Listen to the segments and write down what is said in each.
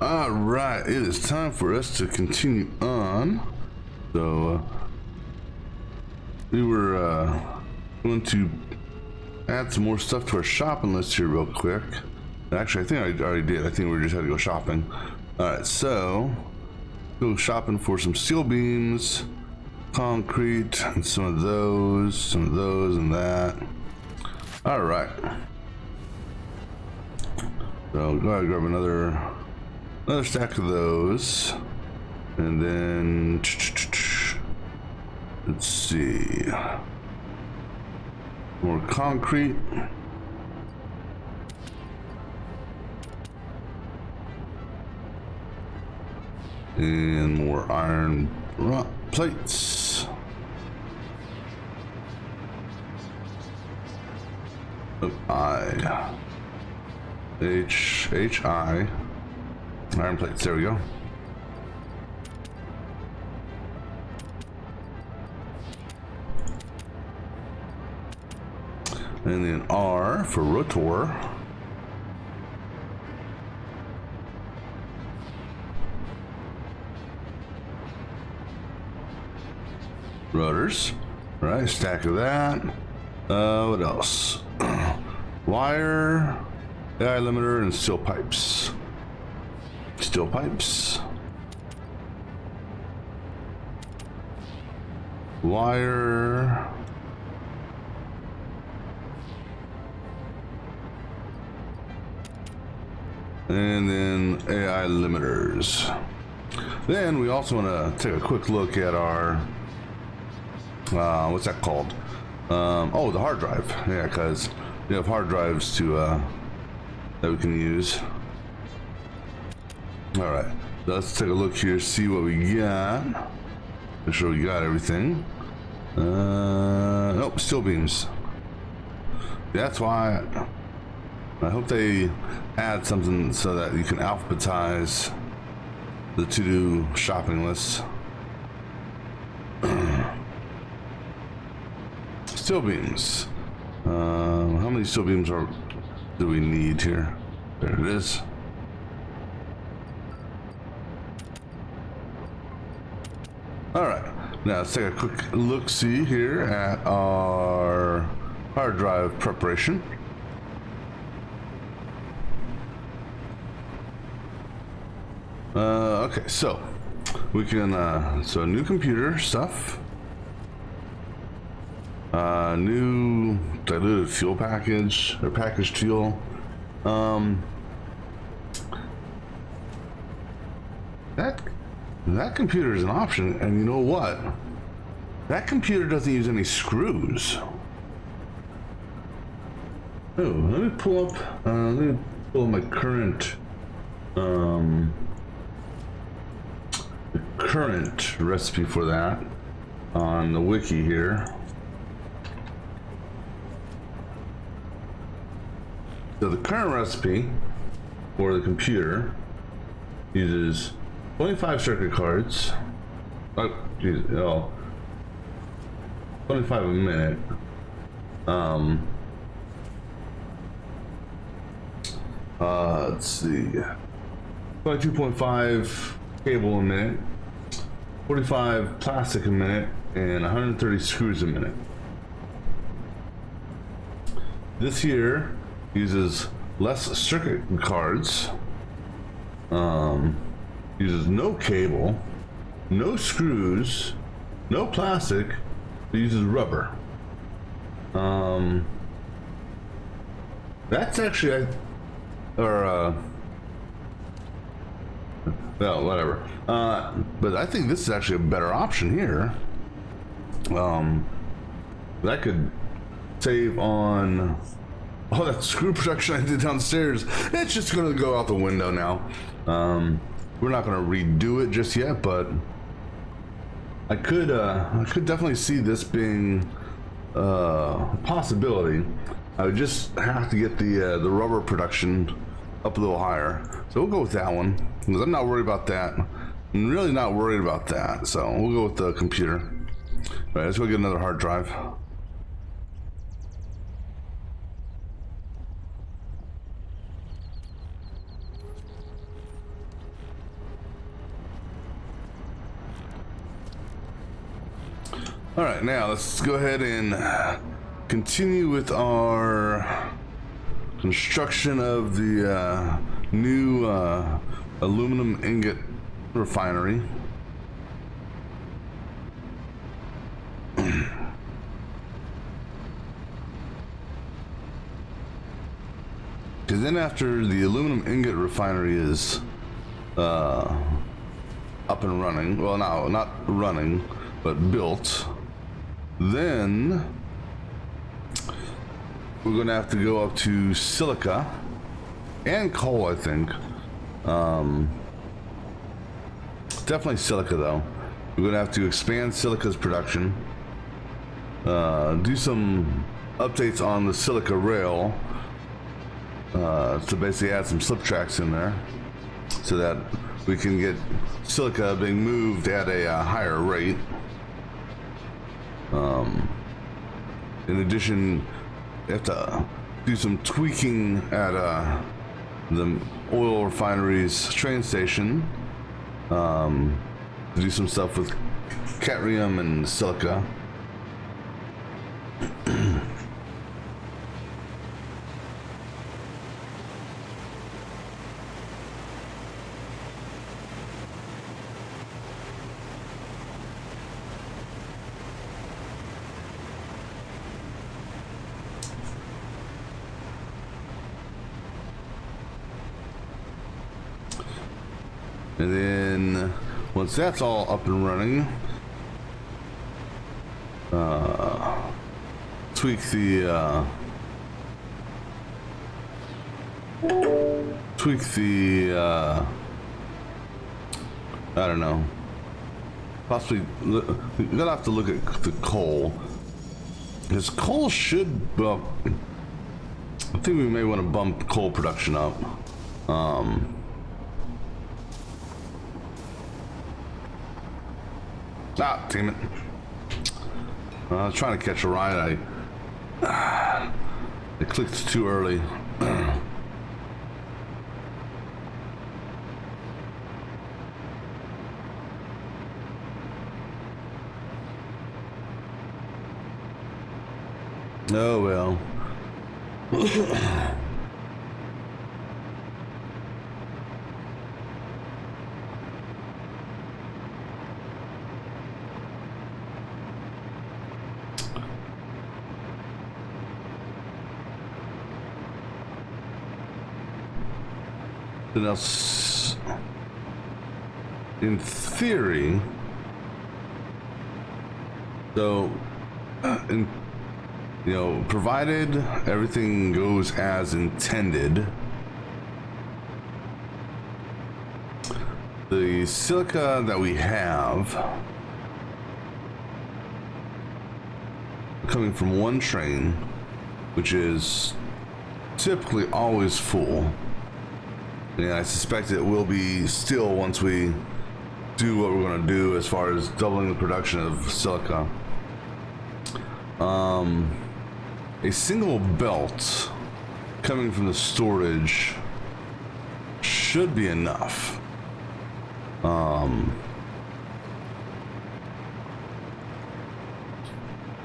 All right, it is time for us to continue on. So we were going to add some more stuff to our shopping list here real quick. Actually, I think I already did. I think we just had to go shopping. All right, so go shopping for some steel beams, concrete, and some of those, and that. All right. So go ahead and grab another stack of those, and then let's see, more concrete, and more iron plates. HI iron plates, there we go. And then R for rotor. Rotors. All right, stack of that. What else? Wire, AI limiter, and steel pipes. Steel pipes. Wire. And then AI limiters. Then we also want to take a quick look at our, what's that called? Oh, the hard drive. Yeah, because we have hard drives to, that we can use. All right, let's take a look here, see what we got. Make sure we got everything. Nope, steel beams. That's why I hope they add something so that you can alphabetize the to-do shopping list. Steel beams. How many steel beams do we need here? There it is. All right, now let's take a quick look-see here at our hard drive preparation. Okay, so we can, so new computer stuff, new diluted fuel package, or packaged fuel. That that computer is an option, and you know what? That computer doesn't use any screws. Oh, let me pull up my current recipe for that on the wiki here. So the current recipe for the computer uses 25 circuit cards. Oh, geez, oh, 25 a minute. Let's see. 22.5 cable a minute, 45 plastic a minute, and 130 screws a minute. This here uses less circuit cards, uses no cable, no screws, no plastic, it uses rubber. That's actually, well, whatever. But I think this is actually a better option here. That could save on all that screw production I did downstairs. It's just gonna go out the window now. We're not gonna redo it just yet, but I could definitely see this being a possibility. I would just have to get the rubber production up a little higher. So we'll go with that one, because I'm not worried about that. I'm really not worried about that. So we'll go with the computer. All right, let's go get another hard drive. All right, now let's go ahead and continue with our construction of the new aluminum ingot refinery. Because then after the aluminum ingot refinery is up and running, well, no, not running, but built, then we're going to have to go up to silica and coal, I think. Definitely silica, though. We're going to have to expand silica's production, do some updates on the silica rail, to basically add some slip tracks in there so that we can get silica being moved at a higher rate. In addition, you have to do some tweaking at the oil refinery's train station, to do some stuff with cadmium and silica. And then once that's all up and running, tweak the I don't know, possibly you're gonna have to look at the coal, because coal should, well, I think we may want to bump coal production up. Ah, damn it. I was trying to catch a ride. I clicked too early. Oh well. Else, in theory, so, provided everything goes as intended, the silica that we have coming from one train, which is typically always full, and I suspect it will be still once we do what we're going to do as far as doubling the production of silica. A single belt coming from the storage should be enough.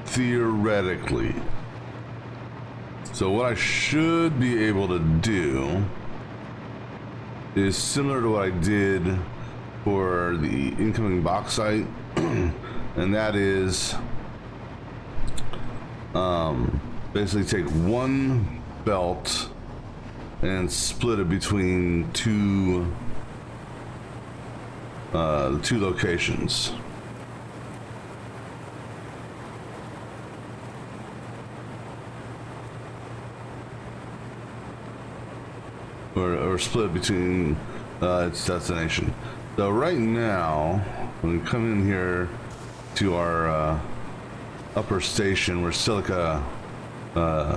Theoretically. So what I should be able to do is similar to what I did for the incoming bauxite, and that is basically take one belt and split it between the two locations. Or split between its destination. So right now, when we come in here to our upper station where silica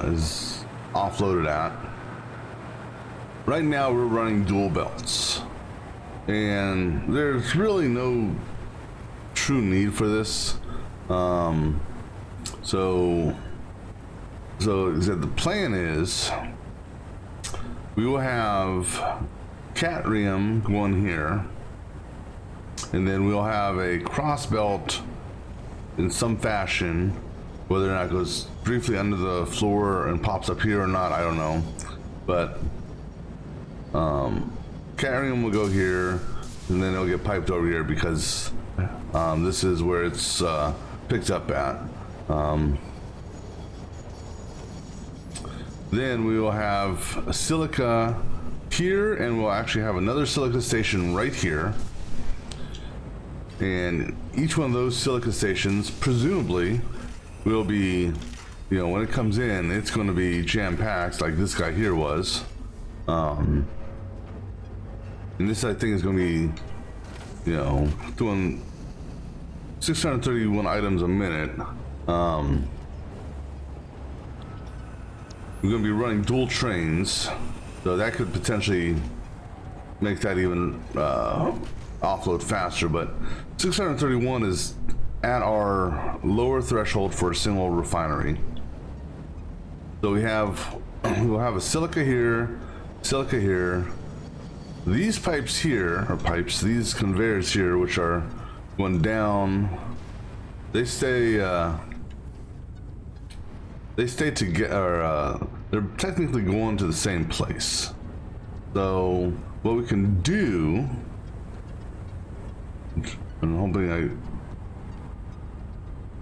is offloaded at, right now we're running dual belts. And there's really no true need for this. So the plan is we will have cadmium going here, and then we'll have a cross belt in some fashion, whether or not it goes briefly under the floor and pops up here or not, I don't know. But cadmium will go here, and then it'll get piped over here because this is where it's picked up at. Then we will have a silica here, and we'll actually have another silica station right here. And each one of those silica stations, presumably, will be, when it comes in, it's going to be jam-packed like this guy here was. And this, I think, is going to be, doing 631 items a minute. We're going to be running dual trains, so that could potentially make that even offload faster, but 631 is at our lower threshold for a single refinery. So we'll have a silica here, these pipes here, these conveyors here, which are going down, they stay together, they're technically going to the same place. So what we can do, I'm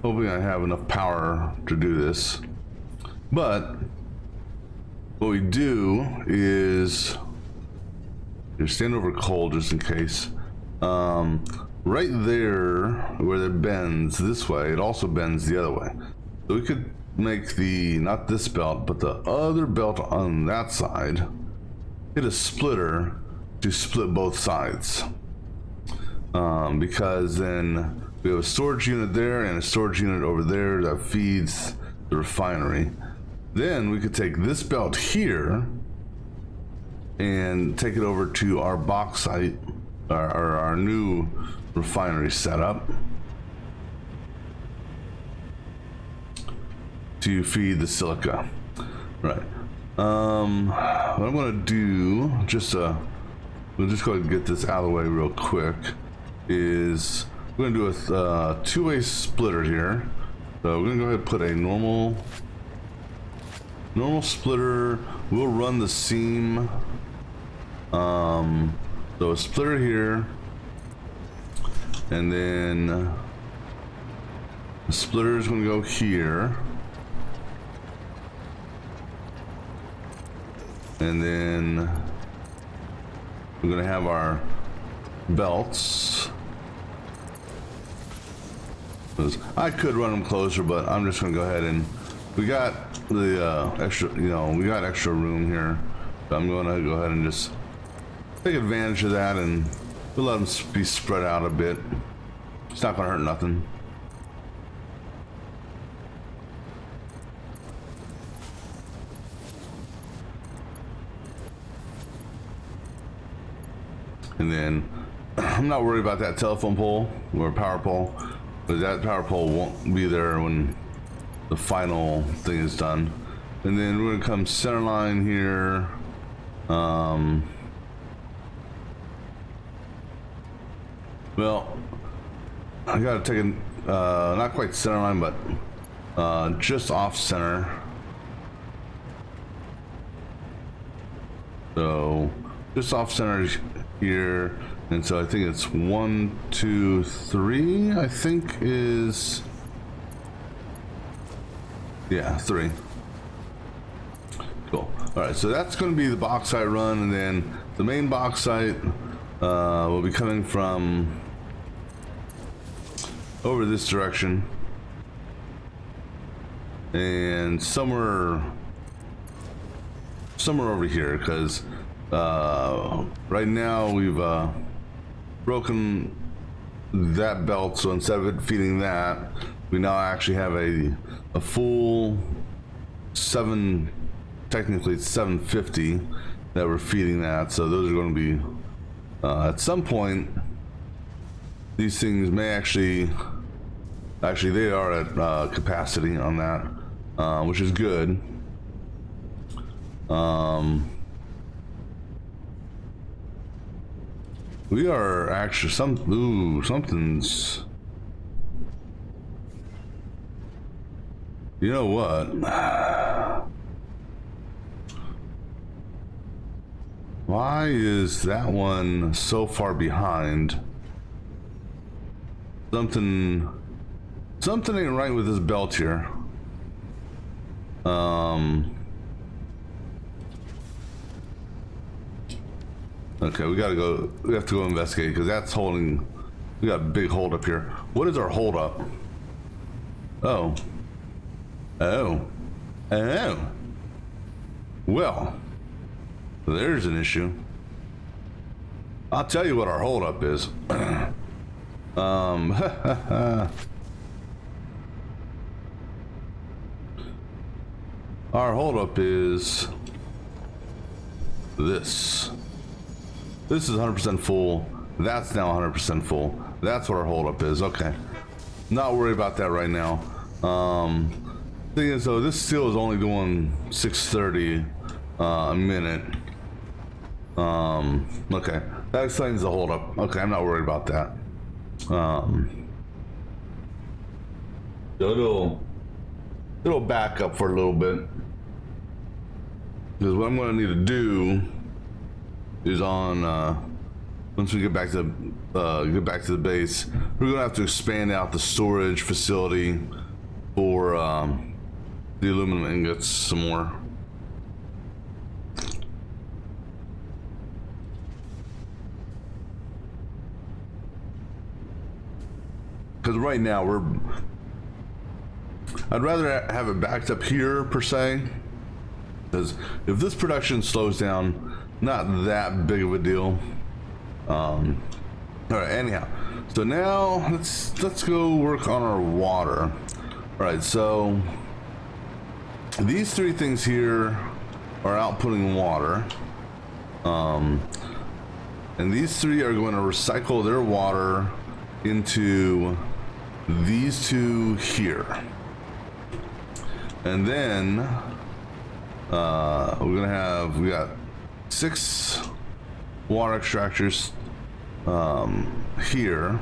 hoping I have enough power to do this, but what we do is just stand over coal just in case. Right there where it bends this way, it also bends the other way. So we could make not this belt, but the other belt on that side, hit a splitter to split both sides. Because then we have a storage unit there and a storage unit over there that feeds the refinery. Then we could take this belt here and take it over to our bauxite, our new refinery setup, to feed the silica. Right. What I'm gonna do, we'll just go ahead and get this out of the way real quick, is we're gonna do a two-way splitter here. So we're gonna go ahead and put a normal splitter. We'll run the seam. So a splitter here, and then the splitter is gonna go here. And then we're gonna have our belts 'Cause I could run them closer, but I'm just gonna go ahead and we got the extra, you know, we got extra room here. So I'm gonna go ahead and just take advantage of that and we'll let them be spread out a bit. It's not gonna hurt nothing. And then I'm not worried about that telephone pole or power pole, because that power pole won't be there when the final thing is done. And then we're gonna come center line here. Well, I gotta take a not quite center line, but just off center. So just off center here, and so I think it's 1, 2, 3. I think is, yeah, 3. Cool. All right, so that's going to be the bauxite run, and then the main bauxite will be coming from over this direction, and somewhere over here, because right now we've broken that belt, so instead of it feeding that, we now actually have a full 7, technically it's 750 that we're feeding that. So those are going to be at some point, these things may actually they are at capacity on that, which is good. We are actually something's, you know what? Why is that one so far behind? Something ain't right with this belt here. Okay, we have to go investigate, because that's holding, we got a big hold up here. What is our hold up? Oh. Well, there's an issue. I'll tell you what our hold up is. Our hold up is this. This is 100% full. That's now 100% full. That's what our holdup is. Okay. Not worried about that right now. Thing is, though, this steel is only doing 630 a minute. Okay. That explains the holdup. Okay, I'm not worried about that. So it'll back up for a little bit. Because what I'm going to need to do is on once we get back to the base, we're gonna have to expand out the storage facility for the aluminum ingots some more. Because right now I'd rather have it backed up here per se. Because if this production slows down, not that big of a deal. All right. Anyhow, so now let's go work on our water. All right. So these 3 things here are outputting water, and these 3 are going to recycle their water into these 2 here, and then we got 6 water extractors here,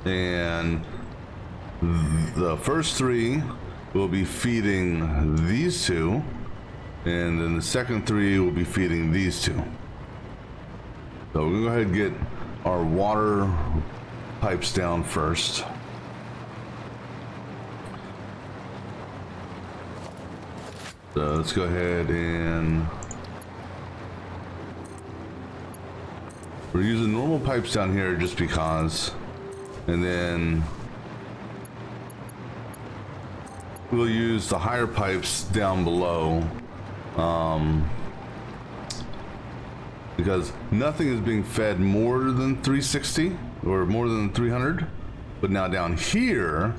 and the first 3 will be feeding these 2, and then the second 3 will be feeding these 2. So we're gonna go ahead and get our water pipes down first. So let's go ahead and We're using normal pipes down here just because, and then we'll use the higher pipes down below, because nothing is being fed more than 360 or more than 300. But now down here,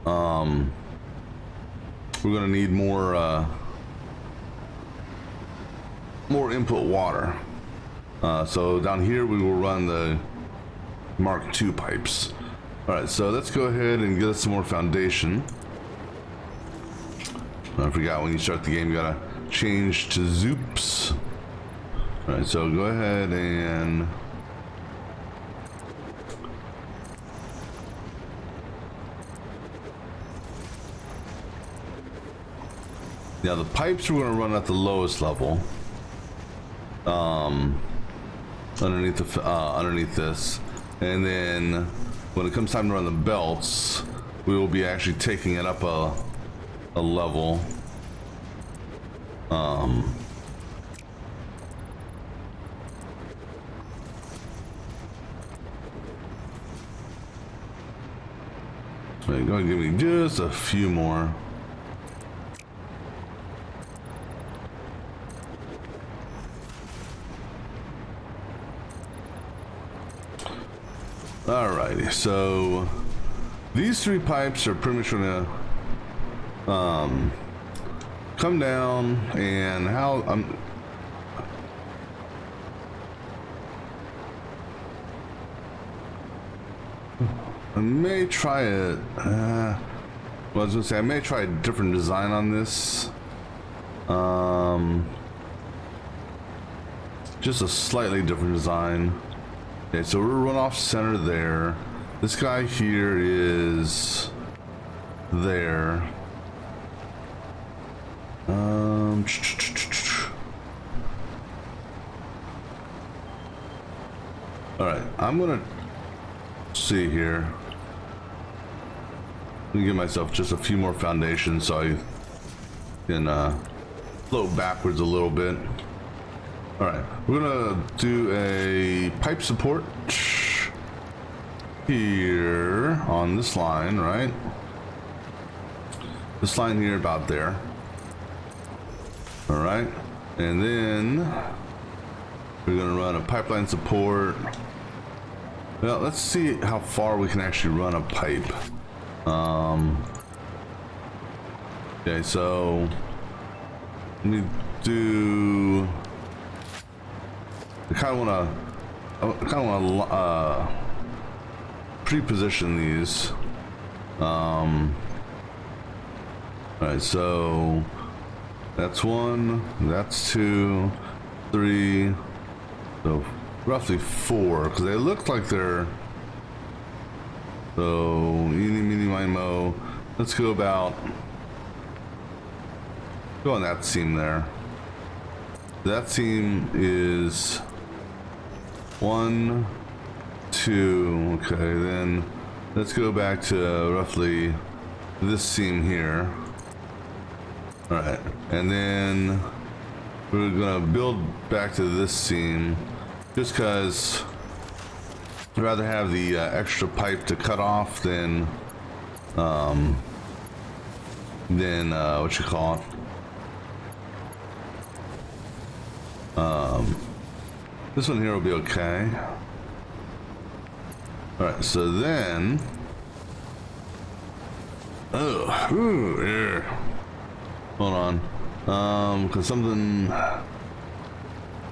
we're gonna need more input water. So down here we will run the Mark II pipes. All right, so let's go ahead and get us some more foundation. I forgot, when you start the game, you gotta change to Zoops. All right, so go ahead and now the pipes we're gonna run at the lowest level, underneath this, and then when it comes time to run the belts, we will be actually taking it up a level. Wait, go ahead and give me just a few more. Alrighty, so these three pipes are pretty much gonna come down, and how I may try it. Well, I was gonna say I may try a different design on this. Just a slightly different design. Okay, so we're run off center there. This guy here is there. All right, I'm gonna see here. Let me give myself just a few more foundations so I can float backwards a little bit. All right, we're gonna do a pipe support here on this line, right? This line here about there. All right, and then we're gonna run a pipeline support. Well, let's see how far we can actually run a pipe. Okay, so let me do. I kind of want to pre-position these. All right, so that's one, that's two, three, so roughly four, because they look like they're, so eeny, meeny, miny, mo. Let's go about, go on that seam there. That seam is 1, 2, okay, then let's go back to roughly this seam here. All right, and then we're gonna build back to this seam, just because I'd rather have the extra pipe to cut off than what you call it. This one here will be okay. All right, so then, yeah. Hold on, because something.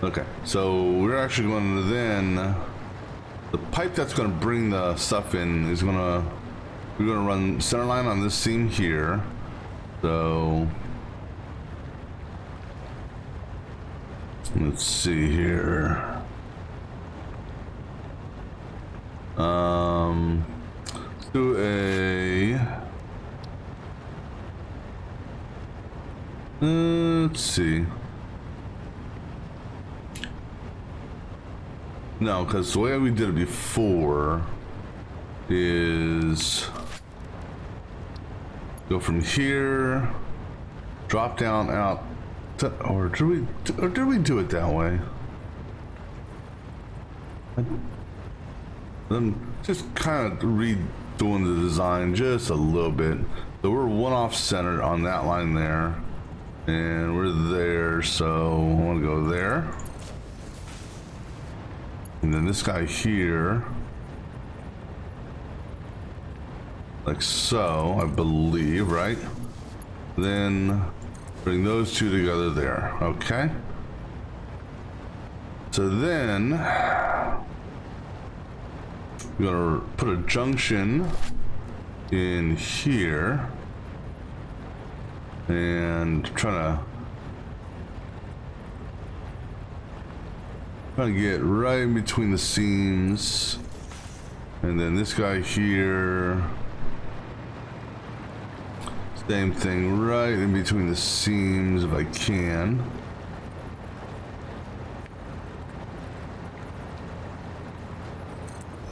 Okay, so we're actually going to then the pipe that's going to bring the stuff in is we're going to run center line on this seam here. So let's see here. Let's do a. Let's see. No, because the way we did it before is go from here, drop down out, or did we do it that way? I'm just kind of redoing the design just a little bit. So we're one off center on that line there. And we're there, so I want to go there. And then this guy here. Like so, I believe, right? Then bring those two together there, okay? So then we're gonna put a junction in here and trying to get right in between the seams, and then this guy here, same thing, right in between the seams if I can.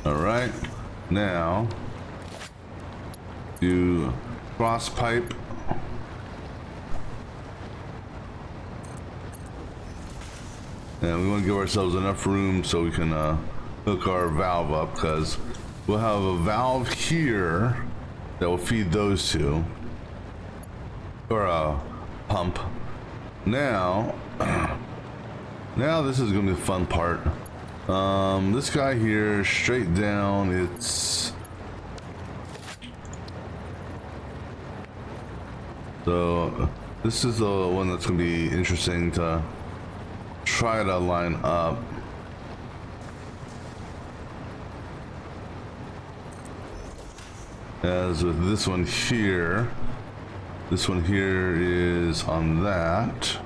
All right, now do cross pipe. And we want to give ourselves enough room so we can hook our valve up, because we'll have a valve here that will feed those two, or a pump. Now this is going to be the fun part. This guy here, straight down, it's so this is the one that's going to be interesting to try to line up. As with this one here is on that.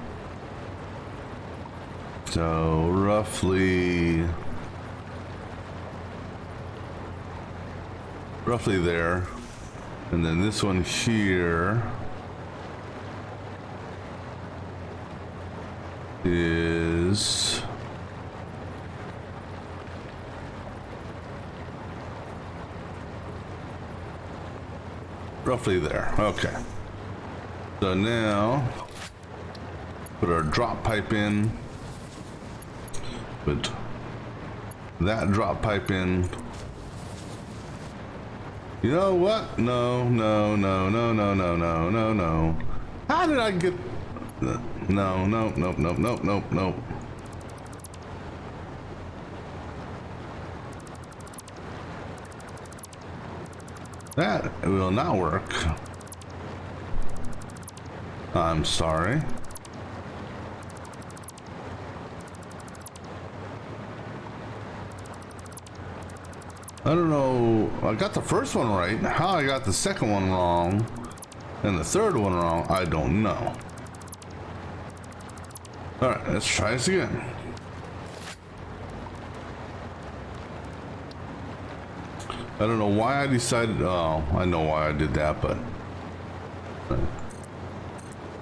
So roughly there. And then this one here is roughly there. Okay. So now put our drop pipe in. Put that drop pipe in. You know what? No. How did I get? No. That will not work. I'm sorry. I don't know. I got the first one right. How I got the second one wrong and the third one wrong, I don't know. All right, let's try this again. I don't know why I decided. Oh, I know why I did that, but.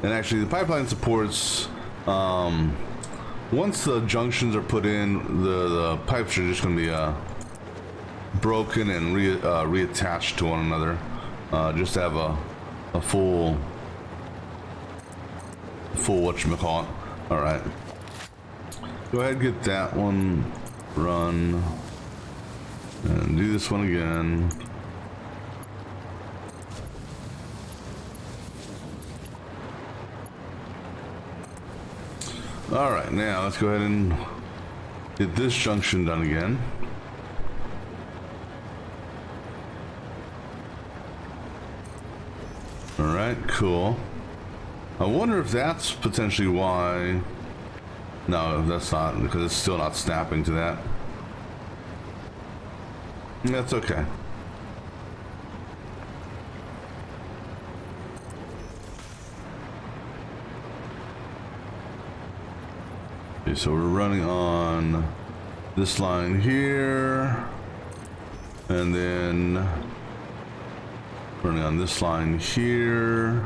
And actually, the pipeline supports. Once the junctions are put in, the pipes are just going to be broken and reattached to one another, just to have a full whatchamacallit. All right, go ahead and get that one run and do this one again. All right, now let's go ahead and get this junction done again. All right, cool. I wonder if that's potentially why. No, that's not, because it's still not snapping to that. That's okay. Okay, so we're running on this line here, and then running on this line here.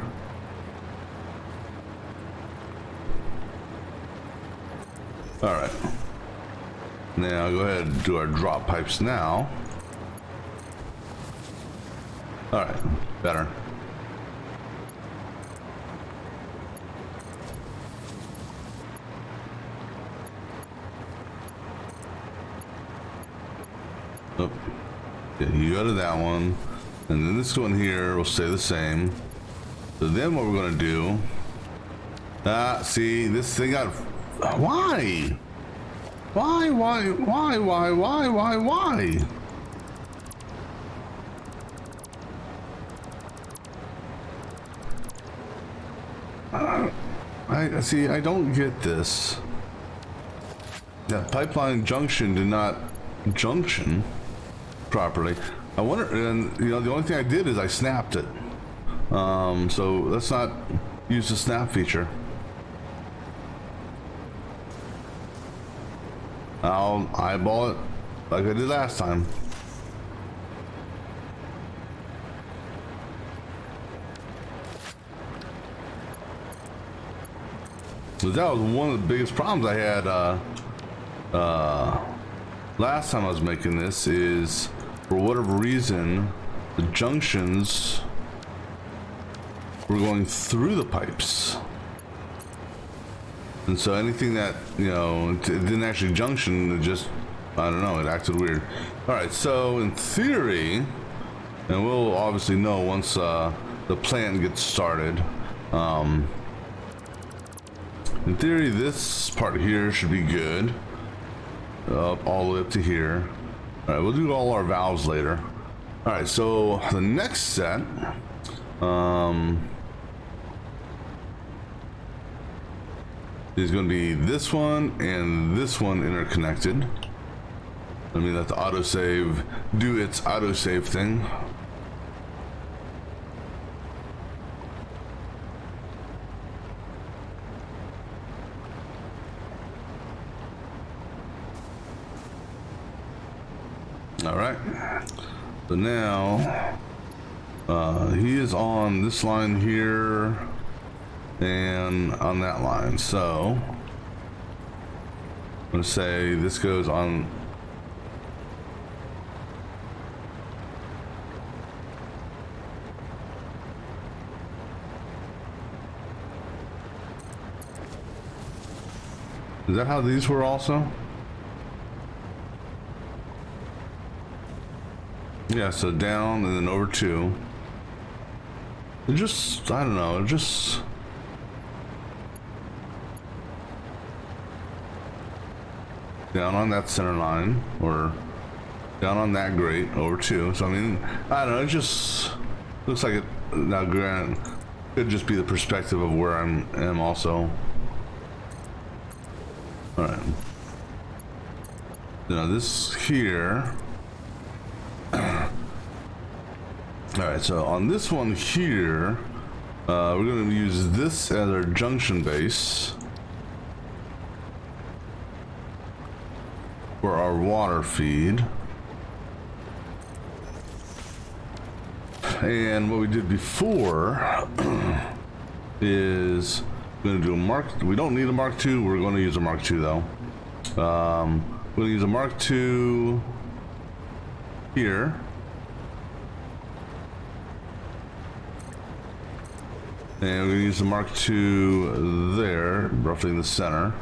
All right. Now go ahead and do our drop pipes now. All right, better. Oh, yeah, you go to that one, and then this one here will stay the same. So then what we're gonna do? See, this thing got. Why? Why? I see. I don't get this. That pipeline junction did not junction properly. I wonder, and you know, the only thing I did is I snapped it. So let's not use the snap feature. I'll eyeball it like I did last time. So that was one of the biggest problems I had last time I was making this, is for whatever reason the junctions were going through the pipes, and so anything that, you know, it didn't actually junction, it just, I don't know, it acted weird. All right, so in theory, and we'll obviously know once the plant gets started, in theory this part here should be good, up all the way up to here. All right, we'll do all our valves later. All right, so the next set, is going to be this one and this one interconnected. Let me let the autosave do its autosave thing. All right, so now he is on this line here and on that line. So I'm going to say this goes on. Is that how these were also? Yeah, so down and then over 2. It just, I don't know, it just... down on that center line, or down on that grate, over 2. So I mean, I don't know, it just looks like it, now granted, could just be the perspective of where I am also. Alright. Now this here... Alright, so on this one here, we're going to use this as our junction base for our water feed. And what we did before is we're going to do a Mark. We don't need a Mark II. We're going to use a Mark II though. We're going to use a Mark II here. And we're going to use the Mark II there, roughly in the center.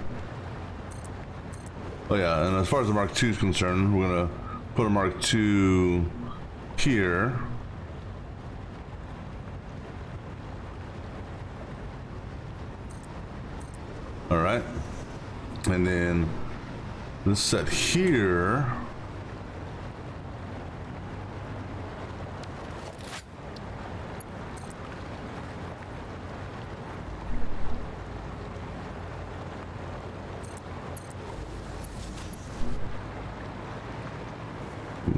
Oh yeah, and as far as the Mark II is concerned, we're going to put a Mark II here. All right. And then this set here.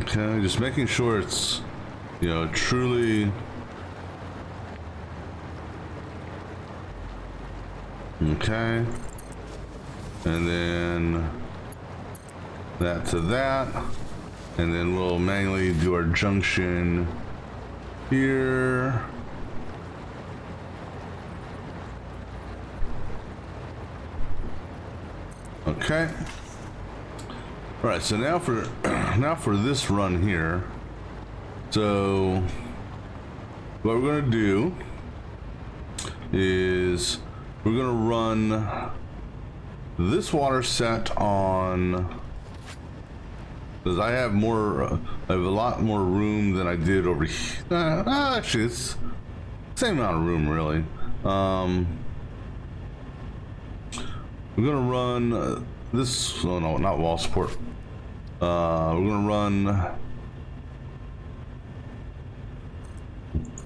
Okay, just making sure it's, you know, truly okay. And then that to that, and then we'll manually do our junction here. Okay. All right, so now for this run here, so what we're gonna do is we're gonna run this water set on because I have more. I have a lot more room than I did over here. Actually, it's the same amount of room, really. We're gonna run this. Oh no, not wall support. We're gonna run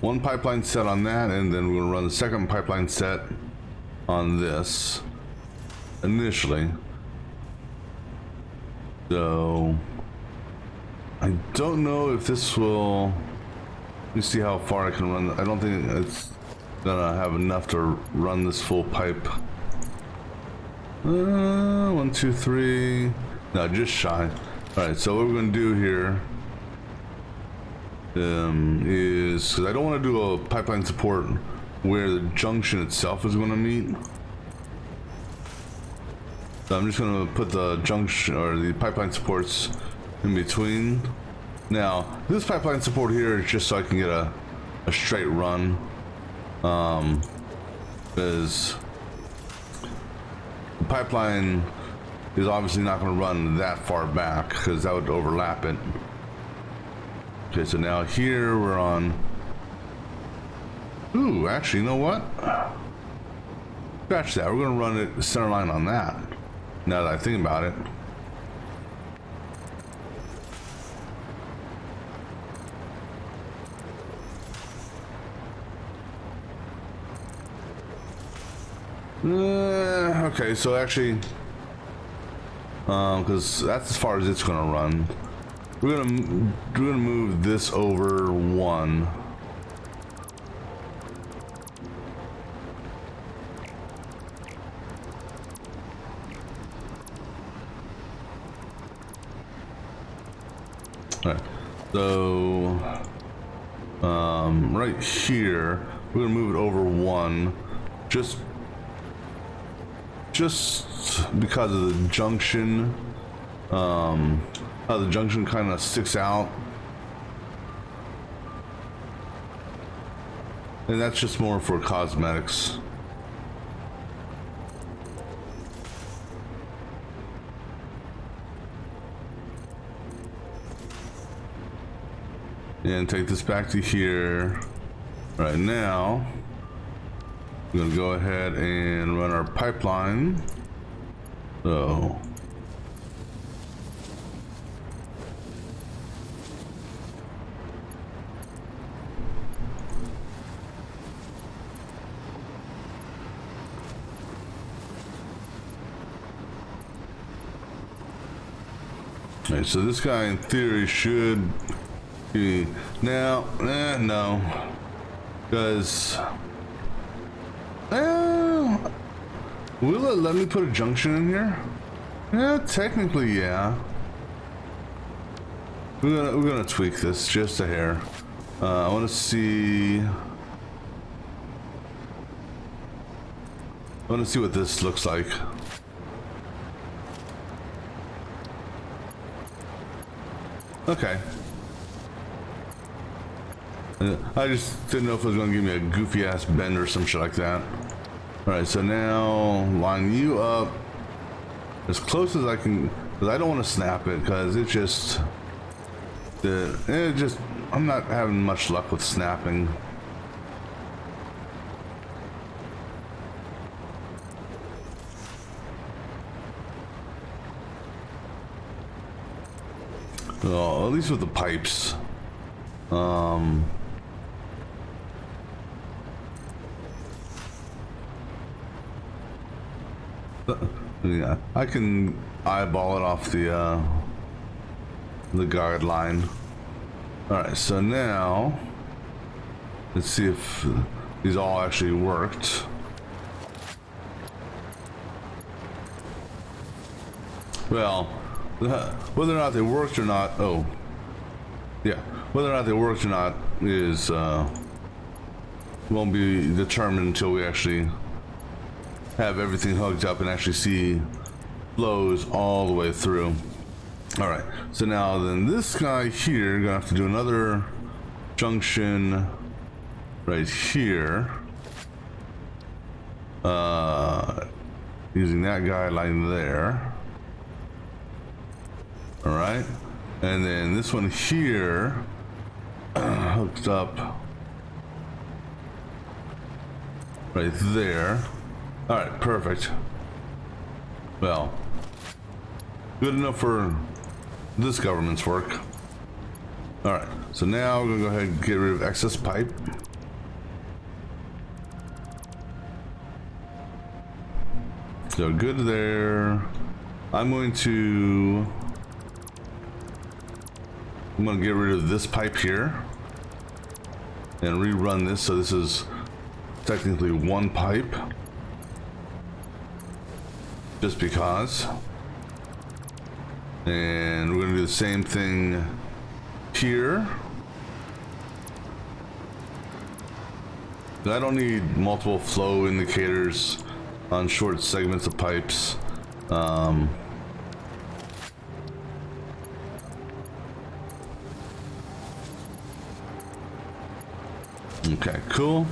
one pipeline set on that, and then we're gonna run the second pipeline set on this initially. So I don't know if this will. Let me see how far I can run. I don't think it's gonna have enough to run this full pipe. 1, 2, 3. No, just shy. All right. So what we're gonna do here is, because I don't want to do a pipeline support where the junction itself is going to meet. So I'm just going to put the junction or the pipeline supports in between. Now, this pipeline support here is just so I can get a straight run. Because the pipeline is obviously not going to run that far back because that would overlap it. Okay, so now here we're on. Ooh, actually, you know what? Scratch that. We're going to run it center line on that. Now that I think about it. Okay, so actually, because that's as far as it's going to run. We're gonna move this over 1. All right. So right here, we're gonna move it over 1, just because of the junction. How the junction kind of sticks out, and that's just more for cosmetics. And take this back to here. Right now, we're gonna go ahead and run our pipeline. So. Alright, so this guy in theory should be now. No, because will it let me put a junction in here? Yeah, technically, yeah. We're gonna tweak this just a hair. I want to see. I want to see what this looks like. Okay. I just didn't know if it was going to give me a goofy ass bend or some shit like that. Alright, so now line you up as close as I can, because I don't want to snap it, because it just, I'm not having much luck with snapping. Well, at least with the pipes. Yeah, I can eyeball it off the guide line. All right, so now let's see if these all actually worked. Well, whether or not they worked or not, oh, yeah, whether or not they worked or not is won't be determined until we actually have everything hooked up and actually see flows all the way through. All right, so now then this guy here gonna have to do another junction right here, using that guideline there. All right, And then this one here hooked up right there. All right, perfect. Well, good enough for this government's work. All right, so now we're gonna go ahead and get rid of excess pipe. So good there. I'm gonna get rid of this pipe here and rerun this, so this is technically one pipe, just because. And we're gonna do the same thing here. I don't need multiple flow indicators on short segments of pipes. Okay, cool.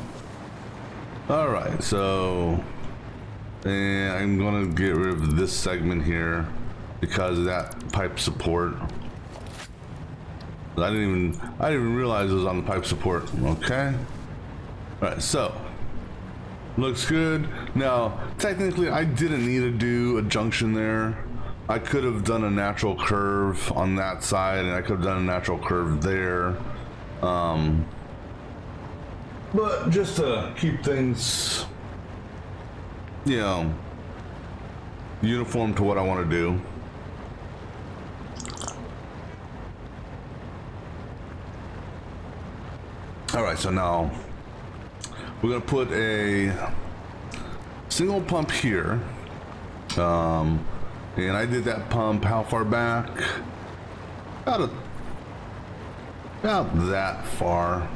All right, so and I'm gonna get rid of this segment here because of that pipe support. I didn't even realize it was on the pipe support. Okay. All right, so looks good. Now, technically, I didn't need to do a junction there. I could have done a natural curve on that side, and I could have done a natural curve there. But just to keep things, you know, uniform to what I want to do. All right, so now we're gonna put a single pump here. And I did that pump how far back? About that far.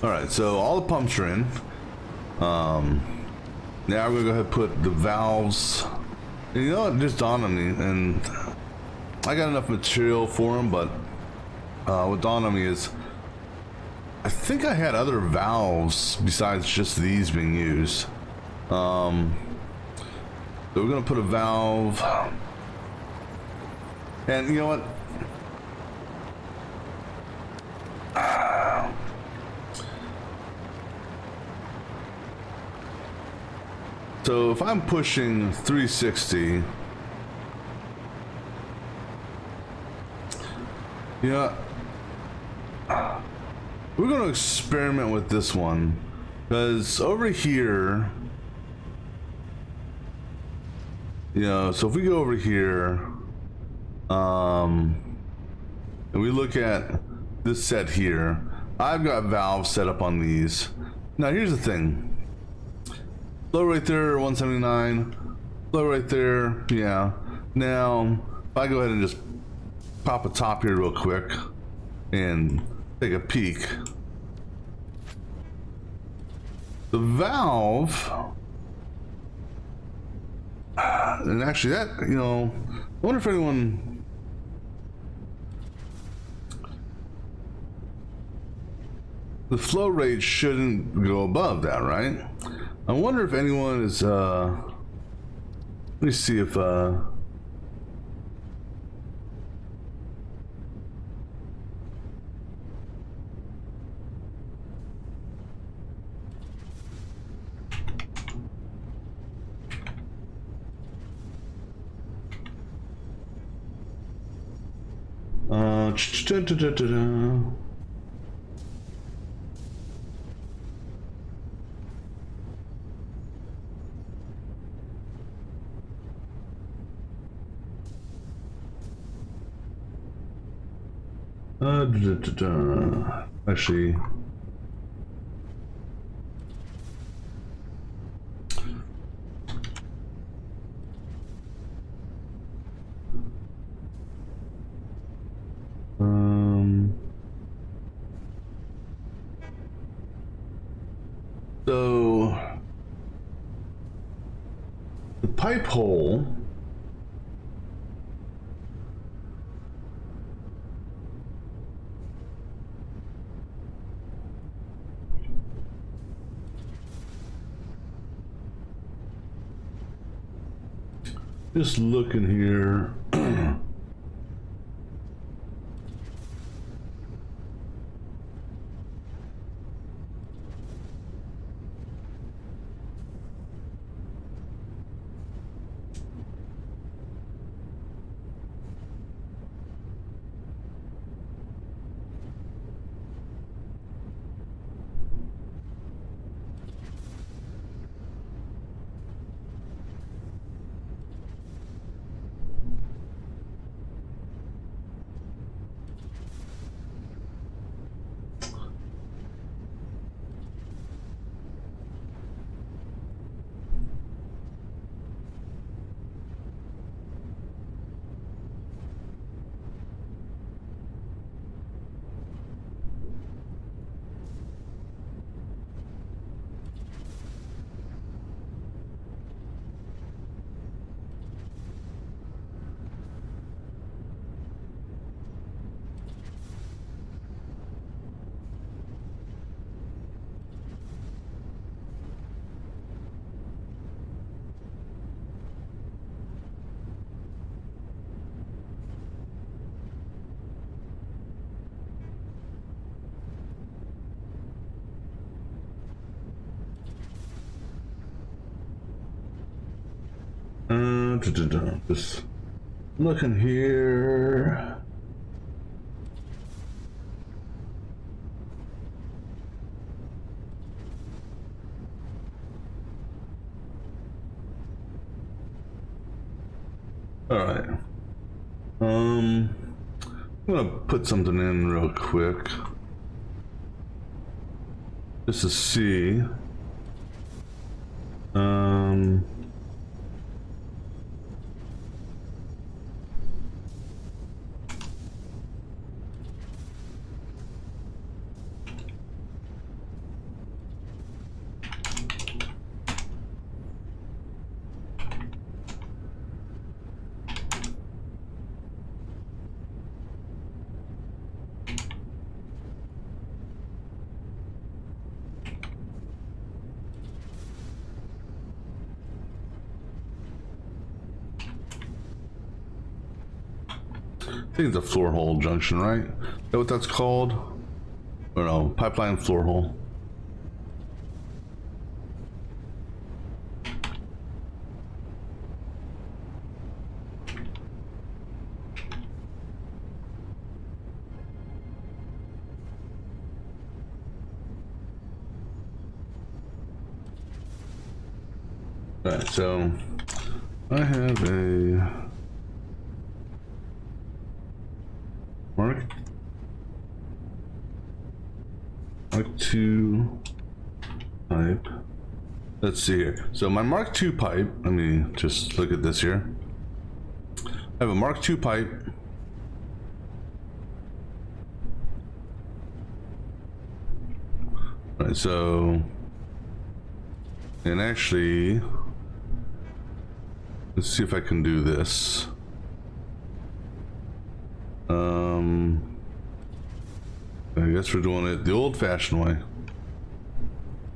All right, so all the pumps are in. Now we're gonna go ahead and put the valves. And you know what? It just dawned on me, and I got enough material for them, but what dawned on me is I think I had other valves besides just these being used. So we're gonna put a valve, and you know what? So if I'm pushing 360, yeah, we're going to experiment with this one, because over here, you know, so if we go over here, and we look at this set here, I've got valves set up on these. Now here's the thing. Flow right there, 179. Flow right there, yeah. Now, if I go ahead and just pop a top here real quick and take a peek. The valve, and actually that, you know, I wonder if anyone, the flow rate shouldn't go above that, right? I wonder if anyone is, let me see if, actually, so the pipe hole, Just looking here. Just looking here. All right. I'm gonna put something in real quick just to see. I think it's a floor hole junction, right? Is that what that's called? Or no, pipeline floor hole. Alright, so I have a Mark II pipe. Let's see here. So my Mark II pipe, let me just look at this here. I have a Mark II pipe. All right, so, and actually, let's see if I can do this. I guess we're doing it the old-fashioned way.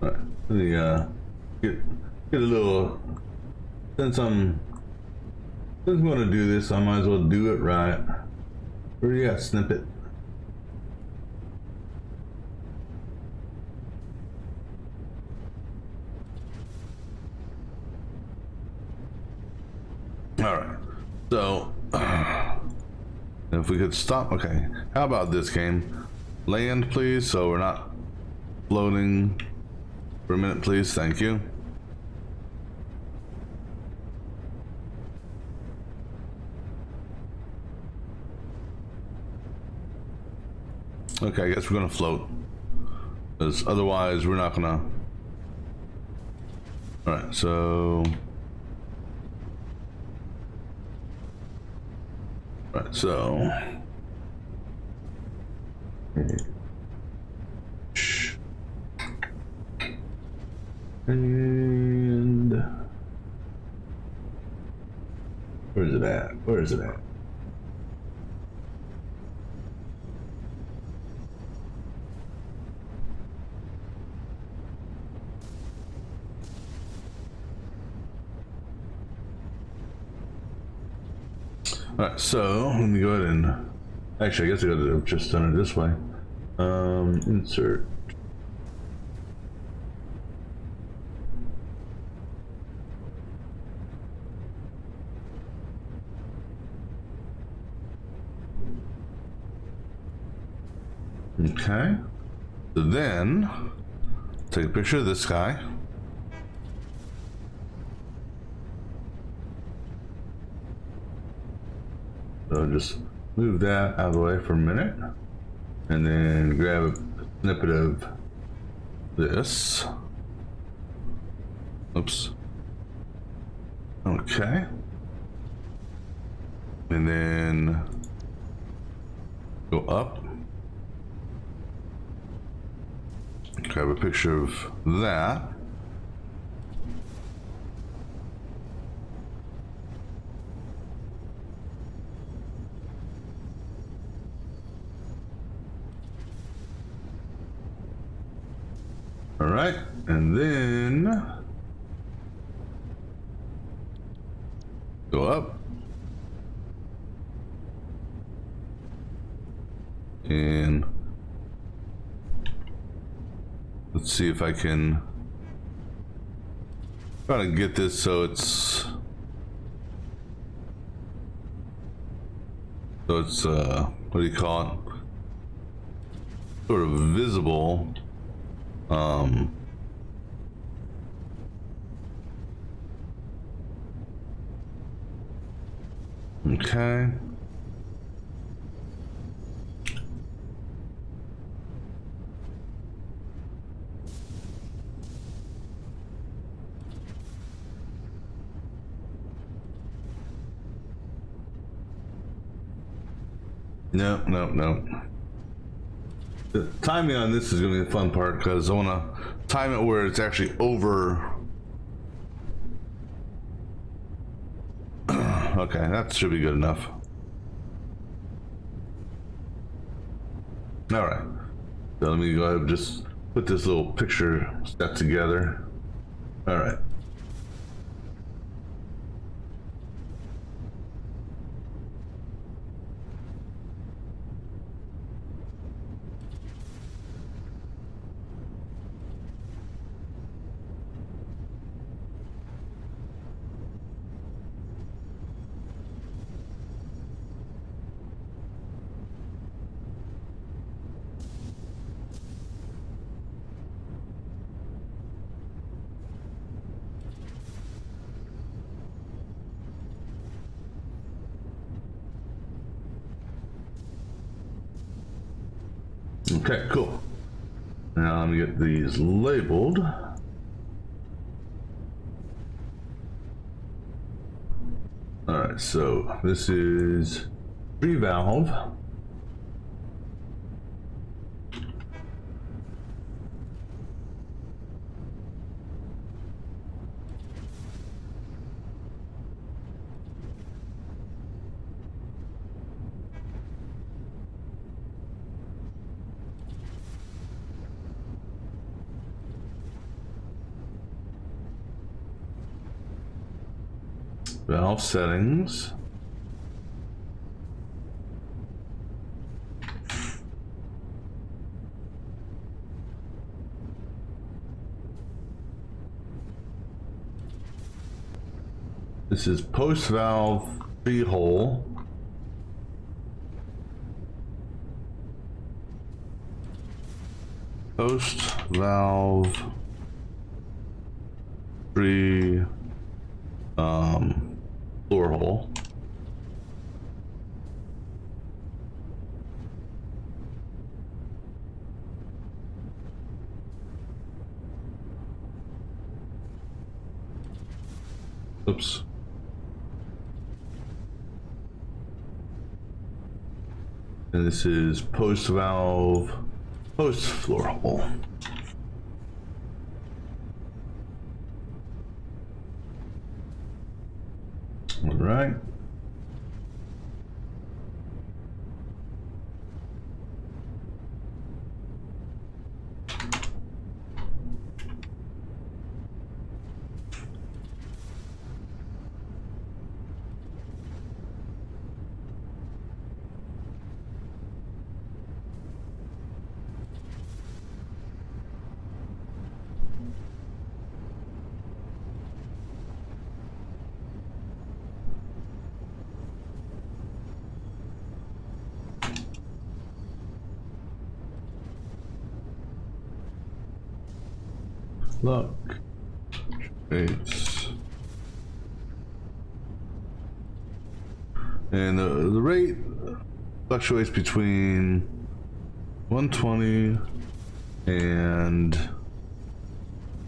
All right, let me get a little. Since I'm going to do this, I might as well do it right. Where do you got snippet? All right, so if we could stop. Okay, how about this game? Land, please, so we're not floating for a minute, please. Thank you. Okay, I guess we're gonna float, because otherwise we're not gonna. All right, so. All right, so. And where is it at? Where is it at? Alright, so let me go ahead and actually I guess I could have just done it this way. Insert. Okay. So then take a picture of this guy. So just move that out of the way for a minute. And then grab a snippet of this. Oops. Okay. And then go up. Grab a picture of that. All right, and then go up. And let's see if I can try to get this so it's what do you call it? Sort of visible. Okay. No. The timing on this is going to be the fun part because I want to time it where it's actually over. Okay, that should be good enough. All right. So let me go ahead and just put this little picture set together. All right. Okay, cool. Now let me get these labeled. All right, so this is pre-valve. Valve settings. This is post valve pre-hole. Post valve pre floor hole. Oops. And this is post valve, post floor hole. All right. luck. Rates. And the rate fluctuates between 120 and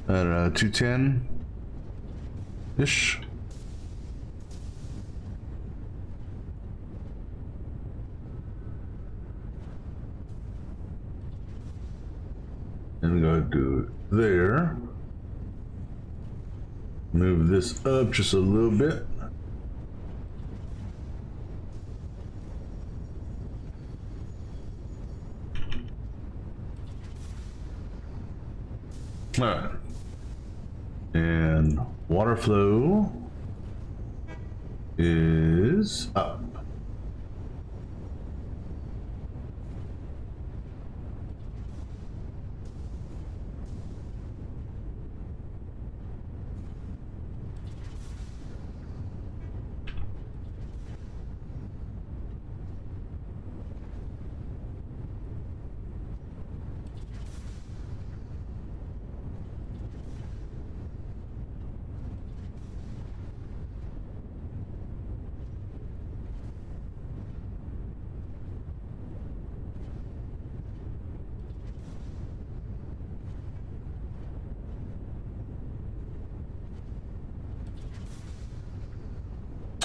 I don't know, 210 ish. And we gotta do it there. Move this up just a little bit. All right. And water flow is up.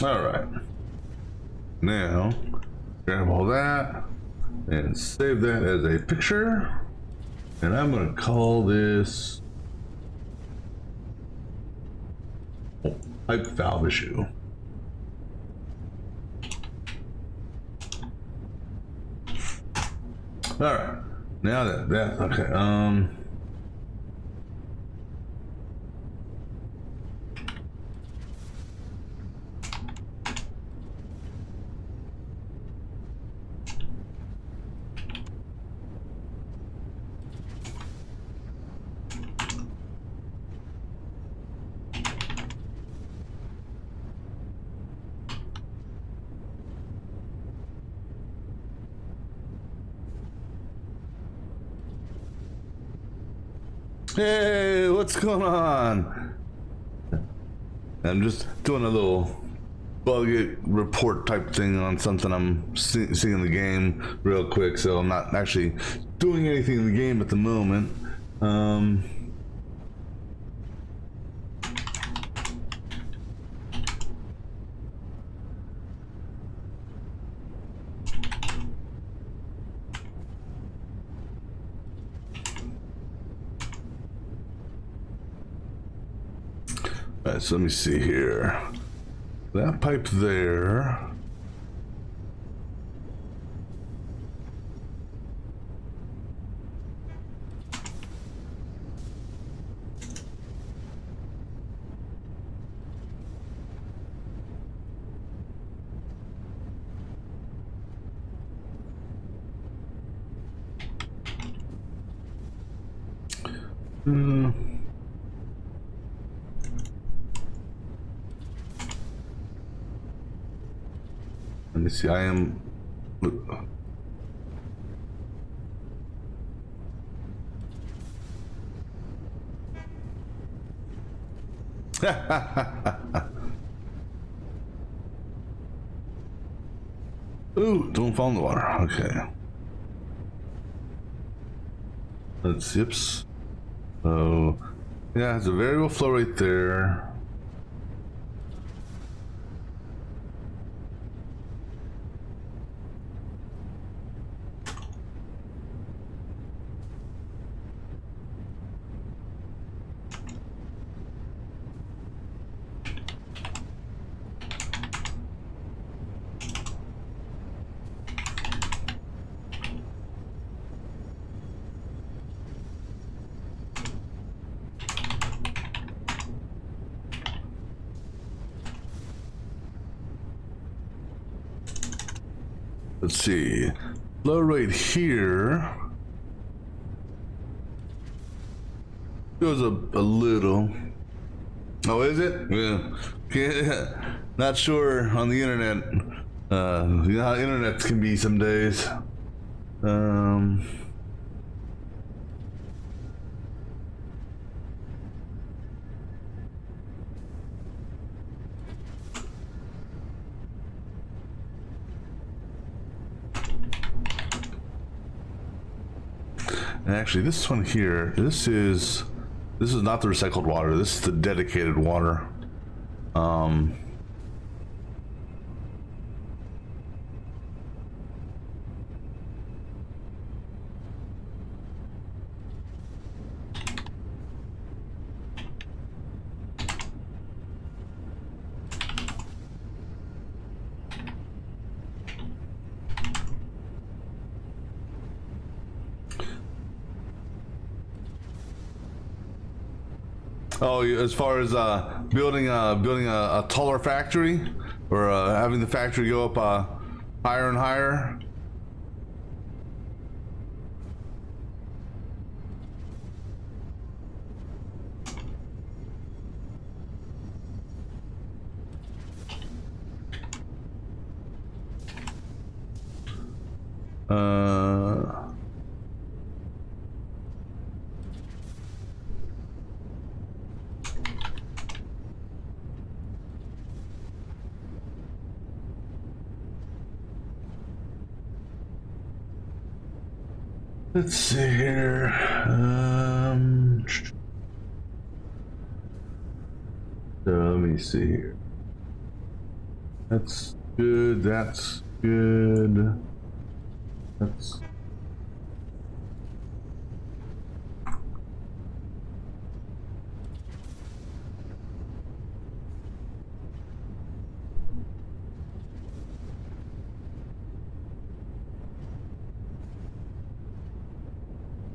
All right. Now, grab all that and save that as a picture. And I'm going to call this pipe valve issue. All right. Now that okay. Hey, what's going on? I'm just doing a little bug report type thing on something I'm seeing in the game real quick, so I'm not actually doing anything in the game at the moment. Alright, so let me see here. That pipe there. Let me see, I am... Ooh, don't fall in the water. Okay. Let's zips. So, yeah, it's a variable flow right there. Let's see, flow rate here goes up a little. Oh, is it? Yeah. Not sure on the internet. You know how internet can be some days. And actually, this one here, this is not the recycled water. This is the dedicated water. Oh, as far as building a taller factory, or having the factory go up higher and higher. Let's see here. So let me see here. That's good. That's good. That's.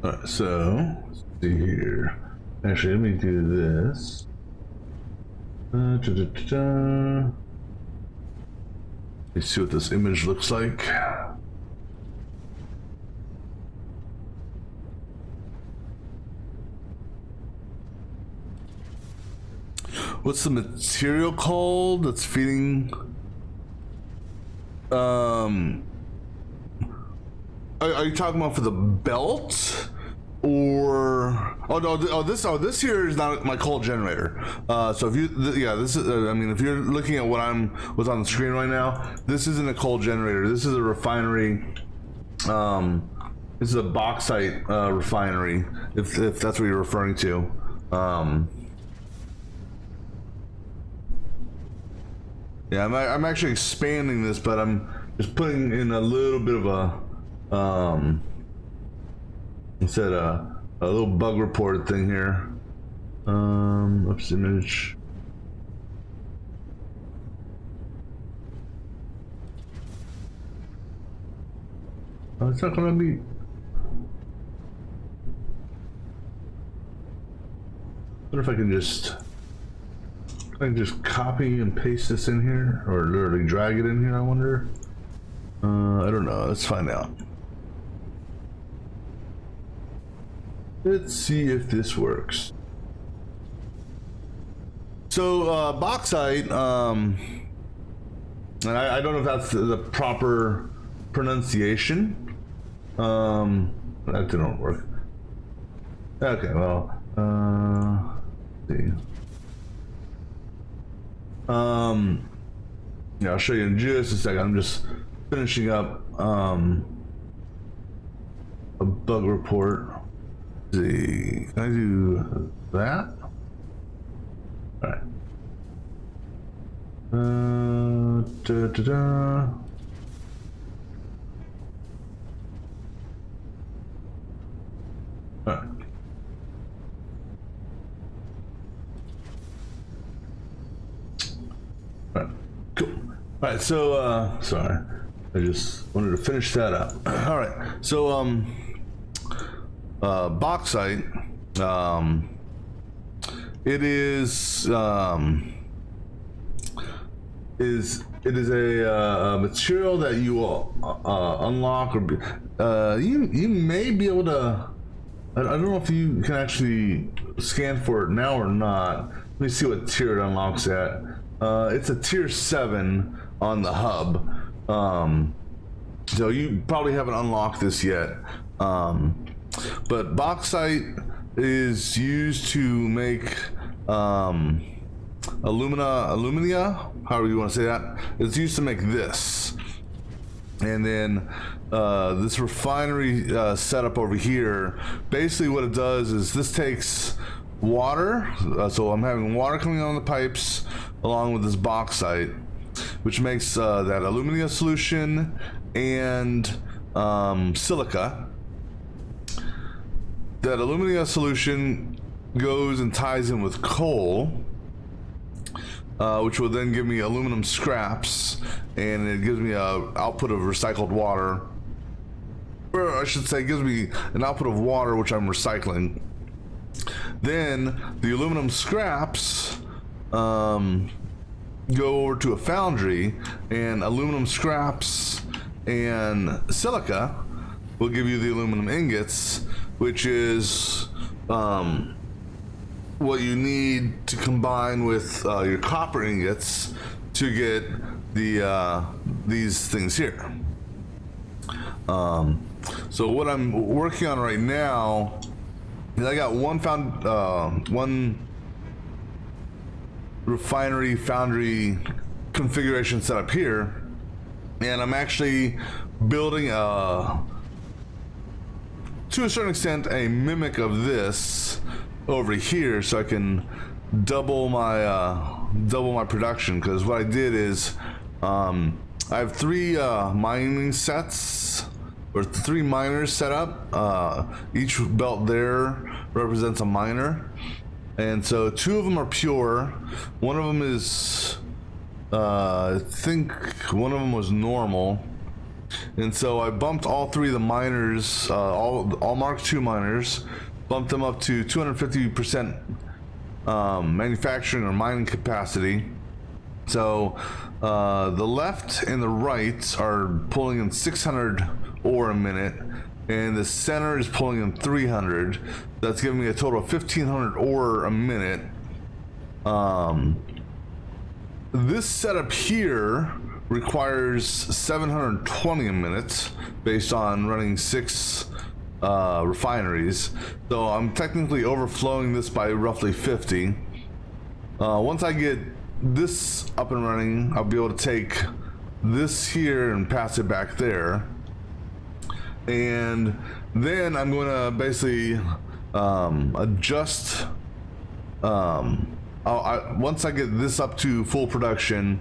Alright, so let's see here. Actually, let me do this. Let's see what this image looks like. What's the material called that's feeding? Are you talking about for the belt? Or this here is not my coal generator. So if you this is I mean, if you're looking at what's on the screen right now, this isn't a coal generator. This is a refinery. This is a bauxite refinery, if that's what you're referring to. Yeah, I'm actually expanding this, but I'm just putting in a little bit of a instead a little bug report thing here. Oops, image. Oh, it's not gonna be. I wonder if I can just copy and paste this in here, or literally drag it in here. I wonder. I don't know. Let's find out. Let's see if this works. So bauxite, and I don't know if that's the proper pronunciation. That didn't work. Okay, well, let's see. Yeah, I'll show you in just a second. I'm just finishing up a bug report. Let's see, can I do that? All right. All right. All right. Cool. All right. So, sorry, I just wanted to finish that up. All right. So, bauxite. It is a material that you will unlock, or you may be able to. I don't know if you can actually scan for it now or not. Let me see what tier it unlocks at. It's a tier 7 on the hub. So you probably haven't unlocked this yet. But bauxite is used to make alumina, however you want to say that. It's used to make this. And then this refinery setup over here, basically what it does is this takes water. So I'm having water coming on the pipes along with this bauxite, which makes that alumina solution and silica. That alumina solution goes and ties in with coal, which will then give me aluminum scraps, and it gives me a output of recycled water, or I should say, it gives me an output of water which I'm recycling. Then the aluminum scraps go over to a foundry, and aluminum scraps and silica will give you the aluminum ingots, which is what you need to combine with your copper ingots to get the these things here. So what I'm working on right now is I got one refinery foundry configuration set up here, and I'm actually building to a certain extent a mimic of this over here, so I can double my production. Because what I did is I have three mining sets, or three miners set up. Each belt there represents a miner, and so two of them are pure. One of them is I think one of them was normal. And so I bumped all three of the miners, all Mark II miners, bumped them up to 250% manufacturing or mining capacity. So the left and the right are pulling in 600 ore a minute, and the center is pulling in 300. That's giving me a total of 1500 ore a minute. This setup here requires 720 a minute based on running 6 refineries. So I'm technically overflowing this by roughly 50. Once I get this up and running, I'll be able to take this here and pass it back there. And then I'm going to basically adjust. Once I get this up to full production,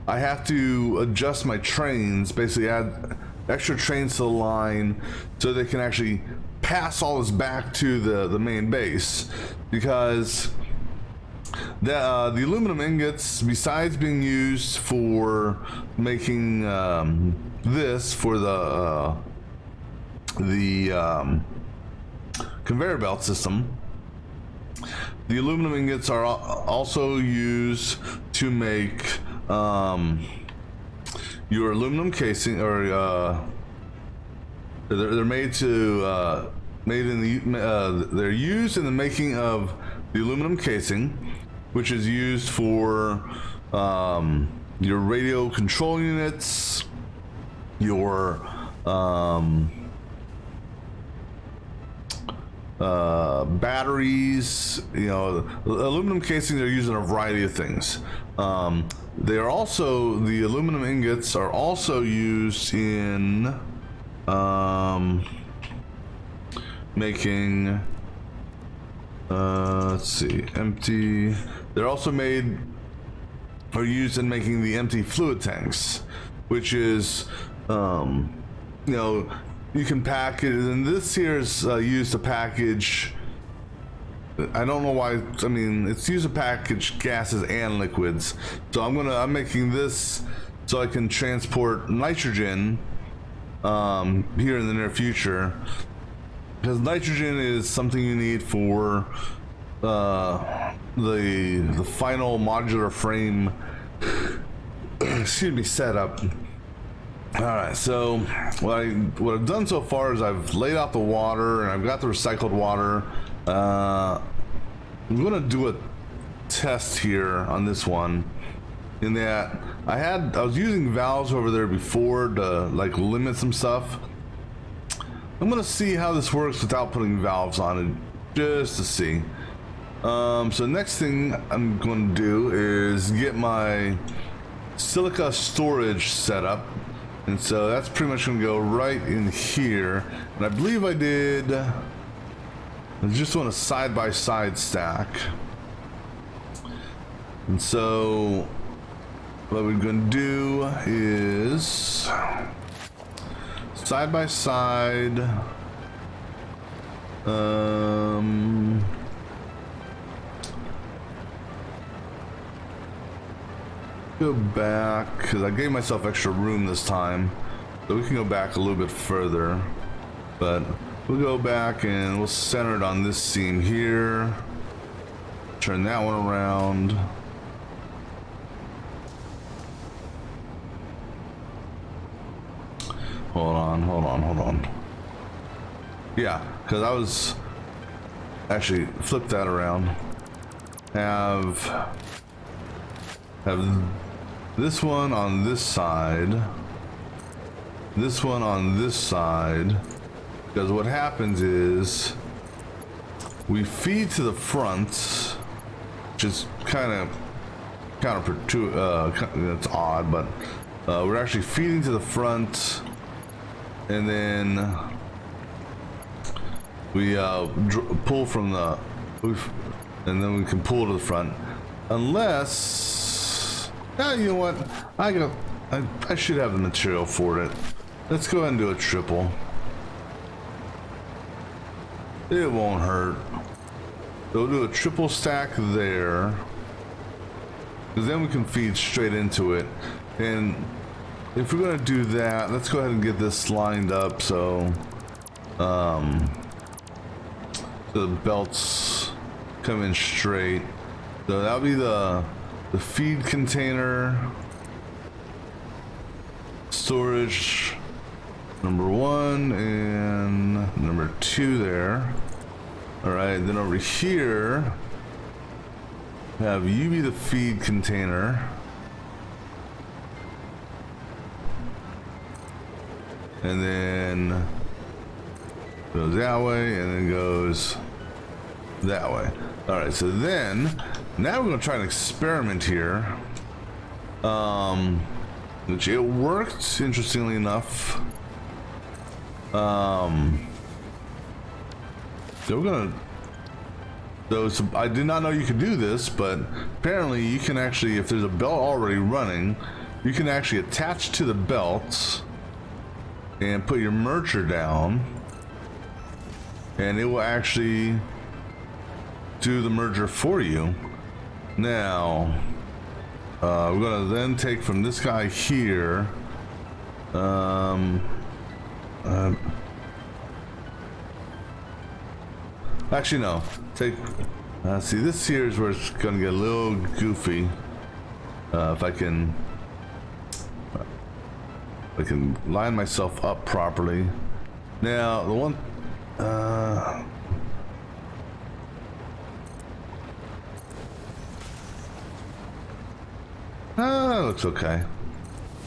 I have to adjust my trains, basically add extra trains to the line so they can actually pass all this back to the main base. Because the aluminum ingots, besides being used for making this for the conveyor belt system, the aluminum ingots are also used to make your aluminum casing, or they're made to they're used in the making of the aluminum casing, which is used for your radio control units, your batteries. You know, aluminum casings are used in a variety of things. They are also, the aluminum ingots are also used in making let's see, empty. They're also made or used in making the empty fluid tanks, which is you know, you can package, and this here is used to package, I don't know why, I mean, it's used to package gases and liquids. So I'm making this so I can transport nitrogen here in the near future, because nitrogen is something you need for the final modular frame excuse me, setup. Alright, so what I've done so far is I've laid out the water, and I've got the recycled water. I'm gonna do a test here on this one, in that I was using valves over there before to like limit some stuff. I'm gonna see how this works without putting valves on it, just to see. So next thing I'm going to do is get my silica storage set up. And so that's pretty much gonna go right in here. And I believe I did, I just want a side-by-side stack. And so what we're gonna do is side-by-side, go back, because I gave myself extra room this time, so we can go back a little bit further, but we'll go back and we'll center it on this seam here, turn that one around, hold on, yeah, because I was actually flip that around, have this one on this side, this one on this side, because what happens is we feed to the front, which is kind of counterintuitive, it's odd, but we're actually feeding to the front, and then we pull from the, and then we can pull to the front, unless, you know what, I should have the material for it. Let's go ahead and do a triple. It won't hurt. So we'll do a triple stack there, because then we can feed straight into it. And if we're gonna do that, let's go ahead and get this lined up so the belts come in straight. So that'll be the feed container, storage number 1 and number 2 there. All right, then over here have you be the feed container, and then goes that way and then goes that way. All right, so then now we're gonna try an experiment here, which it worked, interestingly enough. So we're gonna, so I did not know you could do this, but apparently you can actually, if there's a belt already running, you can actually attach to the belt and put your merger down, and it will actually do the merger for you. Now we're gonna then take from this guy here, actually no, take, see, this here is where it's gonna get a little goofy. If I can line myself up properly. Now the one, that looks okay.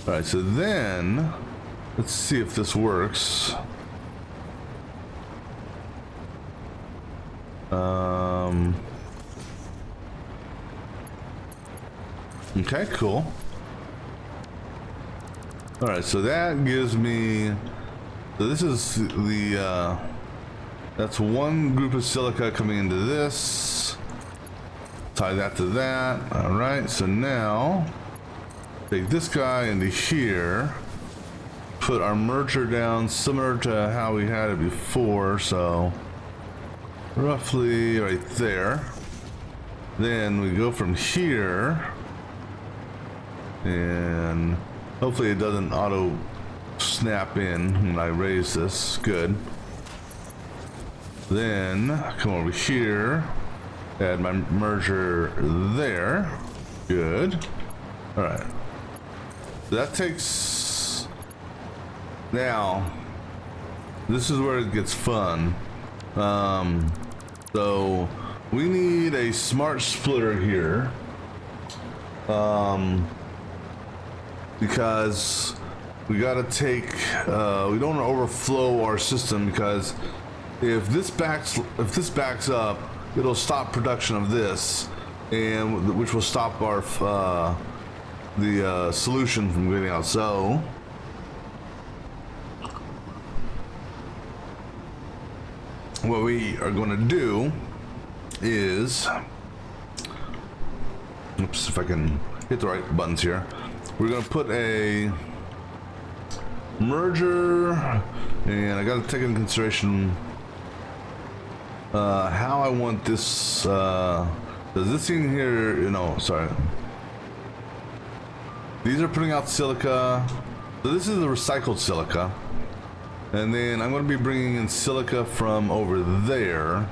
All right, so then let's see if this works. Okay, cool. All right, so that gives me, so this is the that's one group of silica coming into this, tie that to that. All right, so now take this guy into here, put our merger down similar to how we had it before, so roughly right there. Then we go from here, and hopefully it doesn't auto snap in when I raise this. Good. Then come over here, add my merger there. Good. All right. That takes, now this is where it gets fun. So we need a smart splitter here, because we got to take, we don't want to overflow our system, because if this backs up, it'll stop production of this, and which will stop our the solution from getting out. So what we are going to do is, oops, if I can hit the right buttons here, we're going to put a merger, and I got to take into consideration how I want this. Does this thing here? Sorry. These are putting out silica. So this is the recycled silica, and then I'm going to be bringing in silica from over there.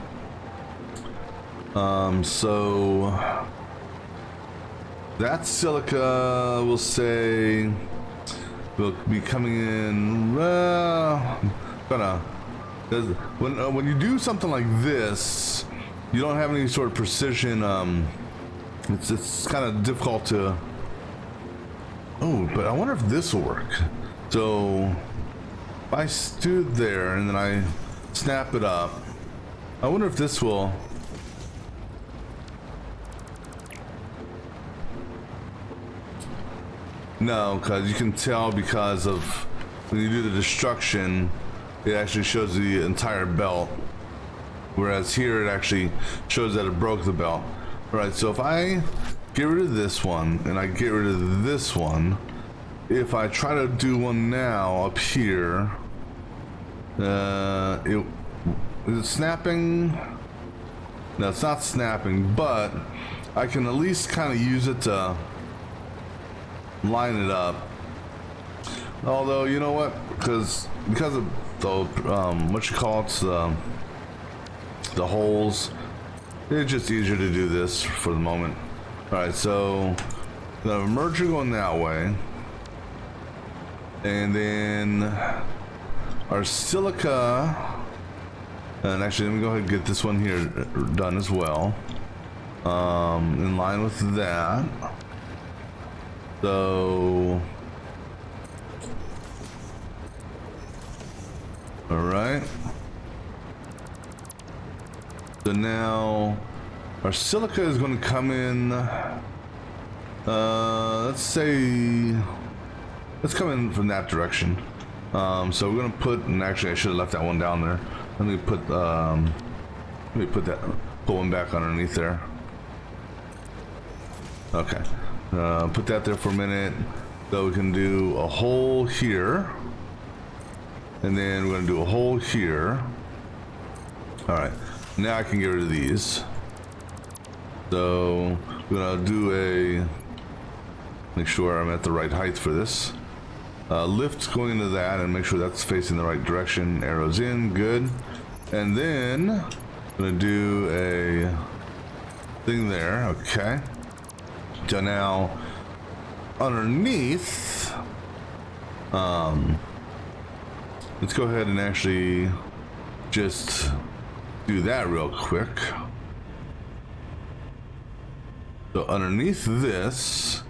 So that silica, we'll say, will be coming in. When you do something like this, you don't have any sort of precision. It's kind of difficult to. Oh, but I wonder if this will work. So if I stood there and then I snap it up, I wonder if this will. No, because you can tell because of when you do the destruction, it actually shows the entire belt. Whereas here it actually shows that it broke the belt. All right, so if I get rid of this one and I get rid of this one, if I try to do one now up here, is it snapping? No, it's not snapping, but I can at least kind of use it to line it up. Although, you know what, because of the what you call it, the holes, it's just easier to do this for the moment. All right, so the merger going that way, and then our silica, and actually let me go ahead and get this one here done as well, in line with that. So all right, so now our silica is going to come in, let's come in from that direction. So we're going to put, and actually I should have left that one down there. Let me put one back underneath there. Okay, put that there for a minute. So we can do a hole here, and then we're going to do a hole here. All right, now I can get rid of these. So we're gonna do make sure I'm at the right height for this. Lift going into that and make sure that's facing the right direction. Arrows in, good. And then I'm gonna do a thing there, okay. So now underneath, let's go ahead and actually just do that real quick. So underneath this,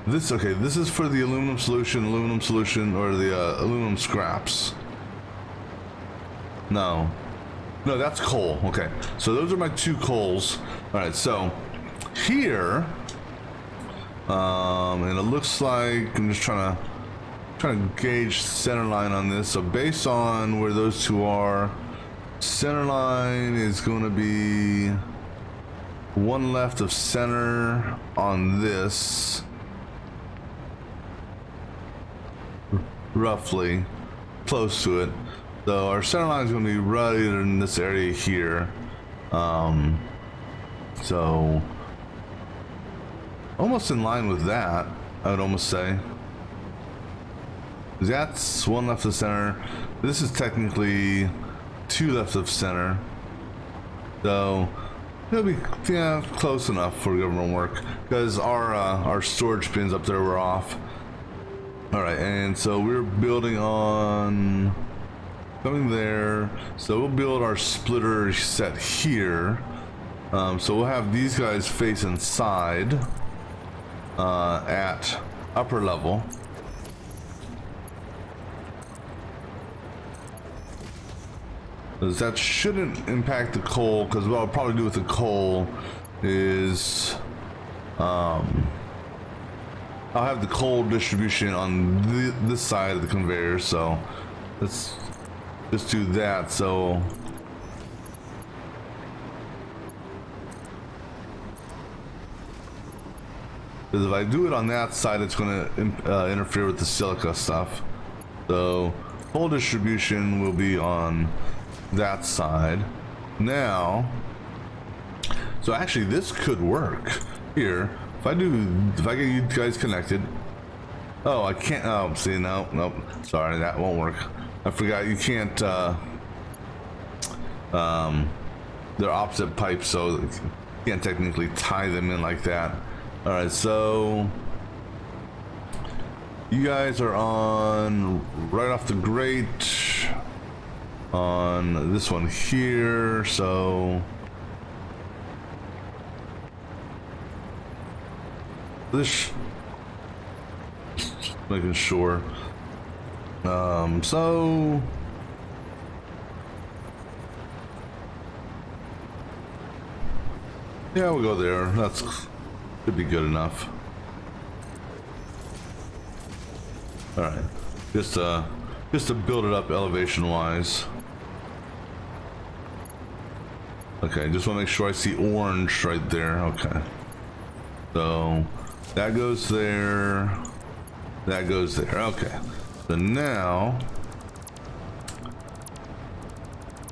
this is for the aluminum solution, or the aluminum scraps. No, that's coal. Okay, so those are my two coals. All right, so here, and it looks like I'm just trying to gauge center line on this. So based on where those two are, center line is going to be one left of center on this, roughly close to it. So our center line is going to be right in this area here. So almost in line with that, I would almost say. That's one left of center. This is technically two left of center. So it'll be close enough for government work, because our storage bins up there were off. All right, and so we're building on coming there. So we'll build our splitter set here. So we'll have these guys face inside at upper level. That shouldn't impact the coal, because what I'll probably do with the coal is I'll have the coal distribution on this side of the conveyor, so let's just do that. So because if I do it on that side, it's going to interfere with the silica stuff. So coal distribution will be on that side. Now, so actually this could work here. If I get you guys connected. Oh, I can't. Oh, see, nope. Sorry, that won't work. I forgot you can't. They're opposite pipes, so you can't technically tie them in like that. All right, so you guys are on right off the grate on this one here, so this, just making sure. So yeah, we'll go there. That's should be good enough. All right, just to build it up elevation wise. Okay, just want to make sure I see orange right there. Okay, so that goes there, that goes there. Okay, so now,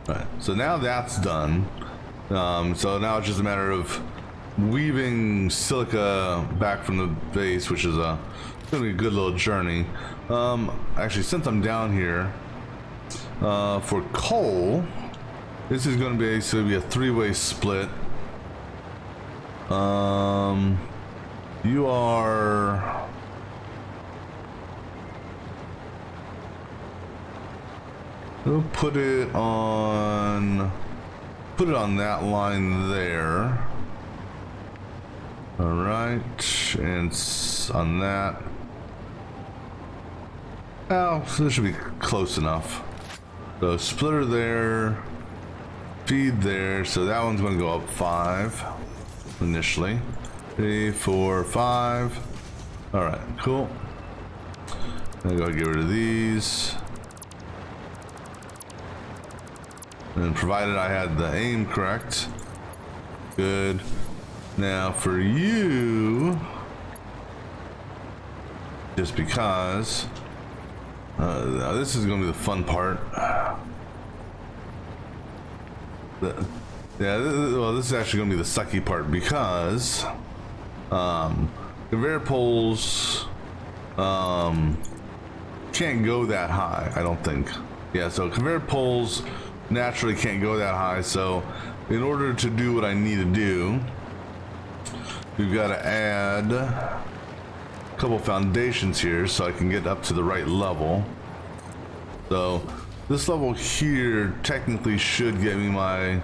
all right, so now that's done. So now it's just a matter of weaving silica back from the base, which is gonna be a good little journey. Actually, since I'm down here, for coal, this is going to basically be a three-way split. You are we'll put it on that line there. All right, and on that. Oh, so this should be close enough. So splitter there, feed there. So that one's going to go up 5 initially. 3, 4, 5. All right, cool. I'm going to get rid of these. And provided I had the aim correct. Good. Now for you, just because this is going to be the fun part. Well, this is actually going to be the sucky part because conveyor poles can't go that high, I don't think. Yeah, so conveyor poles naturally can't go that high, so in order to do what I need to do, we've got to add a couple foundations here so I can get up to the right level. So this level here technically should get me my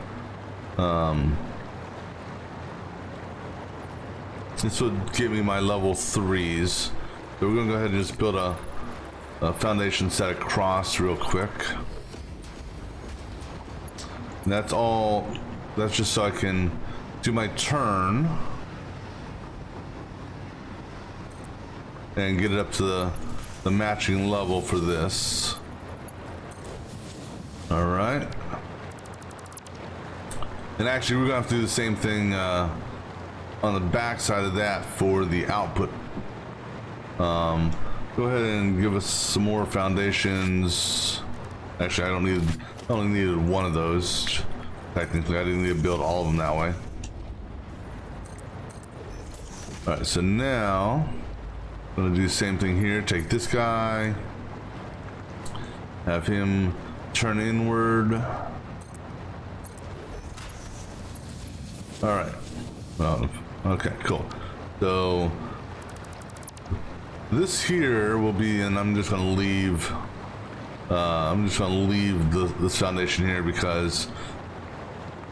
this would give me my level 3s. So we're gonna go ahead and just build a foundation set across real quick. And that's all. That's just so I can do my turn and get it up to the matching level for this. All right. And actually, we're gonna have to do the same thing on the back side of that for the output. Go ahead and give us some more foundations. Actually, I only needed one of those. Technically, I didn't need to build all of them that way. All right, so now I'm gonna do the same thing here. Take this guy, have him turn inward. All right. Okay, cool. So this here will be, and I'm just gonna leave. This foundation here because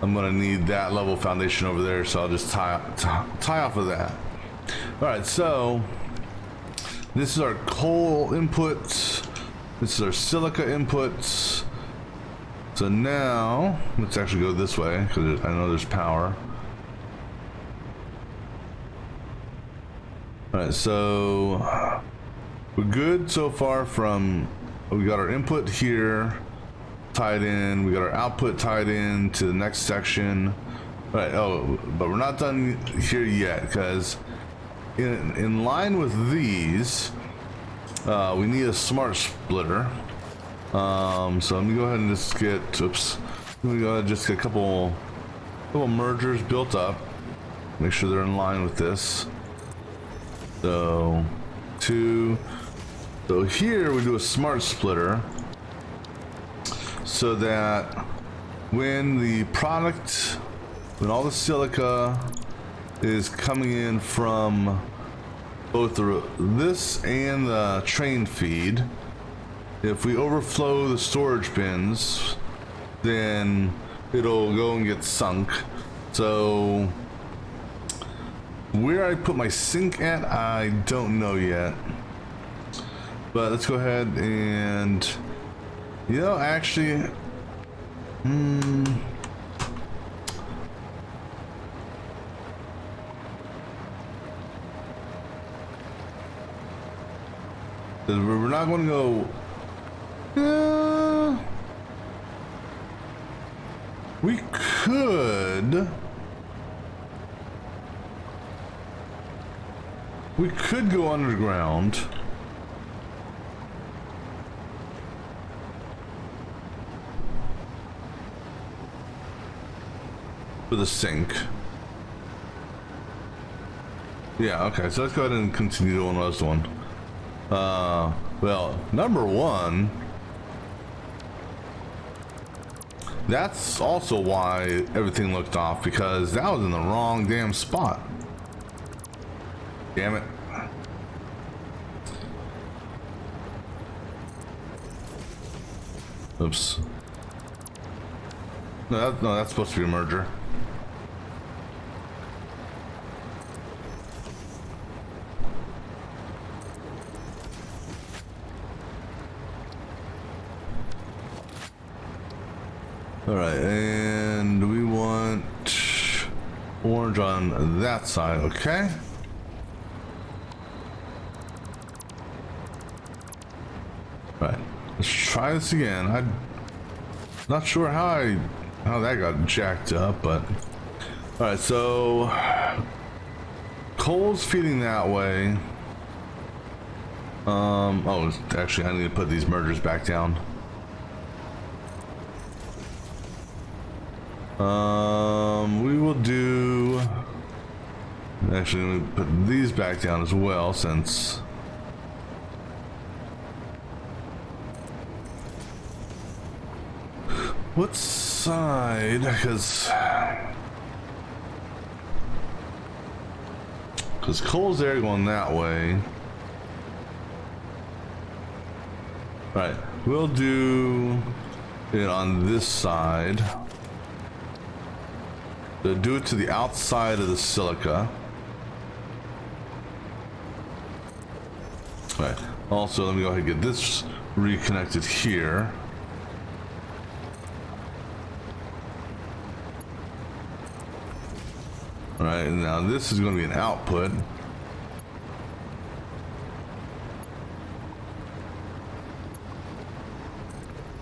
I'm gonna need that level foundation over there. So I'll just tie off of that. All right. So this is our coal inputs. This is our silica inputs. So now let's actually go this way because I know there's power. All right, so we're good so far from, we got our input here tied in, we got our output tied in to the next section. All right, oh, but we're not done here yet, because in line with these, we need a smart splitter. So let me go ahead and just get, oops, let me go ahead and just get a couple mergers built up. Make sure they're in line with this. So, 2. So here we do a smart splitter, so that when the product, when all the silica is coming in from both this and the train feed, if we overflow the storage bins, then it'll go and get sunk. So where I put my sink at, I don't know yet. But let's go ahead and, you know, actually, we're not going to go. We could go underground. For the sink. Yeah, okay, so let's go ahead and continue doing what I was doing. Well, number one, that's also why everything looked off, because that was in the wrong damn spot. Damn it. Oops. No, that's supposed to be a merger. All right, and we want orange on that side, okay? All right, let's try this again. I'm not sure how that got jacked up, but all right. So coal's feeding that way. Oh, actually, I need to put these mergers back down. We will do. Actually, let me put these back down as well, since. What side? Because coal's there going that way. All right, we'll do it on this side. So do it to the outside of the silica. All right. Also, let me go ahead and get this reconnected here. All right, now this is going to be an output.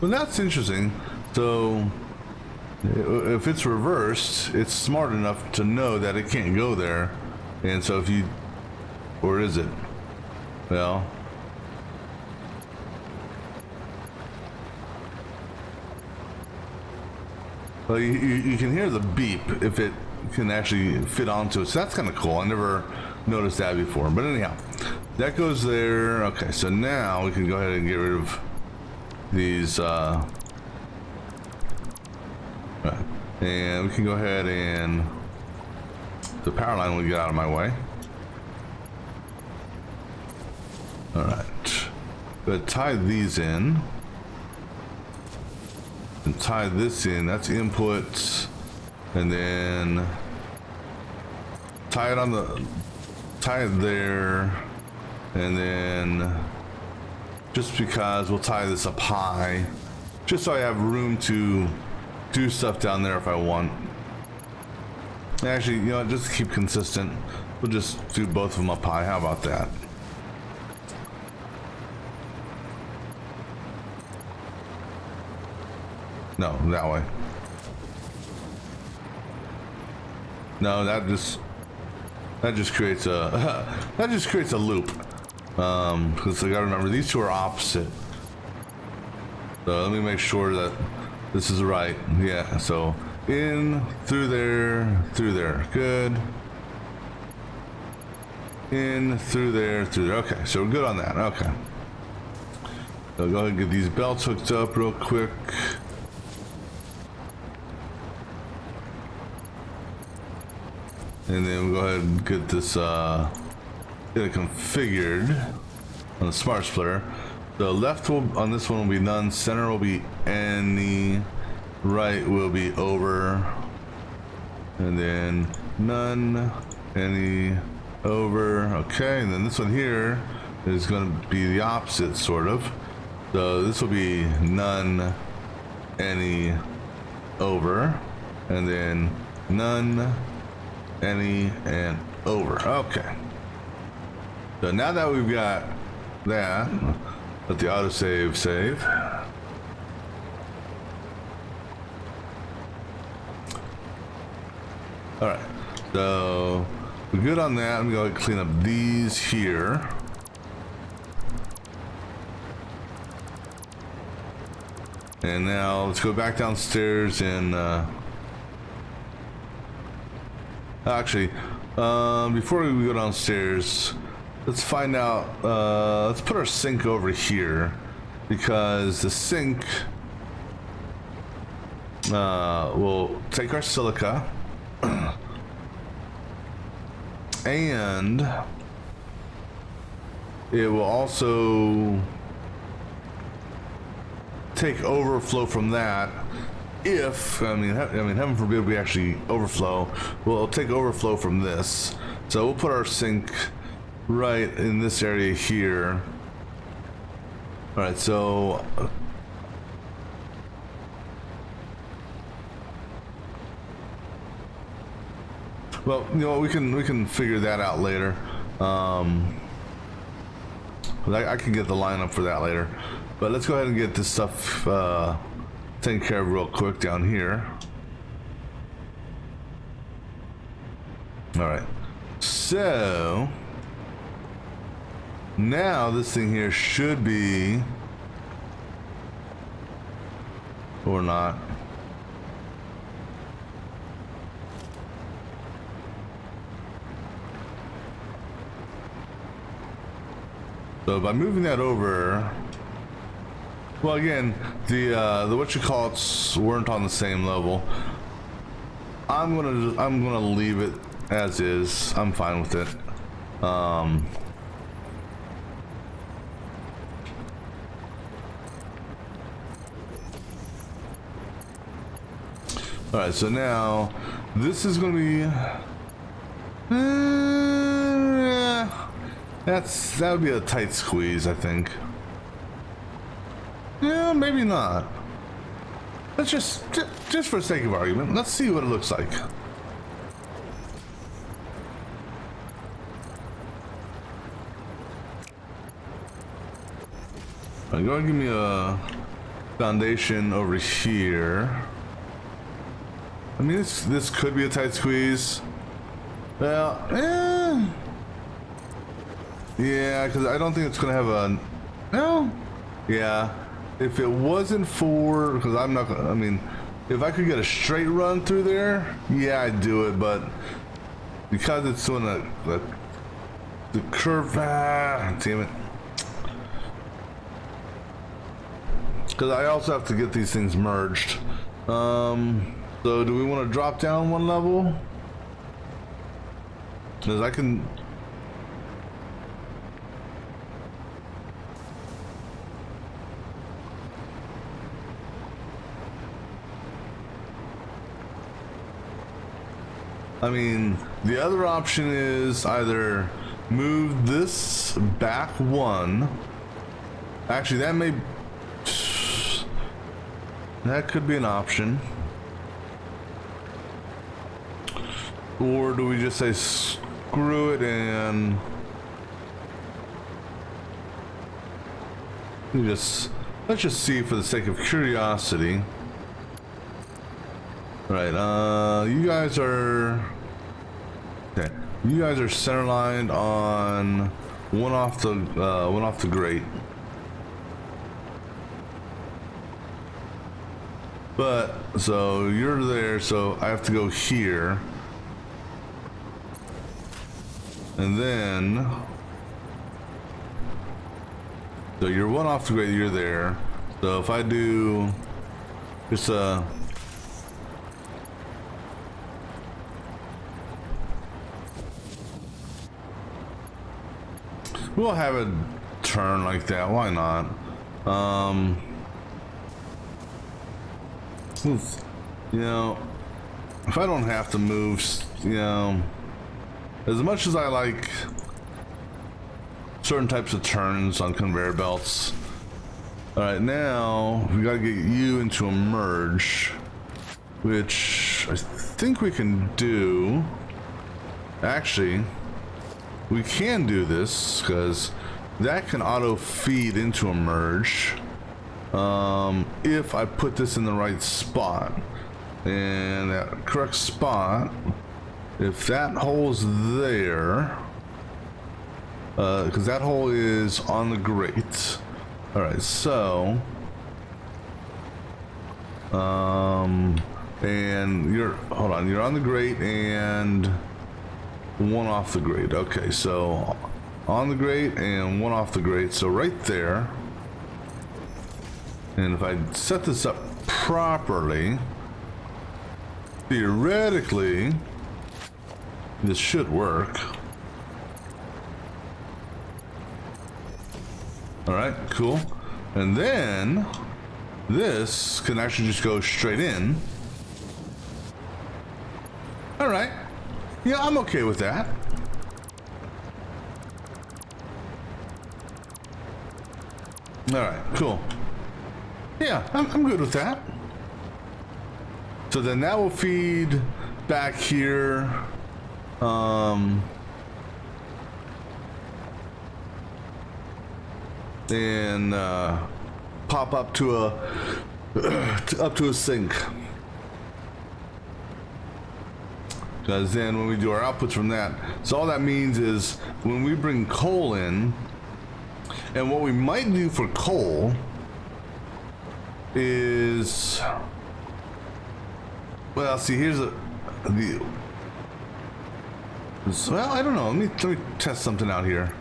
Well, that's interesting. So if it's reversed, it's smart enough to know that it can't go there. And so if you, or is it? Well, you can hear the beep if it can actually fit onto it. So that's kind of cool. I never noticed that before. But anyhow, that goes there. Okay, so now we can go ahead and get rid of these. And we can go ahead and the power line will get out of my way. All right, but tie these in and tie this in. That's input, and then tie it there, and then just because we'll tie this up high, just so I have room to do stuff down there if I want. Actually, you know, just to keep consistent, We'll just do both of them up high. How about that? No, that way. No, that just creates a that just creates a loop. Because I gotta remember these two are opposite. So let me make sure that this is right. Yeah. So in through there, good. In through there. Okay, so we're good on that. Okay. So go ahead and get these belts hooked up real quick. And then we'll go ahead and get this get it configured on the smart splitter. The left will on this one will be none, center will be any, right will be over, and then none, any, over. Okay, and then this one here is going to be the opposite, sort of. So this will be none, any, over, and then none, any, and over. Okay. So now that we've got that, let the autosave save. All right. So we're good on that. I'm going to clean up these here. And now let's go back downstairs and actually, before we go downstairs, let's find out, let's put our sink over here, because the sink will take our silica and it will also take overflow from that. If I mean heaven forbid we actually overflow, well, it'll take overflow from this. So we'll put our sink right in this area here. All right, so well, you know, we can figure that out later. I can get the lineup for that later, but let's go ahead and get this stuff taken care of real quick down here. All right, so now this thing here should be, or not. So by moving that over, well, again, the whatchamacallits weren't on the same level. I'm gonna leave it as is. I'm fine with it. All right, so now this is gonna be that would be a tight squeeze, I think. Yeah, maybe not. Let's just for the sake of argument, let's see what it looks like. Go ahead and give me a foundation over here. I mean, this could be a tight squeeze. Well, yeah, because I don't think it's gonna have a. No. Yeah. If it wasn't for, because I'm not gonna. I mean, if I could get a straight run through there, yeah, I'd do it. But because it's doing the curve, damn it. Because I also have to get these things merged. So do we want to drop down one level? Because I can. I mean, the other option is either move this back one. Actually, that could be an option. Or do we just say screw it and let's just see for the sake of curiosity. All right, you guys are okay. You guys are center lined on one off the grate. But so you're there, so I have to go here. And then so you're one off the grate, you're there. So if I do just we'll have it turn like that, why not? You know, if I don't have to move, you know, as much as I like certain types of turns on conveyor belts. All right, now we got to get you into a merge, which I think we can do. Actually, we can do this because that can auto feed into a merge. If I put this in the right spot, and that correct spot, if that hole's there, because that hole is on the grate. All right, so and you're you're on the grate and one off the grate. Okay, so on the grate and one off the grate, so right there. And if I set this up properly, theoretically, this should work. All right, cool. And then this can actually just go straight in. All right. Yeah, I'm okay with that. All right, cool. Yeah, I'm good with that. So then that will feed back here. And pop up to a sink. Because then when we do our outputs from that, so all that means is when we bring coal in, and what we might do for coal is, well, see, here's well, I don't know. Let me test something out here.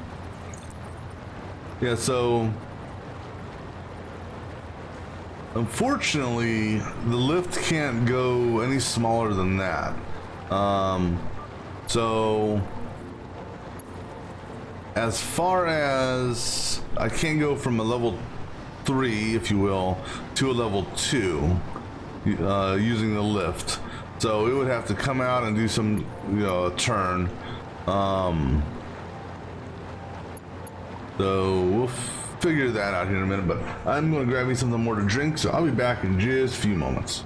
Yeah, so unfortunately, the lift can't go any smaller than that. So as far as I can't go from a level 3, if you will, to a level 2 using the lift. So it would have to come out and do some, turn. So we'll figure that out here in a minute, but I'm going to grab me something more to drink, so I'll be back in just a few moments.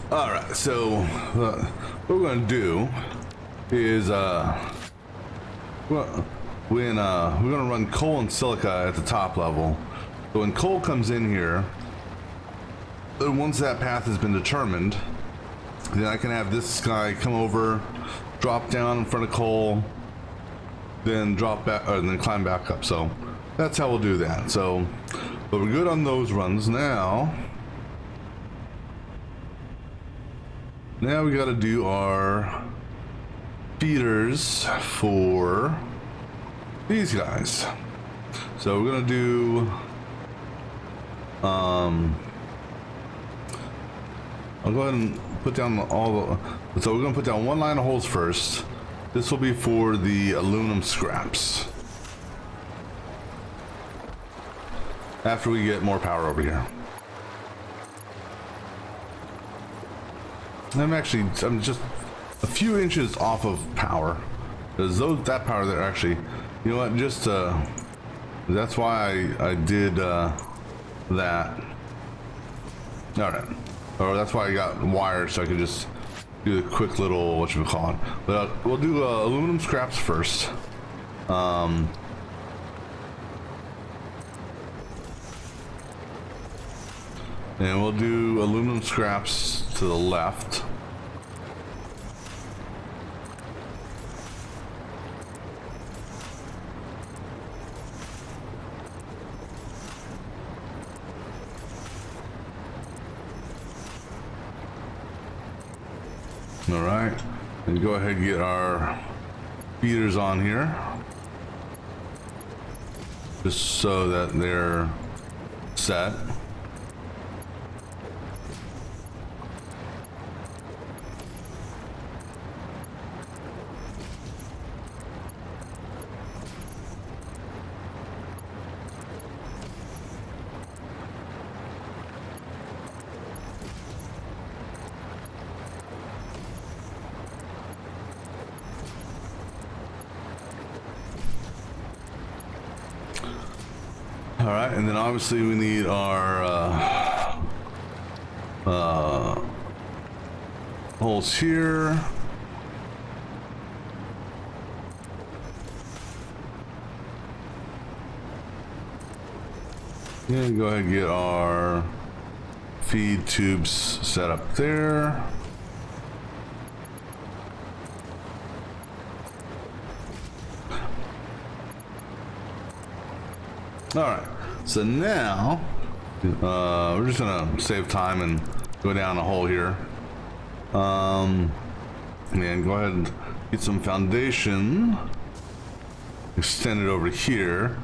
All right, so what we're gonna do is well, we're gonna run coal and silica at the top level. So when coal comes in here, then once that path has been determined, then I can have this guy come over, drop down in front of coal, then drop back, or then climb back up. So that's how we'll do that. So, but we're good on those runs now. Now we got to do our feeders for these guys. So we're gonna do I'll go ahead and put down all the, so we're gonna put down one line of holes first. This will be for the aluminum scraps. After we get more power over here. I'm just a few inches off of power. Because that power there actually, you know what, just that's why I did that. Alright. Or that's why I got wires, so I could just do the quick little, whatchamacallit. But we'll do aluminum scraps first. And we'll do aluminum scraps to the left. All right, and go ahead and get our feeders on here, just so that they're set. All right, and then obviously we need our holes here. Yeah, go ahead and get our feed tubes set up there. All right, so now we're just gonna save time and go down a hole here. And go ahead and get some foundation, extend it over here.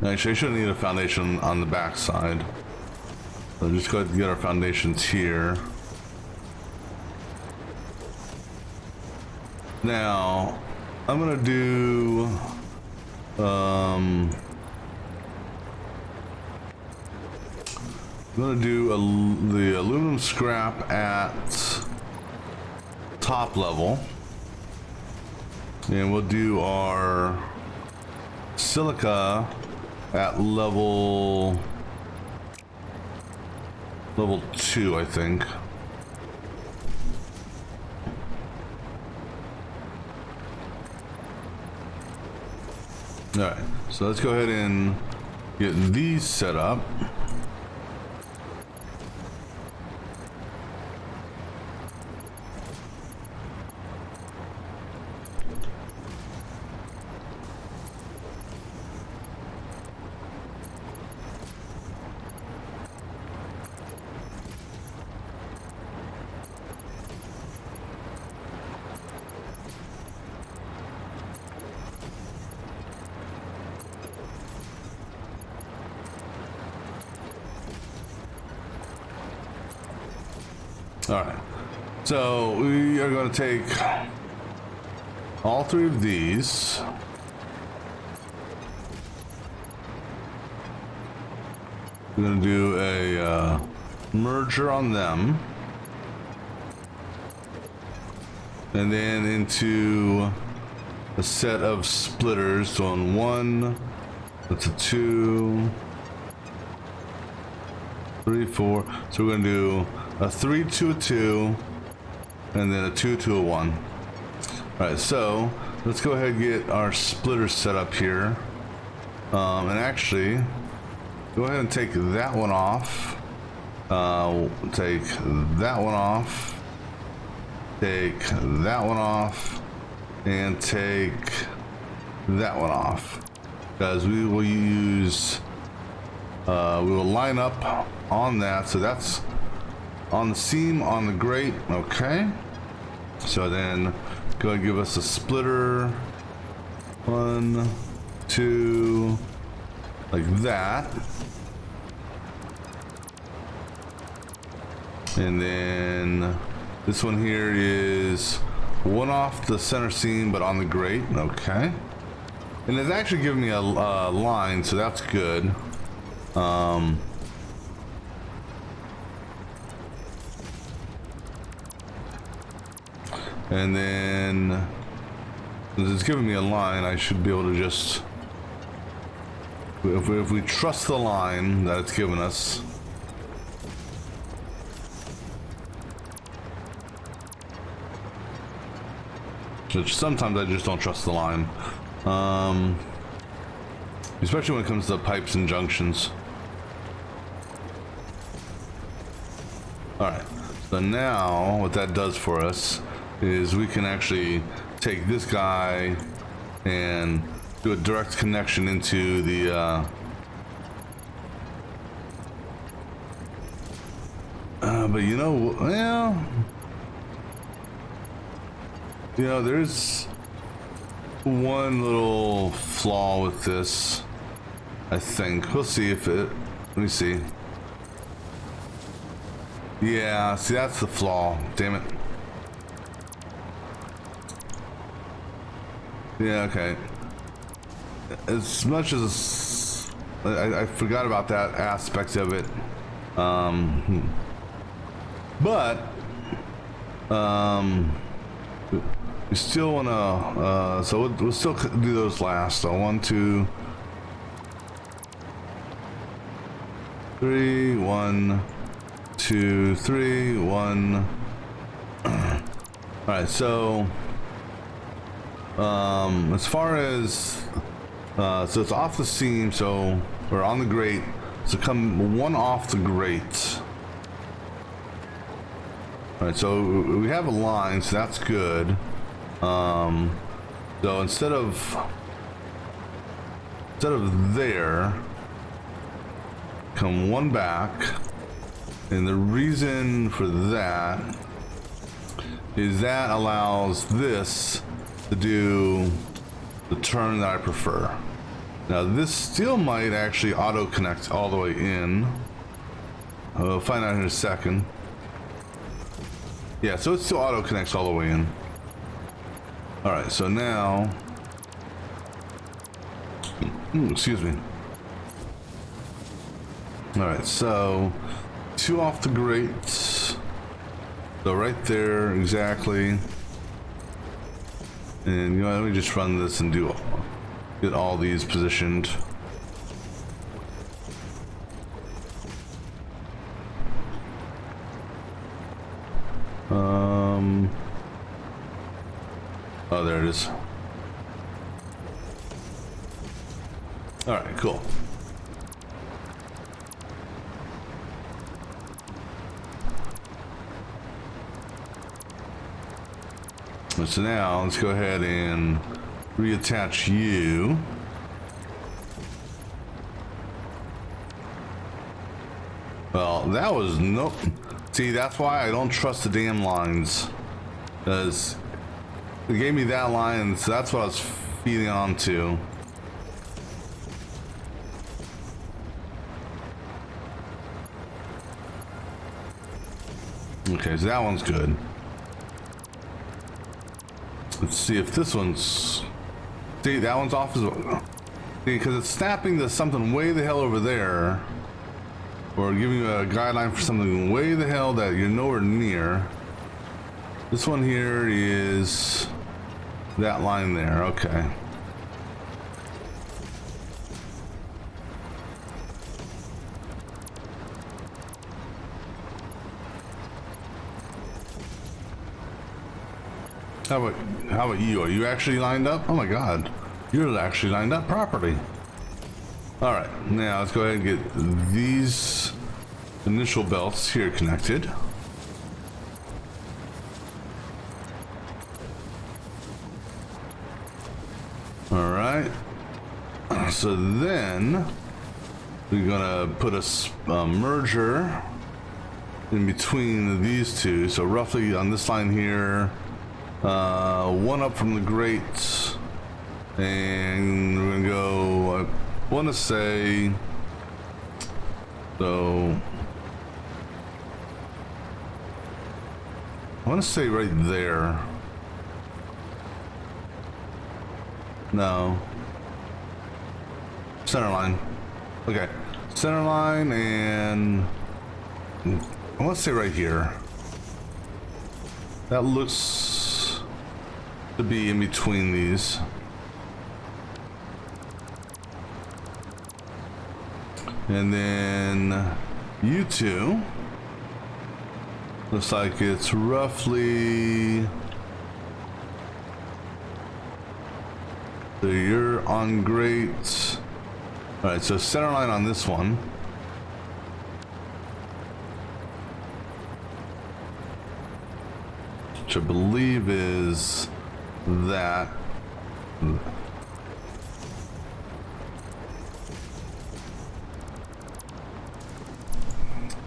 Actually, I shouldn't need a foundation on the back side. So just go ahead and get our foundations here. Now, I'm gonna do the aluminum scrap at top level, and we'll do our silica at level 2, I think. All right, so let's go ahead and get these set up. All right, so we are going to take all 3 of these. We're going to do a merger on them, and then into a set of splitters. So on 1, that's a 2, 3, 4. So we're going to do a 3 to a 2, and then a 2 to a 1. All right, so let's go ahead and get our splitters set up here. And actually, go ahead and take that one off. Take that one off. Take that one off. and take that one off, because we will use we will line up on that, so that's on the seam on the grate. Okay, so then go and give us a splitter, 1, 2, like that, and then this one here is one off the center seam but on the grate. Okay, and it's actually giving me a line, so that's good. And then it's giving me a line. I should be able to just, if we trust the line that it's given us, which sometimes I just don't trust the line, especially when it comes to pipes and junctions. All right, so now what that does for us is we can actually take this guy and do a direct connection into the but you know, well, you know, there's one little flaw with this. I think we'll see if it, let me see. Yeah, see, that's the flaw, damn it. Yeah, okay. As much as I forgot about that aspect of it, but we still want to, so we'll still do those last. So 1, 2, 3, 1, 2, 3, 1. All right, so as far as so it's off the seam, so we're on the grate, so come one off the grate. All right, so we have a line, so that's good. So instead of there, come one back, and the reason for that is that allows this to do the turn that I prefer. Now this still might actually auto connect all the way in. We'll find out in a second. Yeah, so it still auto connects all the way in. All right, so now, excuse me. All right, so 2 off the grate. So right there, exactly. And you know, let me just run this and get all these positioned. Oh, there it is. All right, cool. So now let's go ahead and reattach you. Well, that was no. See, that's why I don't trust the damn lines, because it gave me that line, so that's what I was feeding onto. Okay, so that one's good. Let's see if this one's... See, that one's off as well. See, because it's snapping to something way the hell over there, or giving you a guideline for something way the hell that you're nowhere near. This one here is that line there. Okay. How about you? Are you actually lined up? Oh my god, you're actually lined up properly. All right, now let's go ahead and get these initial belts here connected. right. So then we're gonna put a merger in between these two. So roughly on this line here, one up from the grate, and we're gonna go. I want to say so. I want to say right there. No. Center line. Okay. Center line, and I want to say right here. That looks to be in between these. And then you two. Looks like it's roughly. So you're on grate. Alright, so center line on this one. Which I believe is that.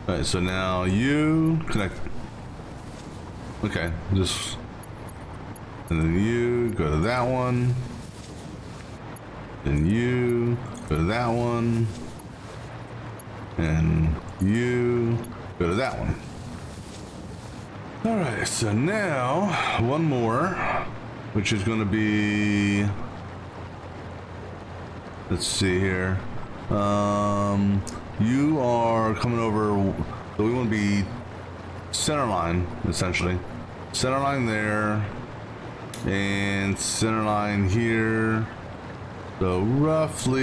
Alright, so now you connect. Okay, just. And then you go to that one. And you go to that one. And you go to that one. Alright, so now one more, which is going to be. Let's see here. You are coming over. So we want to be center line, essentially. Center line there. And center line here. So roughly,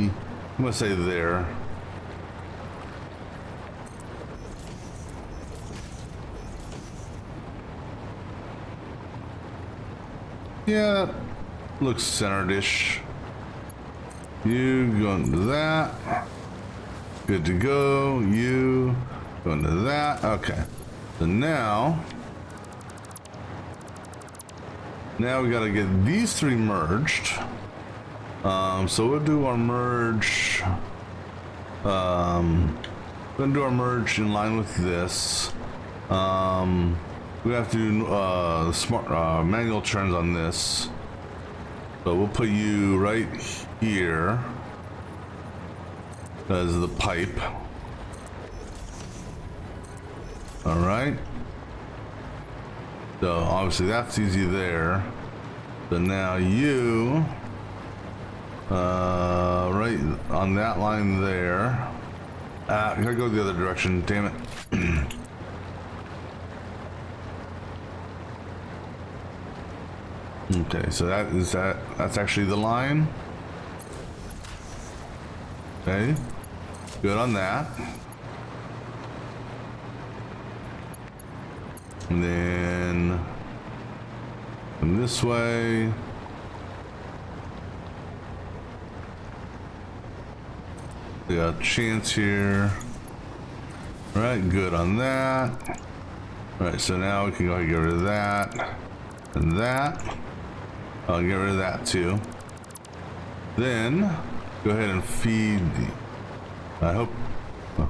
I'm going to say there. Yeah, that looks centered-ish. You go into that. Good to go. You go into that. Okay. So now we gotta get these three merged. So we'll do our merge. We're gonna do our merge in line with this. We have to do smart manual turns on this. So we'll put you right here as the pipe. All right. So obviously that's easy there. So now you, right on that line there. I gotta go the other direction. Damn it. Okay, so that's actually the line. Okay, good on that. And then from this way. We got a chance here. All right, good on that. All right, so now we can go ahead and get rid of that and that. I'll get rid of that too. Then go ahead and feed the. I hope. Oh,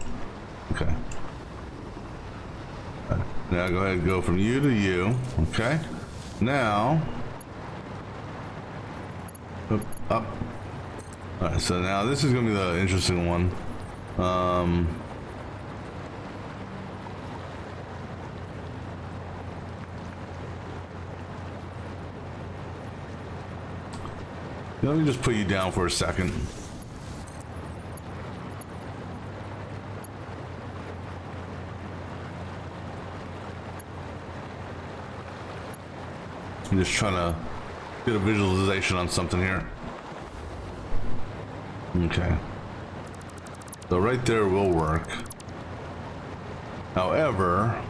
okay. Now go ahead and go from you to you. Okay. Now. Up. All right. So now this is gonna be the interesting one. Let me just put you down for a second. I'm just trying to get a visualization on something here. Okay. So right there will work. However,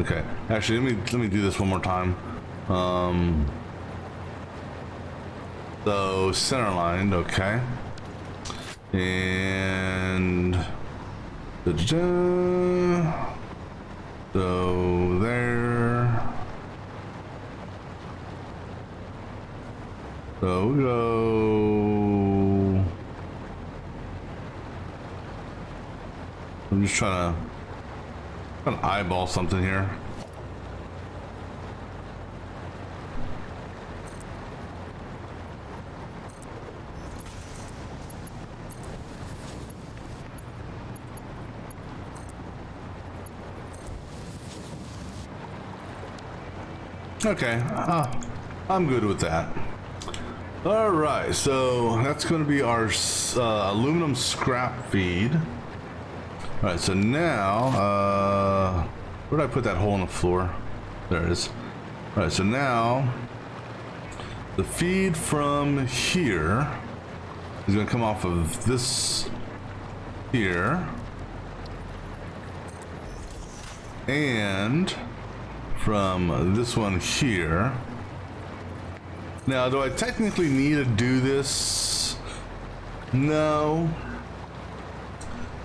okay. Actually, let me do this one more time. So center lined, okay. And da-da-da. So there. So we go. I'm just trying to eyeball something here. Okay, I'm good with that. All right, so that's going to be our aluminum scrap feed. All right, so now, where did I put that hole in the floor? There it is. All right, so now the feed from here is going to come off of this here, and from this one here. Now, do I technically need to do this? No.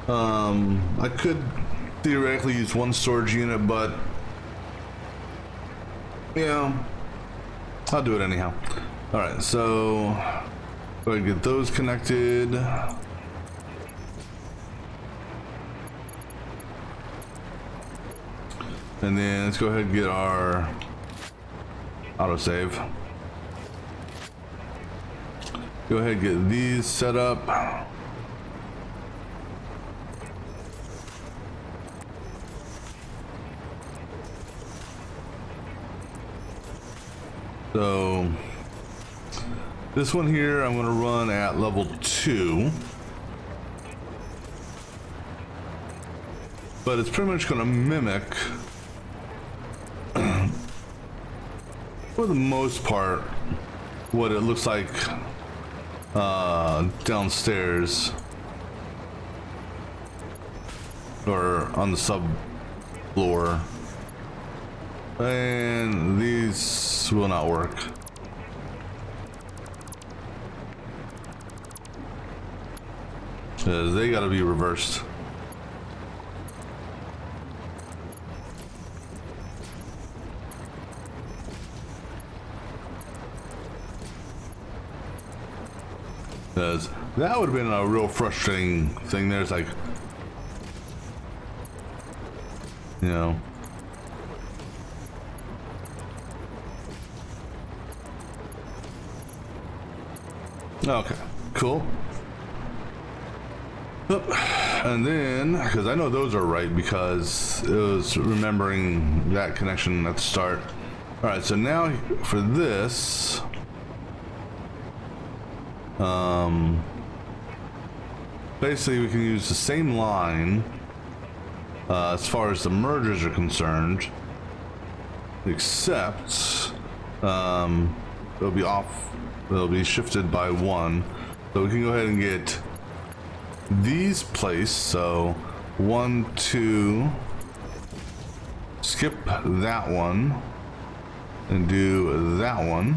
I could theoretically use one storage unit, but yeah, I'll do it anyhow. All right, so go ahead and get those connected. And then let's go ahead and get our autosave. Go ahead and get these set up. So this one here I'm going to run at level 2. But it's pretty much going to mimic, for the most part, what it looks like downstairs or on the sub floor. And these will not work. Because they gotta be reversed. Because that would have been a real frustrating thing. There's like, you know. Okay, cool. And then, because I know those are right because it was remembering that connection at the start. All right, so now for this, basically we can use the same line as far as the mergers are concerned, except it'll be off. It'll be shifted by 1, so we can go ahead and get these placed. So 1, 2, skip that one and do that one,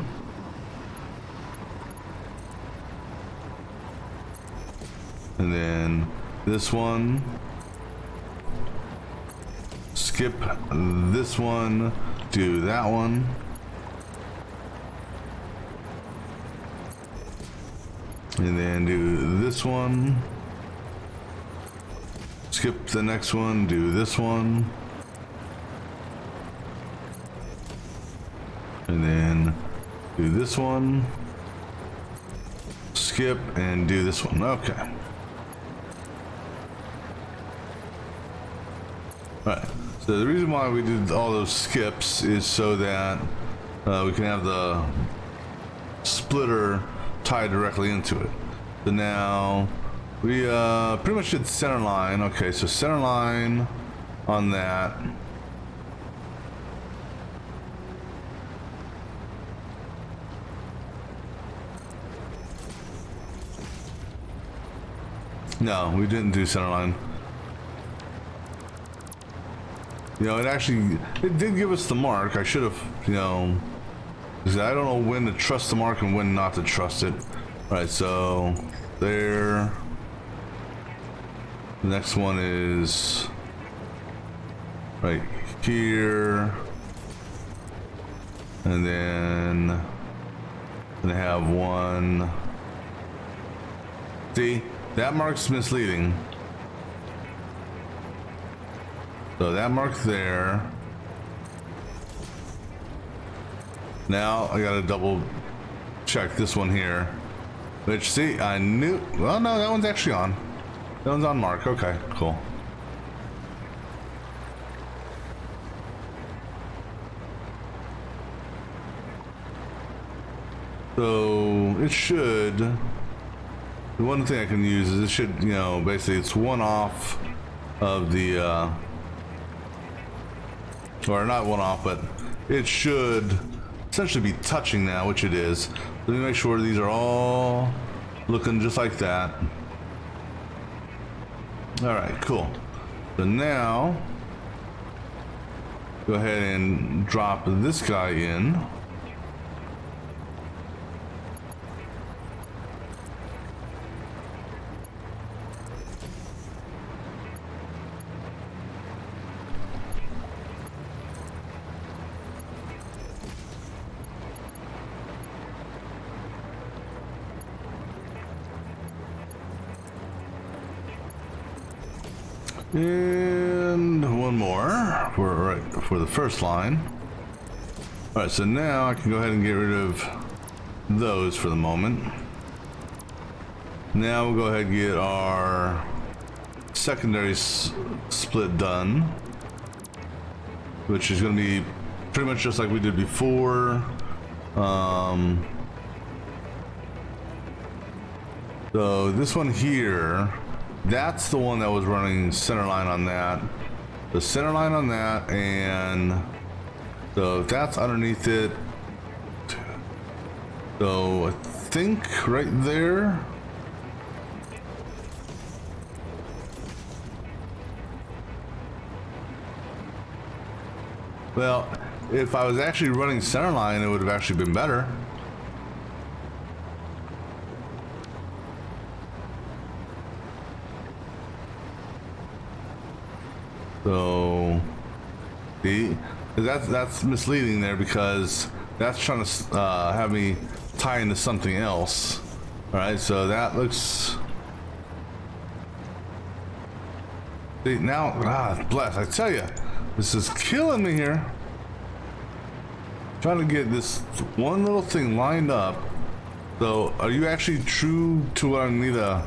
and then this one, skip this one, do that one. And then do this one, skip the next one, do this one, and then do this one, skip and do this one. Okay. Alright, so the reason why we did all those skips is so that we can have the splitter tied directly into it. So now we pretty much did center line. Okay, so center line on that. No, we didn't do center line. You know, it did give us the mark. I should have, you know, because I don't know when to trust the mark and when not to trust it. All right, so there. The next one is right here. And then And I have one. See, that mark's misleading. So that mark there. Now I gotta double check this one here. Which, see, I knew. Well, no, that one's actually on. That one's on mark. Okay, cool. So it should. The one thing I can use is it should, you know, basically it's one off of the, or not one off, but it should essentially be touching now, which it is. Let me make sure these are all looking just like that. All right, cool. So now, go ahead and drop this guy in. And one more for the first line. All right, so now I can go ahead and get rid of those for the moment. Now we'll go ahead and get our secondary split done, which is going to be pretty much just like we did before. So this one here, that's the one that was running center line on that. The center line on that, and so that's underneath it. So I think right there. Well, if I was actually running center line, it would have actually been better. So, see, that's misleading there because that's trying to have me tie into something else. All right, so that looks. See, now, bless! I tell you, this is killing me here. Trying to get this one little thing lined up. So, are you actually true to what I need to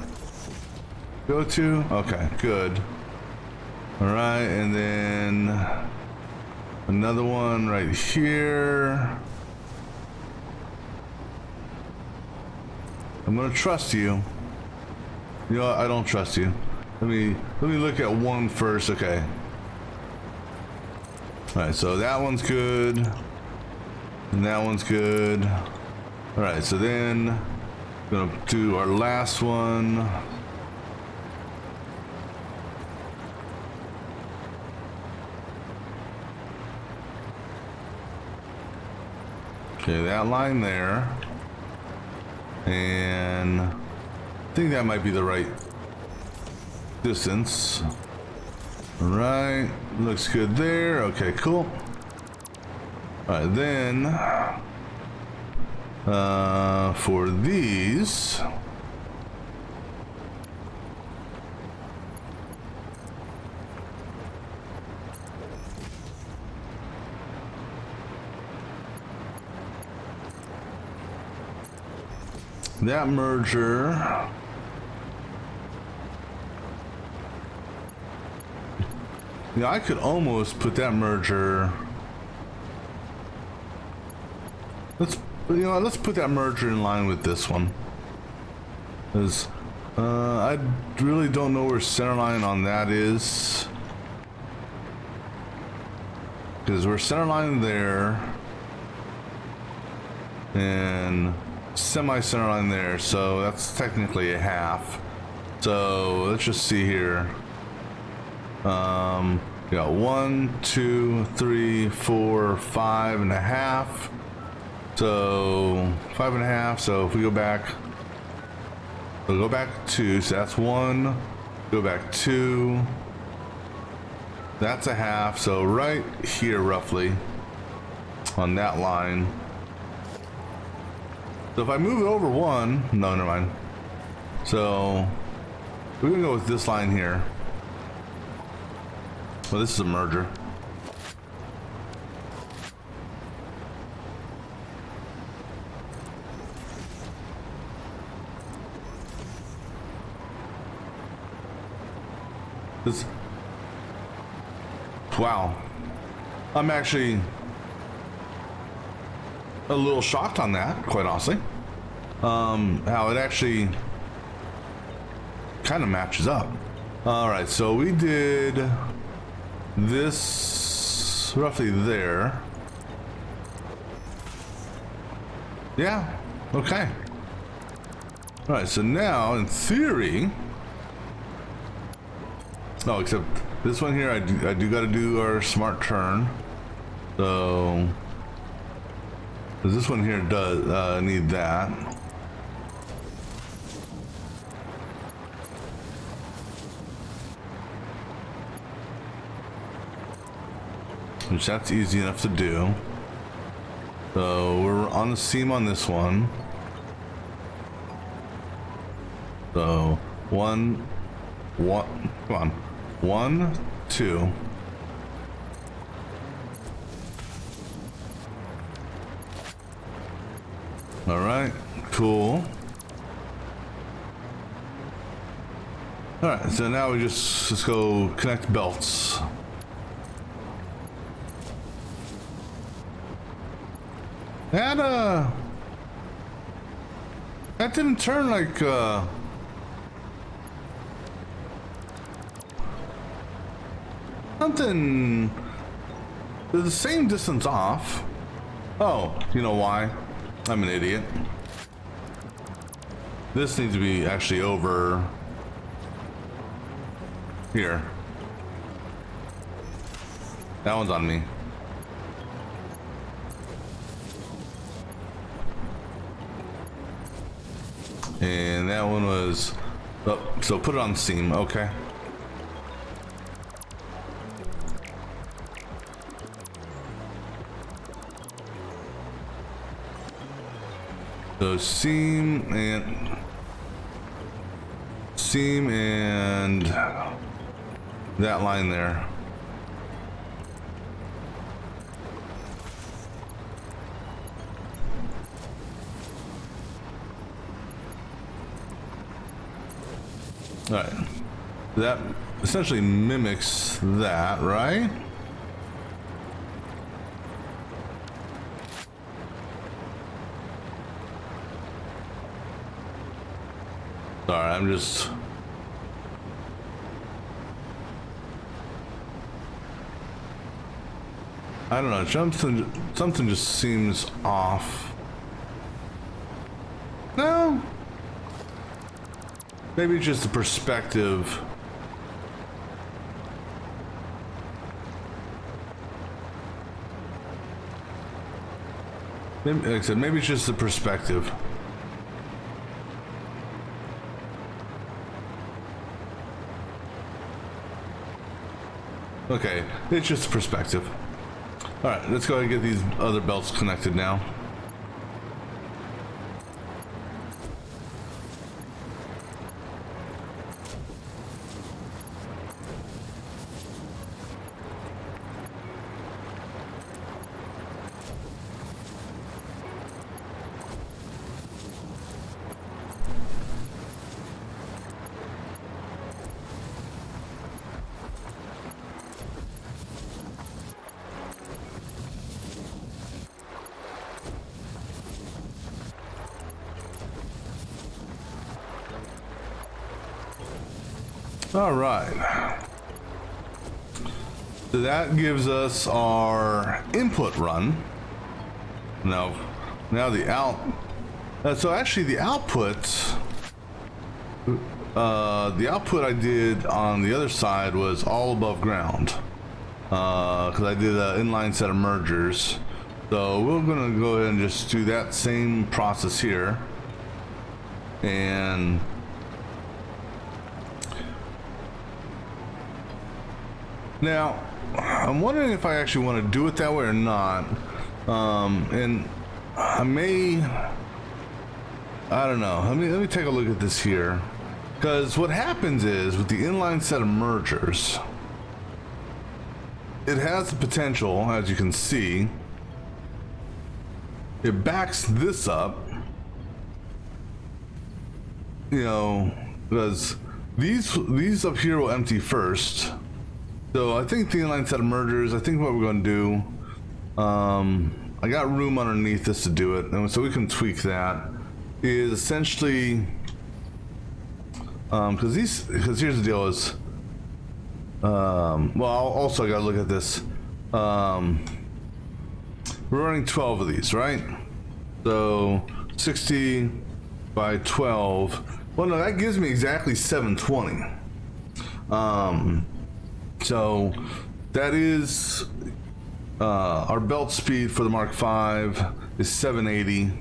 go to? Okay, good. All right, and then another one right here. I'm gonna trust you. You know what? I don't trust you. Let me look at one first. Okay. All right, so that one's good, and that one's good. All right, so then we're gonna do our last one. Okay, that line there, and I think that might be the right distance. All right, looks good there. Okay, cool. All right, then for these, that merger, yeah, I could almost put that merger. Let's put that merger in line with this one, because I really don't know where center line on that is, because we're center line there and semi center line there, so that's technically a half. So let's just see here. We got 1, 2, 3, 4, 5.5. So 5.5. So if we go back, we'll go back 2. So that's 1. Go back 2. That's a half. So right here, roughly, on that line. So if I move it over one, no, never mind. So we're gonna go with this line here. Well, this is a merger. This, wow. I'm actually a little shocked on that, quite honestly. How it actually kind of matches up. All right, so we did this roughly there. Yeah, okay. All right, so now in theory, oh, except this one here, I do got to do our smart turn. So, 'cause this one here does need that. Which that's easy enough to do. So we're on the seam on this one. So one, come on. 1, 2. All right, cool. All right, so now we let's go connect belts. That didn't turn like something. They're the same distance off. Oh, you know why? I'm an idiot. This needs to be actually over here. That one's on me. And that one was, oh, so put it on seam, okay. So seam and that line there. All right, that essentially mimics that, right? Sorry, I'm just... I don't know, something just seems off. No? Maybe it's just the perspective. Maybe, like I said, maybe it's just the perspective. Okay, it's just perspective. All right, let's go ahead and get these other belts connected now. All right, so that gives us our input run. Now the out. So actually, the output I did on the other side was all above ground, because I did an inline set of mergers. So we're gonna go ahead and just do that same process here, and now, I'm wondering if I actually want to do it that way or not. And I may I don't know. Let me take a look at this here, because what happens is with the inline set of mergers, it has the potential, as you can see, it backs this up, you know, because these up here will empty first. So I think the inline set of mergers, I think what we're going to do, I got room underneath this to do it, and so we can tweak that, is essentially, because here's the deal is, well, also I got to look at this. We're running 12 of these, right? So 60 by 12. Well, no, that gives me exactly 720. So that is our belt speed for the Mark V is 780.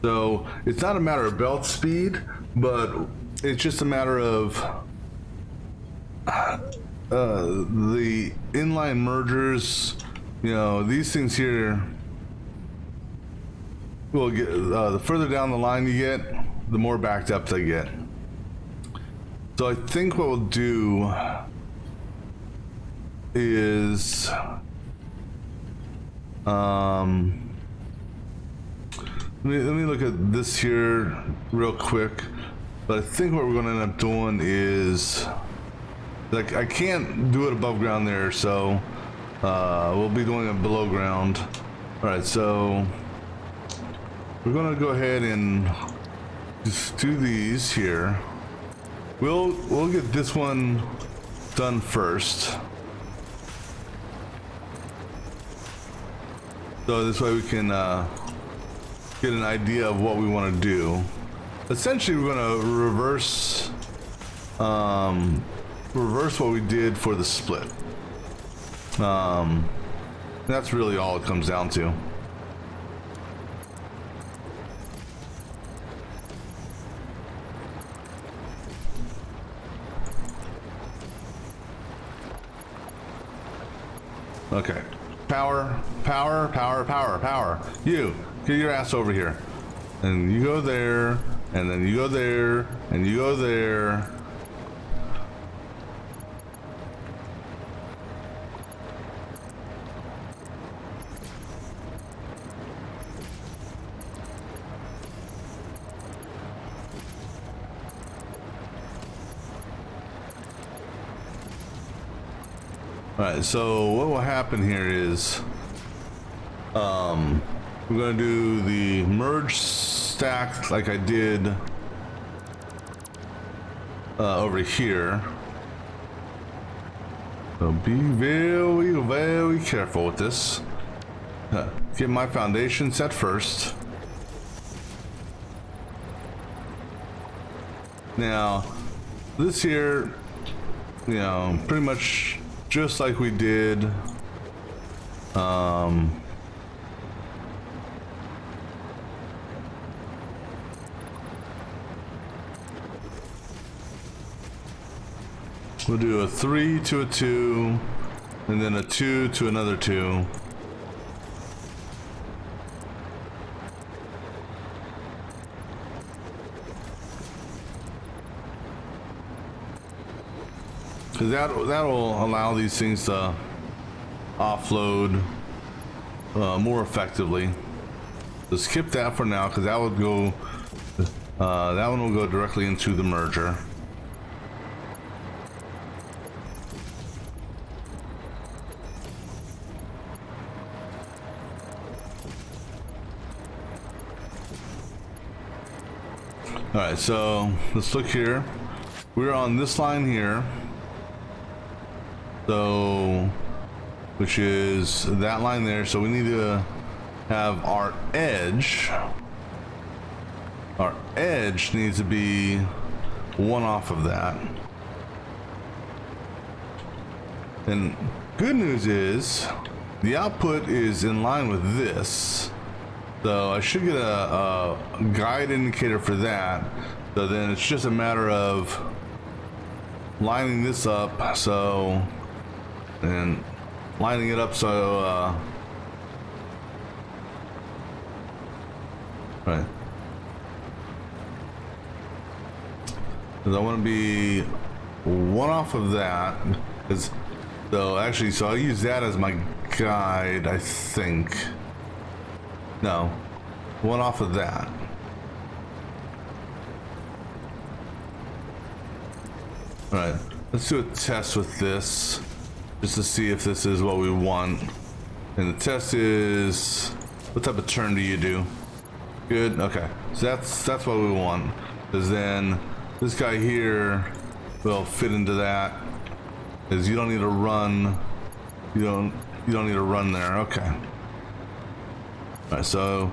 So it's not a matter of belt speed, but it's just a matter of the inline mergers. You know, these things here will get, the further down the line you get, the more backed up they get. So I think what we'll do is let me look at this here real quick. But I think what we're going to end up doing is, like, I can't do it above ground there, so we'll be doing it below ground. All right, so we're going to go ahead and just do these here. We'll get this one done first, so this way we can get an idea of what we want to do. Essentially, we're going to reverse what we did for the split. That's really all it comes down to. Okay. Power. You, get your ass over here. And you go there, and then you go there, and you go there. Alright, so what will happen here is we're going to do the merge stack like I did over here. So be very, very careful with this. Get my foundation set first. Now, this here, you know, pretty much just like we did we'll do a 3 to a 2, and then a 2 to another 2. Because that will allow these things to offload more effectively. So skip that for now, because that would go, that one will go directly into the merger. All right, so let's look here. We're on this line here. So, which is that line there. So we need to have our edge. Our edge needs to be one off of that. And good news is the output is in line with this. So I should get a guide indicator for that. So then it's just a matter of lining this up, so, and lining it up so Right. Because I want to be one off of that. So actually, so I'll use that as my guide, I think. No, one off of that. All right, let's do a test with this, just to see if this is what we want. And the test is, what type of turn do you do? Good. Okay, so that's what we want. Because then this guy here will fit into that. Because you don't need to run. You don't need to run there. Okay. All right. So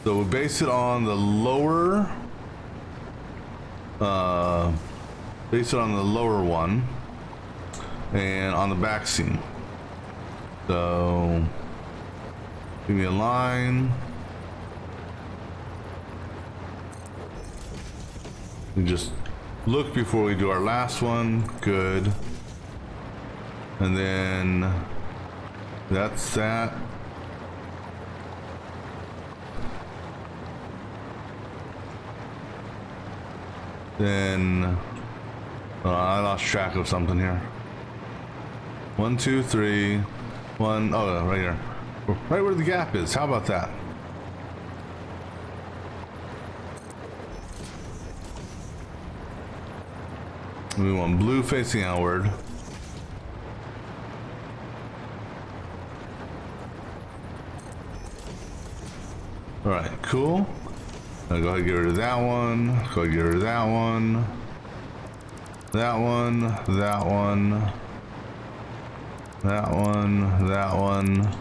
we base it on the lower. Base it on the lower one, and on the back seam. So give me a line. And just look before we do our last one. Good. And then that's that. Then I lost track of something here. 1, 2, 3, 1. Oh, right here. Right where the gap is. How about that? We want blue facing outward. All right, cool. Now go ahead and get rid of that one. Go ahead and get rid of that one. That one. That one. That one. That one.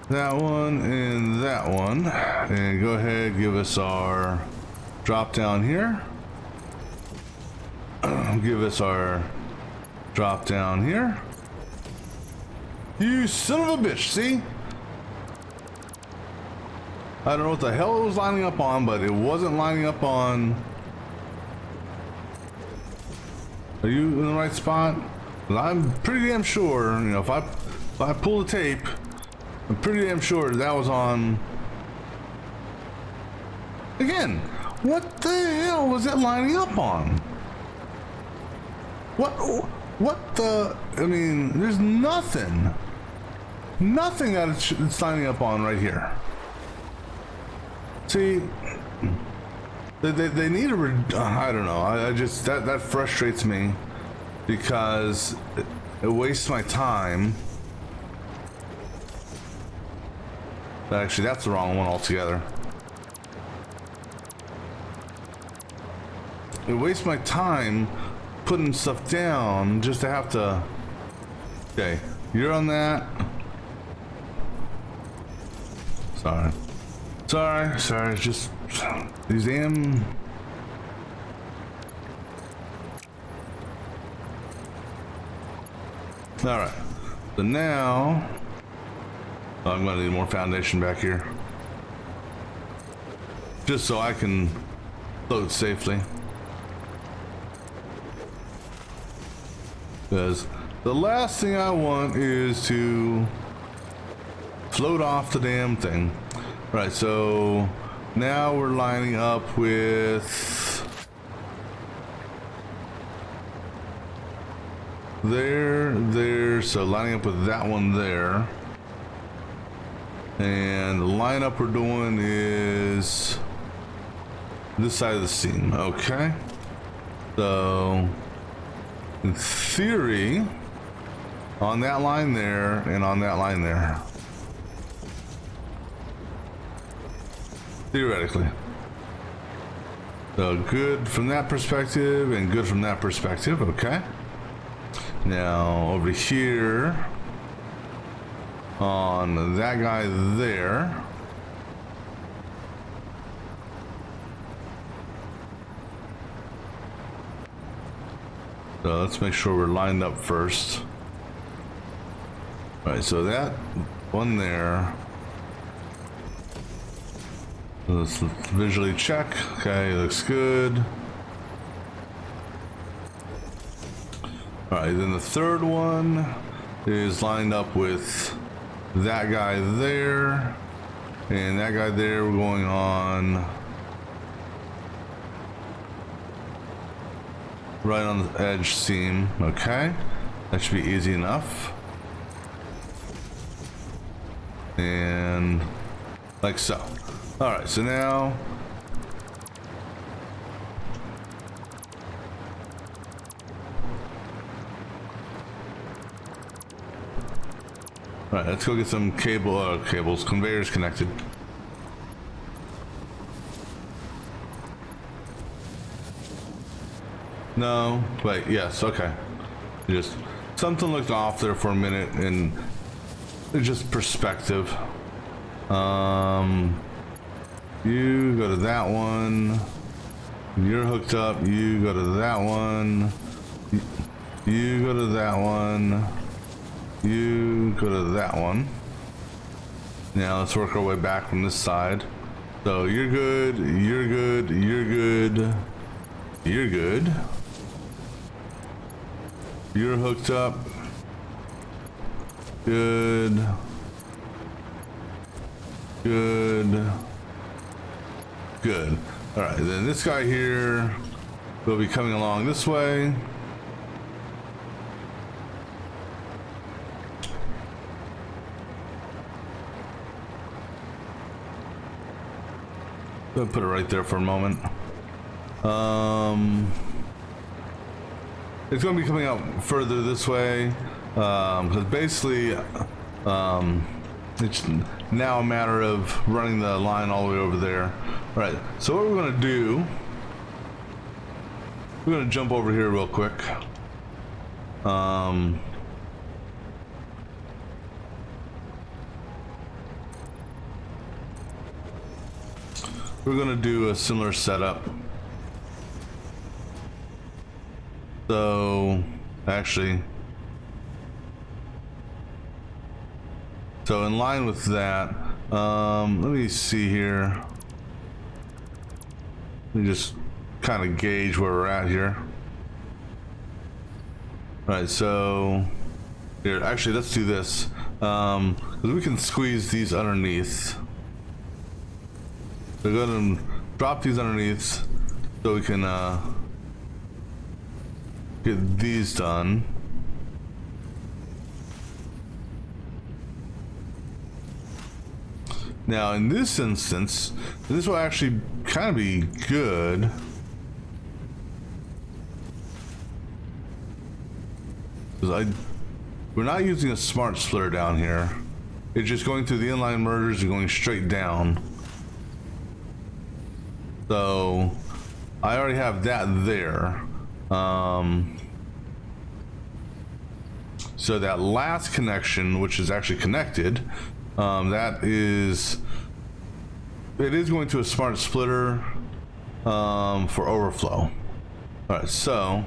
That one and that one. And go ahead, give us our drop down here. Give us our drop down here. You son of a bitch, see? I don't know what the hell it was lining up on, but it wasn't lining up on. Are you in the right spot? I'm pretty damn sure, you know, if I pull the tape, I'm pretty damn sure that was on. Again, what the hell was it lining up on? What the? I mean, there's nothing that it's lining up on right here. See, they need to. I don't know. I just that frustrates me because it wastes my time. Actually, that's the wrong one altogether. It wastes my time putting stuff down just to have to. Okay, you're on that. Sorry, just these damn. Alright, so now I'm gonna need more foundation back here. Just so I can float safely. Because the last thing I want is to float off the damn thing. Right, so now we're lining up with there, so lining up with that one there. And the lineup we're doing is this side of the seam, okay? So in theory, on that line there and on that line there. Theoretically. So good from that perspective and good from that perspective, okay? Now over here on that guy there. So let's make sure we're lined up first. All right, so that one there. Let's visually check. Okay, looks good. All right, then the third one is lined up with that guy there, and that guy there. We're going on right on the edge seam. Okay, that should be easy enough. And like so. All right, so now all right, let's go get some cables, conveyors connected. No, wait, yes, okay. Just something looked off there for a minute, and it's just perspective. You go to that one. You're hooked up. You go to that one. You go to that one. You go to that one. Now let's work our way back from this side. So you're good. You're good. You're good. You're good. You're hooked up. Good. Good. Good. All right, then this guy here will be coming along this way. I'll put it right there for a moment. It's going to be coming out further this way, because basically it's now a matter of running the line all the way over there. All right, so what we're going to do, we're going to jump over here real quick. We're going to do a similar setup. So, actually, so in line with that, let me see here. Let me just kind of gauge where we're at here. All right, so here, actually, let's do this. 'Cause we can squeeze these underneath. So go ahead and drop these underneath so we can get these done. Now in this instance, this will actually kind of be good. We're not using a smart splitter down here. It's just going through the inline mergers and going straight down. So I already have that there. So that last connection, which is actually connected, it is going to a smart splitter for overflow. All right, so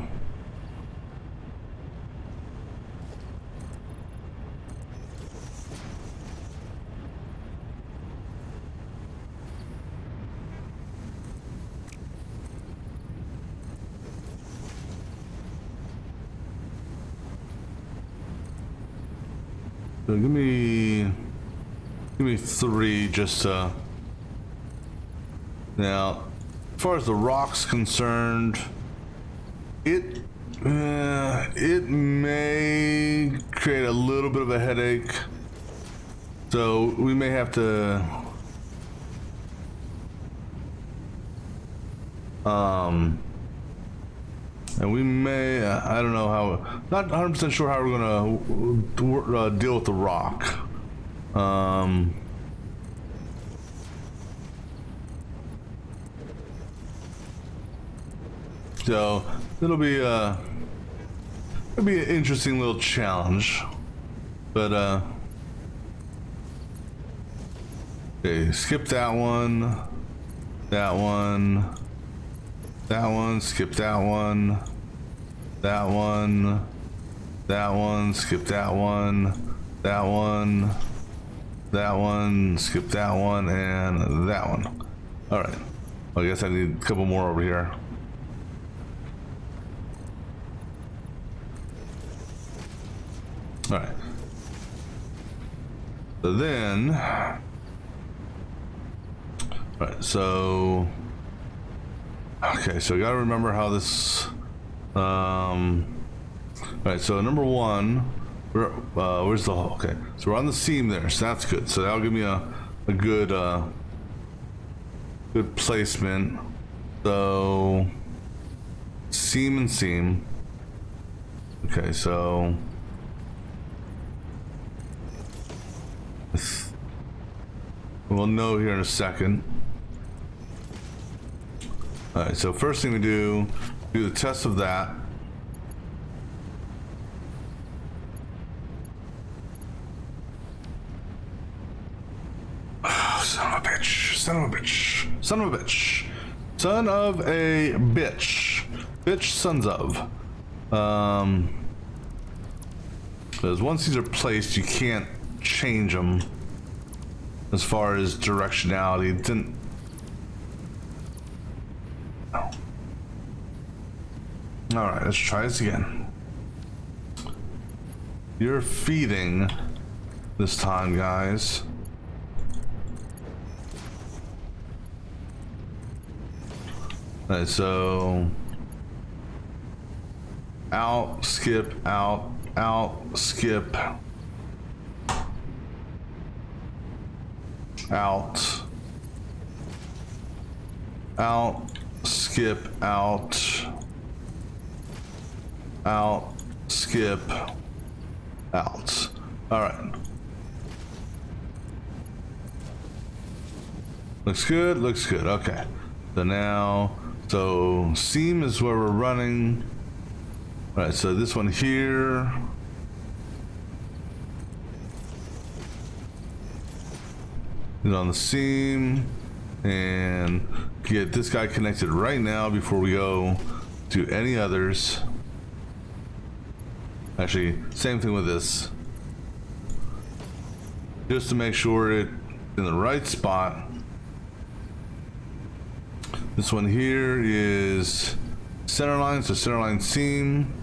give me 3 just to. Now, as far as the rock's concerned, it may create a little bit of a headache, so we may have to and we may, I don't know how, not 100% sure how we're gonna deal with the rock. So it'll be an interesting little challenge, but okay, skip that one, that one, that one, skip that one, that one, that one, skip that one, that one, that one, skip that one, and that one. All right, well, I guess I need a couple more over here. All right. So then, all right. So, okay. So you gotta remember how this. All right. So number one, where's the hole? Okay. So we're on the seam there. So that's good. So that'll give me a good good placement. So seam and seam. Okay. So. We'll know here in a second. All right, so first thing we do the test of that. Oh, son of a bitch, son of a bitch, son of a bitch, son of a bitch, bitch sons of. Because once these are placed, you can't change them. As far as directionality, it didn't. Oh. All right, let's try this again. You're feeding this time, guys. All right, so out, skip, out, skip. Out, skip, out, skip, out. All right. Looks good, looks good. Okay. So now, so seam is where we're running. All right, so this one here. On the seam and get this guy connected right now before we go to any others. Actually, same thing with this, just to make sure it's in the right spot. This one here is center line, so center line seam.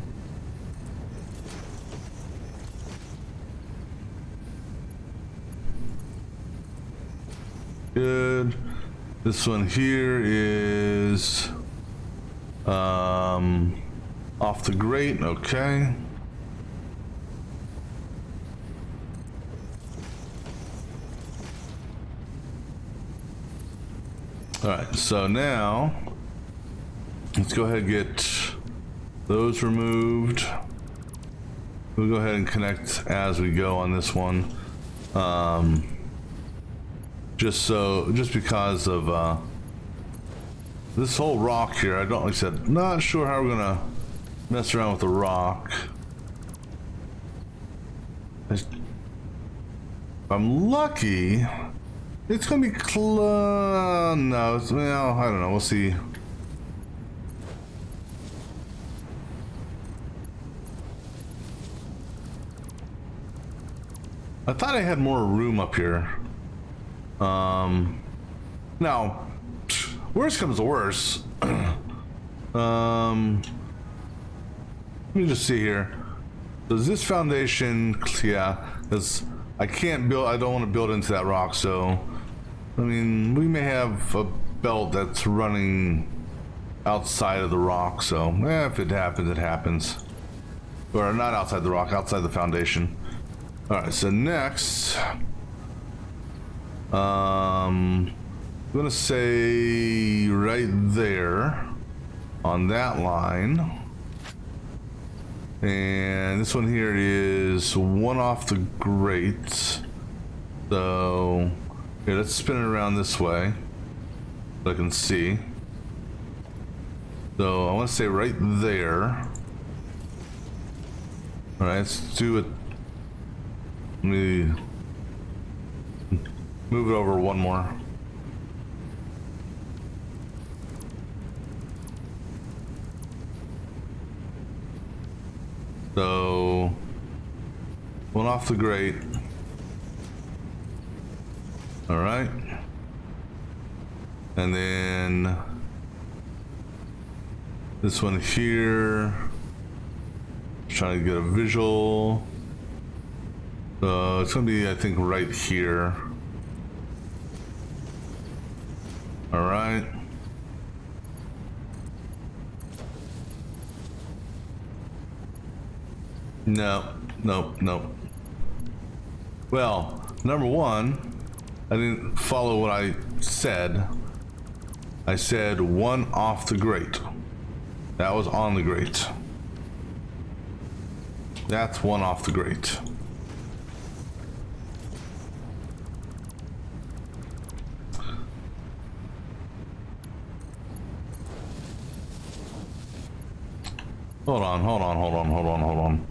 Good. This one here is off the grate. Okay. All right. So now let's go ahead and get those removed. We'll go ahead and connect as we go on this one. Just because of this whole rock here, I don't, like I said, not sure how we're gonna mess around with the rock. If I'm lucky, it's gonna be no, well, I don't know, we'll see. I thought I had more room up here. Now, worst comes to worst. Let me just see here. Does this foundation, yeah, because I can't build, I don't want to build into that rock, so, I mean, we may have a belt that's running outside of the rock, so, if it happens, it happens. Or not outside the rock, outside the foundation. Alright, so next, I'm gonna say right there on that line, and this one here is one off the grate. So here, let's spin it around this way so I can see. So I want to say right there. All right, let's do it. Let me move it over one more. So, one off the grate. All right. And then this one here. Trying to get a visual. It's gonna be, I think, right here. All right. No, nope, nope. Well, number one, I didn't follow what I said. I said one off the grate. That was on the grate. That's one off the grate. Hold on, hold on, hold on, hold on, hold on.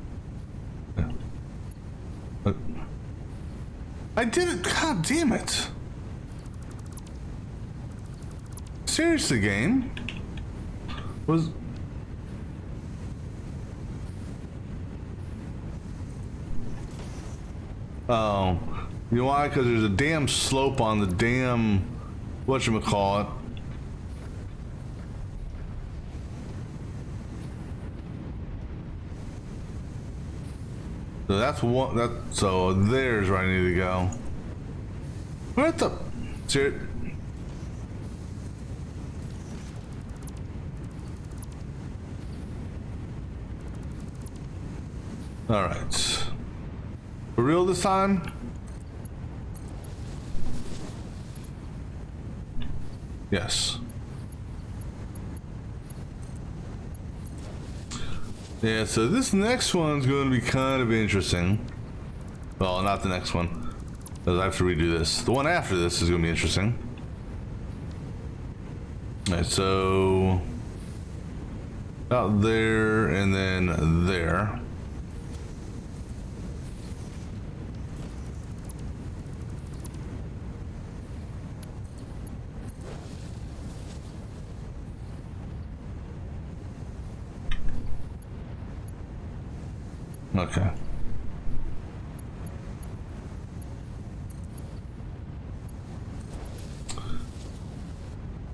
I did it, god damn it. Seriously, game? Was... Oh, you know why? Because there's a damn slope on the damn whatchamacallit. So that's one. So there's where I need to go. What the? Ser All right. For real this time? Yes. Yeah, so this next one's going to be kind of interesting. Well, not the next one, because I have to redo this. The one after this is going to be interesting. Alright, so... out there, and then there. Okay.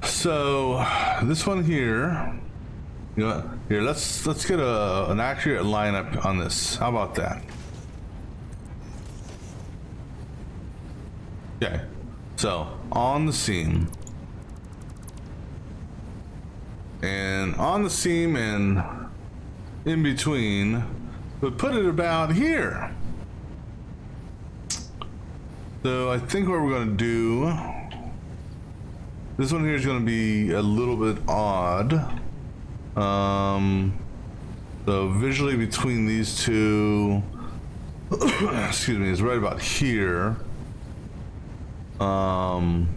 So this one here, you know, here let's get an accurate lineup on this. How about that? Okay. So on the seam, and on the seam and in between. But put it about here. So I think what we're going to do, this one here is going to be a little bit odd. So visually between these two, excuse me, is right about here. And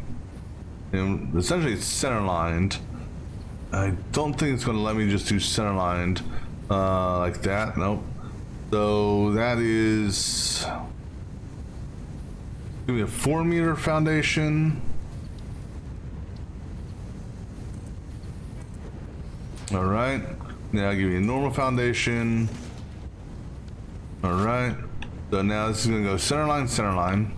essentially it's center lined. I don't think it's going to let me just do center lined like that. Nope. So that is give me a 4-meter foundation. All right. Now give me a normal foundation. All right. So now this is gonna go center line, center line.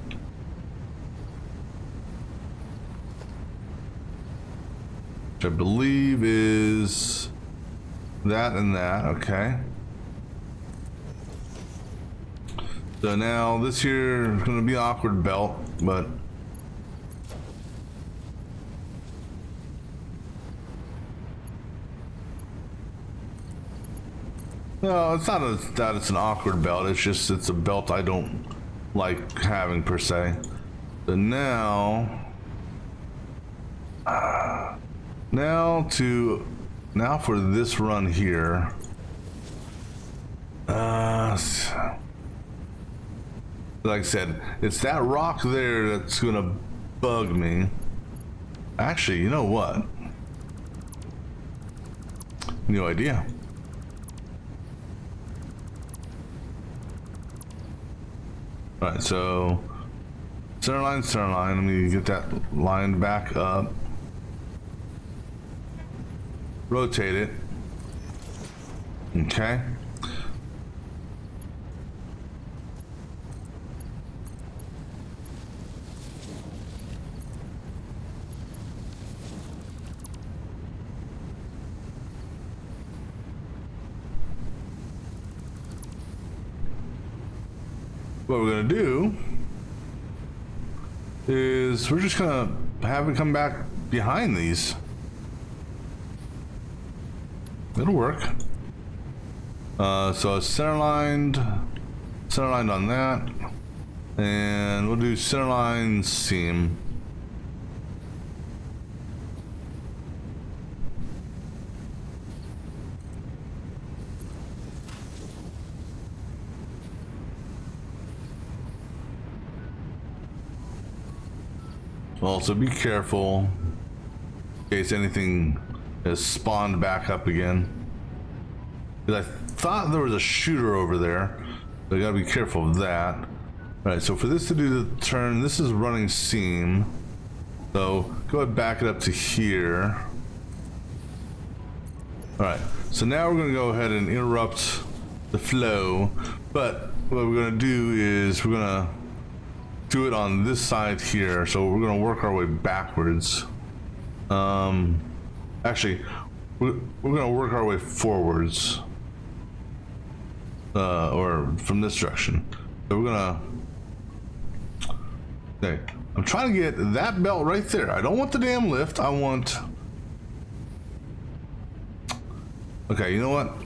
Which I believe is that and that. Okay. So now this here is going to be an awkward belt, but no, it's not that it's an awkward belt. It's just it's a belt I don't like having per se. So now for this run here. Like I said, it's that rock there that's gonna bug me. Actually, you know what? No idea. Alright, so center line, center line. Let me get that line back up. Rotate it. Okay. what we're gonna do is we're just gonna have it come back behind these. It'll work. So it's center lined on that, and we'll do centerline seam. Also be careful in case anything has spawned back up again. Because I thought there was a shooter over there. So I gotta be careful of that. Alright, so for this to do the turn, this is running seam. So go ahead and back it up to here. Alright, so now we're gonna go ahead and interrupt the flow. But what we're gonna do is we're gonna do it on this side here. So we're gonna work our way backwards. Actually, we're gonna work our way forwards. Or from this direction. So we're gonna... Okay, I'm trying to get that belt right there. I don't want the damn lift, I want... Okay, you know what?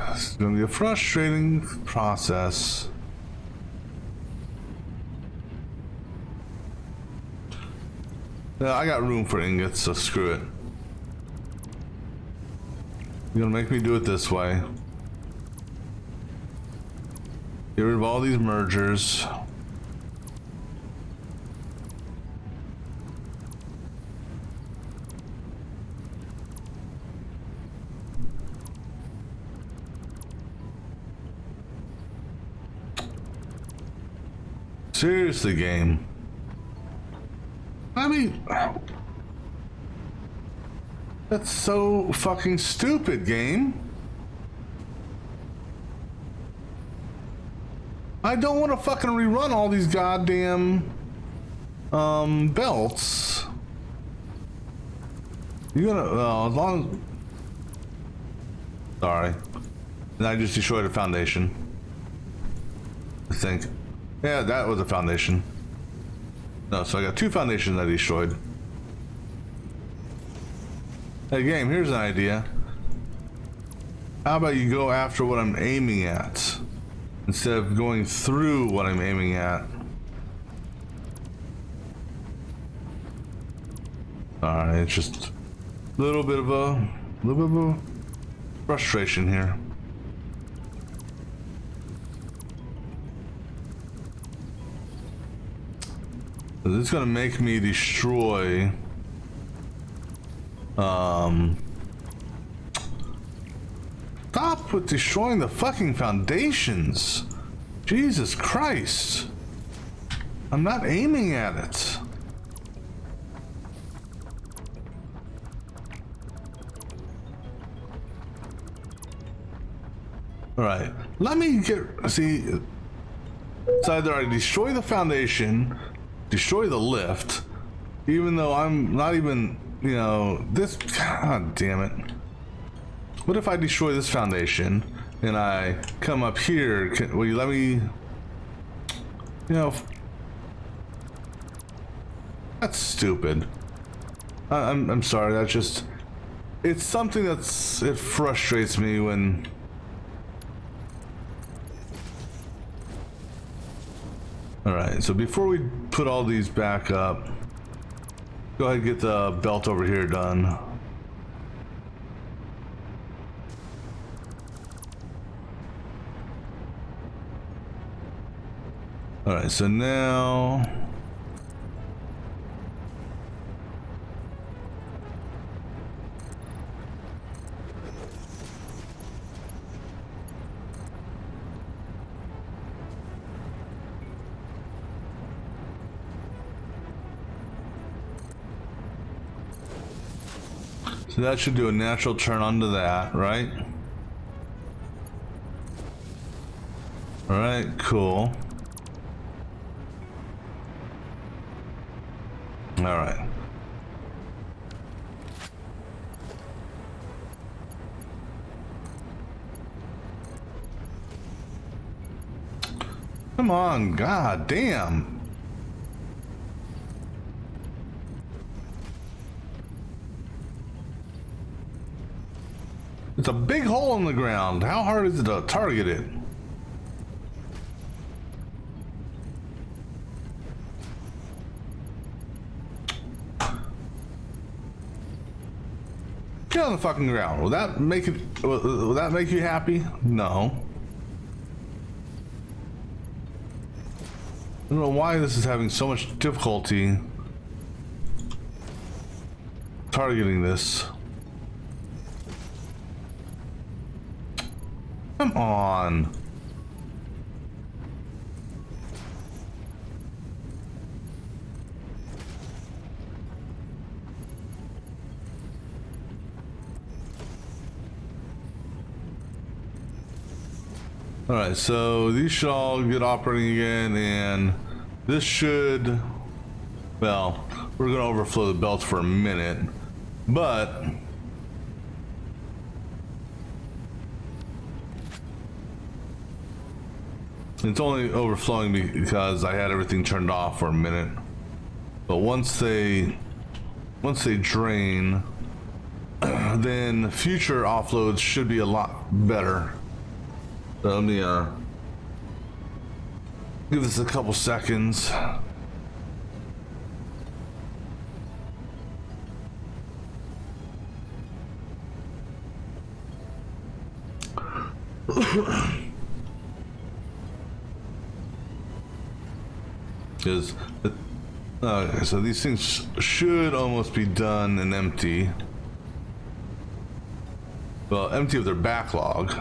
This is gonna be a frustrating process. Yeah, I got room for ingots, so screw it. You're gonna make me do it this way. Get rid of all these mergers. Seriously, game. I mean, that's so fucking stupid, game. I don't want to fucking rerun all these goddamn belts. You're gonna, well, as long as... Sorry. And I just destroyed a foundation. I think. Yeah, that was a foundation. No, so I got two foundations I destroyed. Hey game, here's an idea. How about you go after what I'm aiming at instead of going through what I'm aiming at? Alright, it's just a little bit of a frustration here. This is gonna make me destroy stop with destroying the fucking foundations. Jesus Christ. I'm not aiming at it. Alright, let me see, it's either I destroy the foundation, destroy the lift, even though I'm not even, you know, this, god damn it. What if I destroy this foundation and I come up here, will you let me, you know, that's stupid. I'm sorry, that's just, it's something that's, it frustrates me when, alright, so before we put all these back up, go ahead and get the belt over here done. Alright, so now... So that should do a natural turn onto that, right? Alright, cool. Alright. Come on, god damn. It's a big hole in the ground. How hard is it to target it? Get on the fucking ground. Will that make it? Will that make you happy? No. I don't know why this is having so much difficulty targeting this. Come on. Alright, so these should all get operating again, and this should, well, we're going to overflow the belts for a minute, but it's only overflowing because I had everything turned off for a minute. But once they drain, then future offloads should be a lot better. So let me give this a couple seconds. Because so these things should almost be done and empty. Well, empty of their backlog.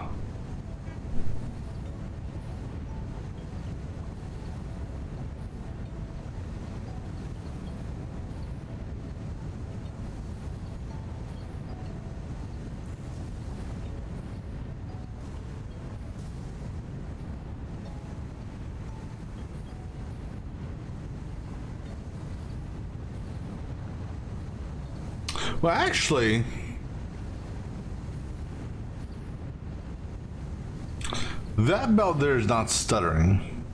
Well, actually, that belt there is not stuttering.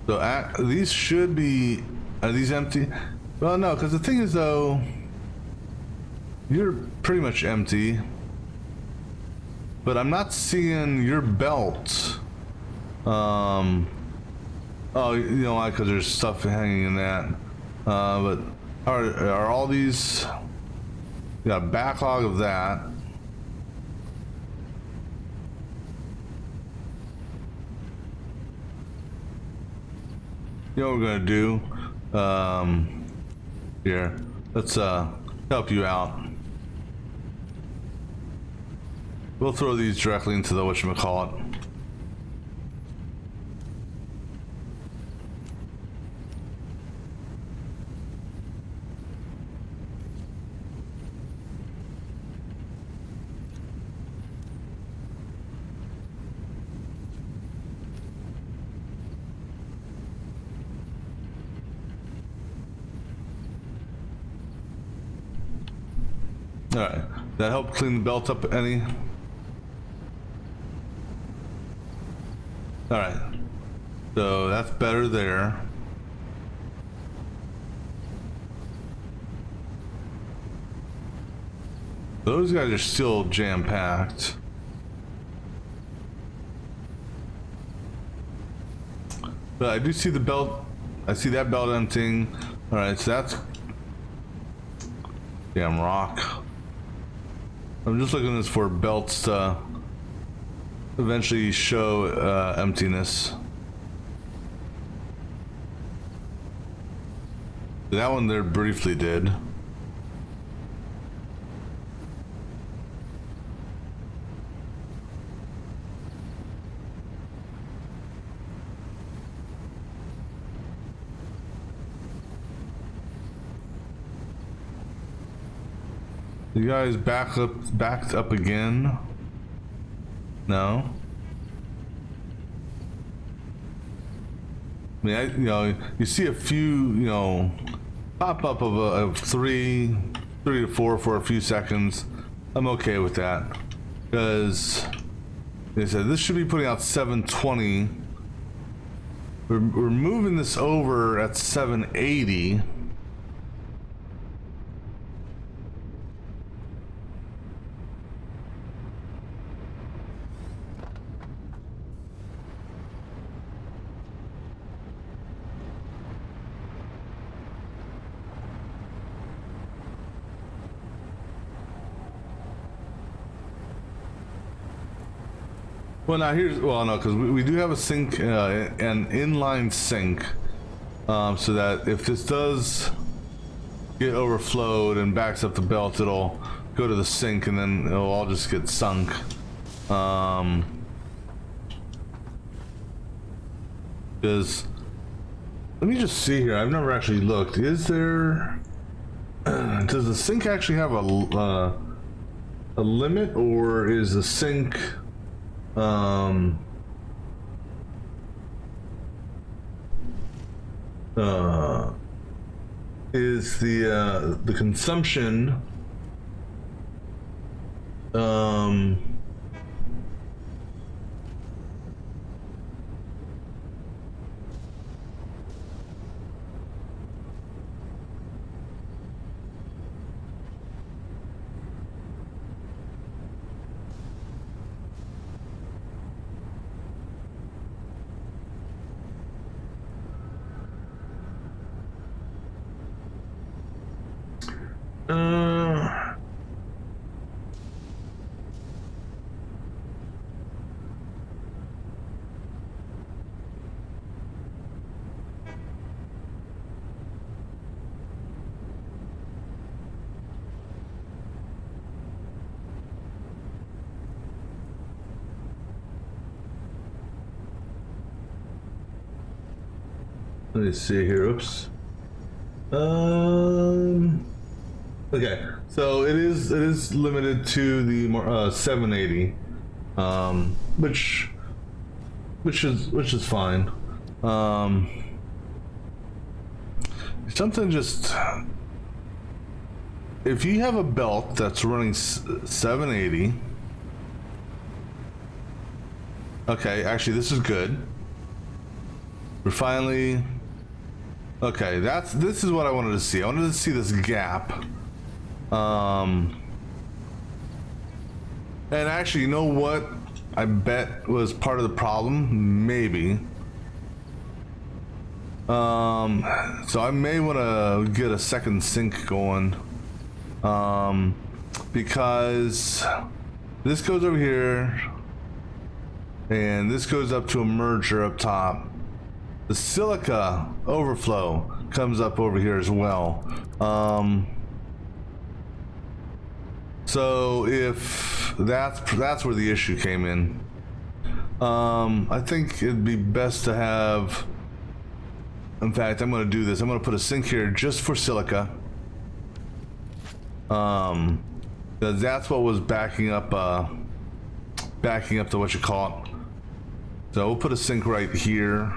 So these should be, are these empty? Well, no, because the thing is though, you're pretty much empty, but I'm not seeing your belt. Oh, you know why? Because there's stuff hanging in that. But are all these? You got a backlog of that. You know what we're gonna do? Here, let's help you out. We'll throw these directly into the whatchamacallit. All right, that helped clean the belt up any? All right, so that's better there. Those guys are still jam-packed. But I do see the belt, I see that belt emptying. All right, so that's damn rock. I'm just looking at this for belts to eventually show emptiness. That one there briefly did. You guys backed up again? No? I mean, you know, you see a few, you know, pop up of three to four for a few seconds. I'm okay with that, because, you They said this should be putting out 720. We're moving this over at 780. Well, now here's, well, no, because we do have a sink, an inline sink, so that if this does get overflowed and backs up the belt, it'll go to the sink and then it'll all just get sunk. Because, let me just see here, I've never actually looked. Is there, does the sink actually have a limit, or is the sink... is the consumption let me see here. Oops. Okay, so it is limited to the 780, which is fine. Something just, if you have a belt that's running 780. Okay, actually this is good. We're finally. Okay, this is what I wanted to see. I wanted to see this gap. And actually, you know what? I bet was part of the problem. Maybe. So I may want to get a second sink going. Because this goes over here, and this goes up to a merger up top. The silica overflow comes up over here as well. So if that's where the issue came in, I think it'd be best to have. In fact, I'm going to do this. I'm going to put a sink here just for silica. Because that's what was backing up the what you call it. So we'll put a sink right here.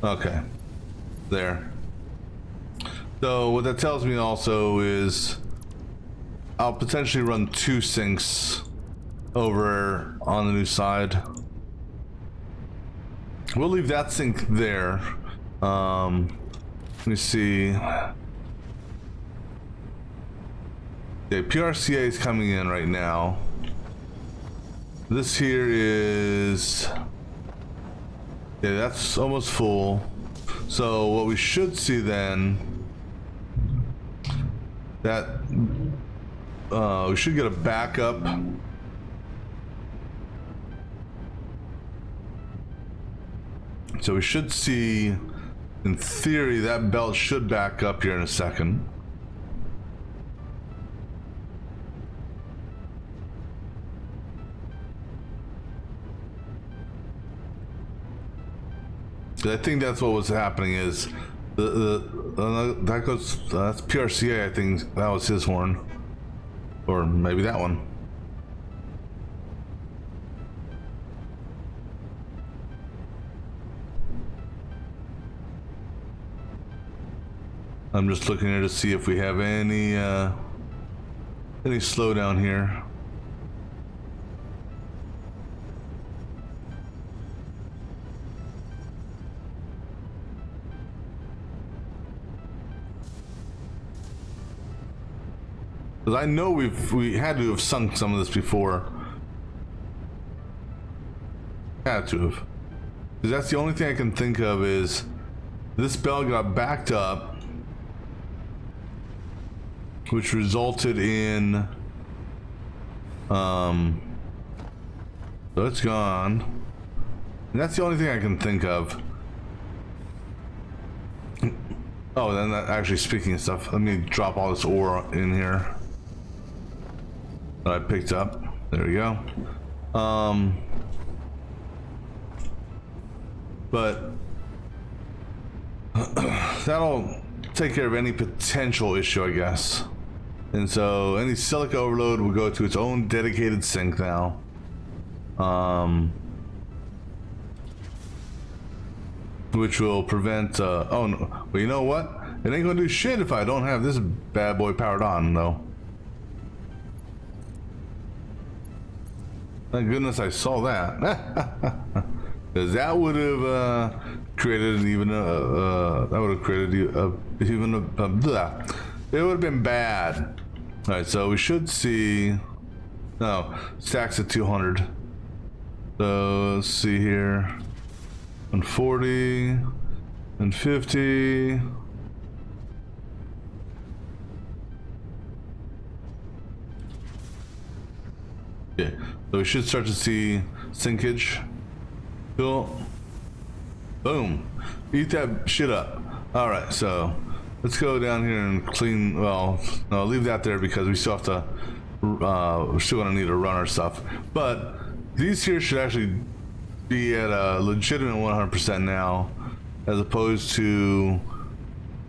Okay, there. So what that tells me also is I'll potentially run 2 sinks over on the new side. We'll leave that sink there. Let me see. Yeah, PRCA is coming in right now. This here is... yeah, that's almost full. So what we should see then, that we should get a backup. So we should see, in theory, that belt should back up here in a second. I think that's what was happening is that goes, that's PRCA. I think that was his horn, or maybe that one. I'm just looking here to see if we have any slowdown here. Because I know we had to have sunk some of this before. Had to have. Because that's the only thing I can think of is this bell got backed up, which resulted in so it's gone. And that's the only thing I can think of. Oh, then that, actually speaking of stuff, let me drop all this ore in here that I picked up. There we go. But that'll take care of any potential issue, I guess. And so any silica overload will go to its own dedicated sink now. Which will prevent oh no, well, you know what, it ain't gonna do shit if I don't have this bad boy powered on though. Thank goodness I saw that. Because that would have created even that would have created even a blah. It would have been bad. All right, so we should see. No, stacks at 200. So let's see here. And 40 and 50. Yeah, so we should start to see sinkage. Cool. Boom. Eat that shit up. All right, so let's go down here and clean. Well, no, leave that there because we still have to. We're still gonna need to run our stuff. But these here should actually be at a legitimate 100% now, as opposed to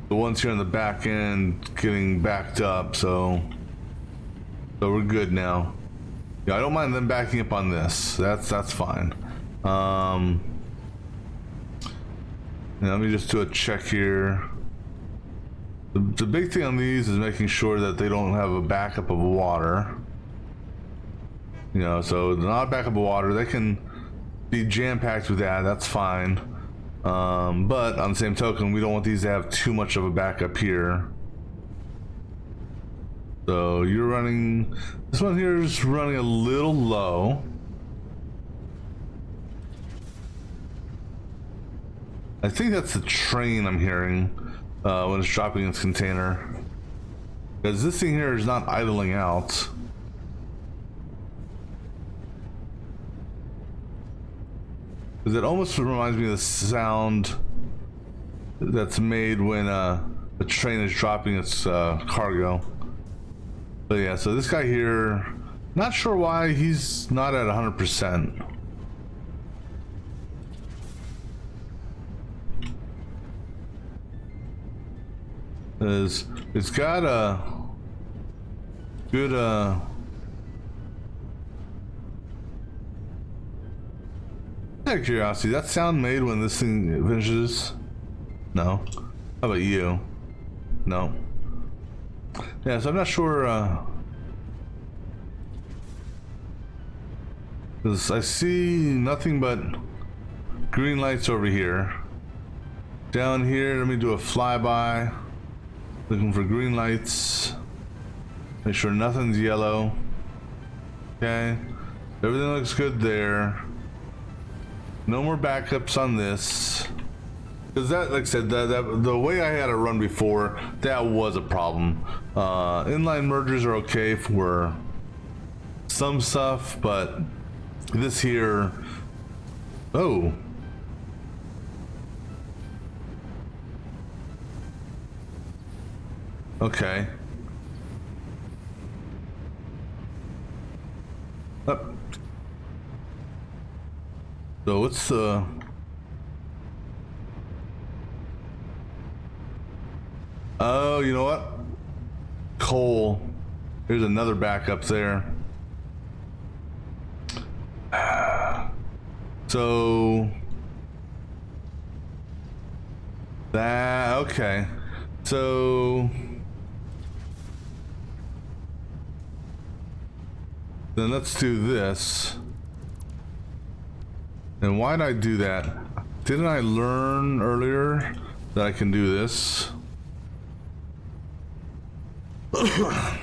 the ones here on the back end getting backed up. So we're good now. Yeah, I don't mind them backing up on this. That's fine. Yeah, let me just do a check here. The big thing on these is making sure that they don't have a backup of water. You know, so they're not a backup of water. They can be jam-packed with that. That's fine. But on the same token, we don't want these to have too much of a backup here. So you're running. This one here is running a little low. I think that's the train I'm hearing when it's dropping its container. Because this thing here is not idling out. Because it almost reminds me of the sound that's made when a train is dropping its cargo. But yeah, so this guy here, not sure why he's not at 100%. It's got a good out of curiosity, that sound made when this thing finishes? No. How about you? No. Yeah, so I'm not sure because I see nothing but green lights over here. Down here, let me do a flyby. Looking for green lights. Make sure nothing's yellow. Okay. Everything looks good there. No more backups on this. Because that, like I said, the way I had it run before, that was a problem. Inline mergers are okay for some stuff, but this here, oh. Okay. Up. So what's oh, you know what? Coal. There's another backup there. So that okay. So then let's do this. And why did I do that? Didn't I learn earlier that I can do this? Let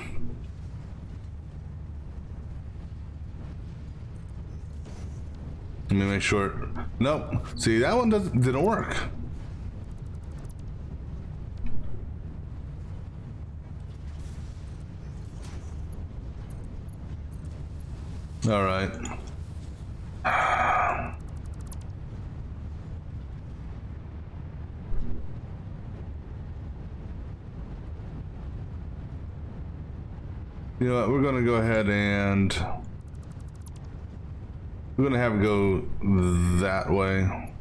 me make sure. Nope. See, that one didn't work. All right. You know what? We're gonna go ahead and we're gonna have it go that way.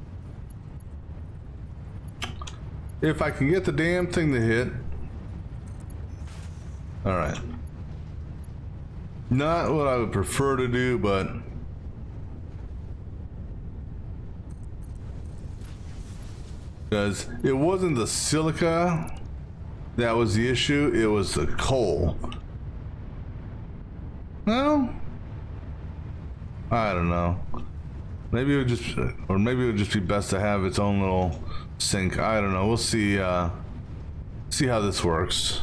If I can get the damn thing to hit. All right. Not what I would prefer to do, but because it wasn't the silica that was the issue, it was the coal. No, I don't know. Maybe it would just, or maybe it would just be best to have its own little sink. I don't know. We'll see. See how this works.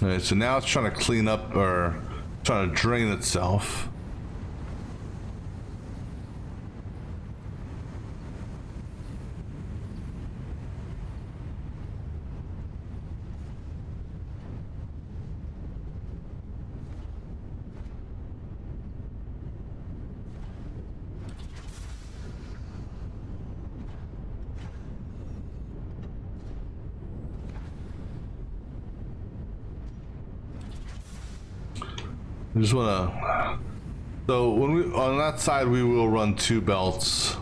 All right, so now it's trying to clean up or trying to drain itself. I just wanna. So when we on that side, we will run two belts,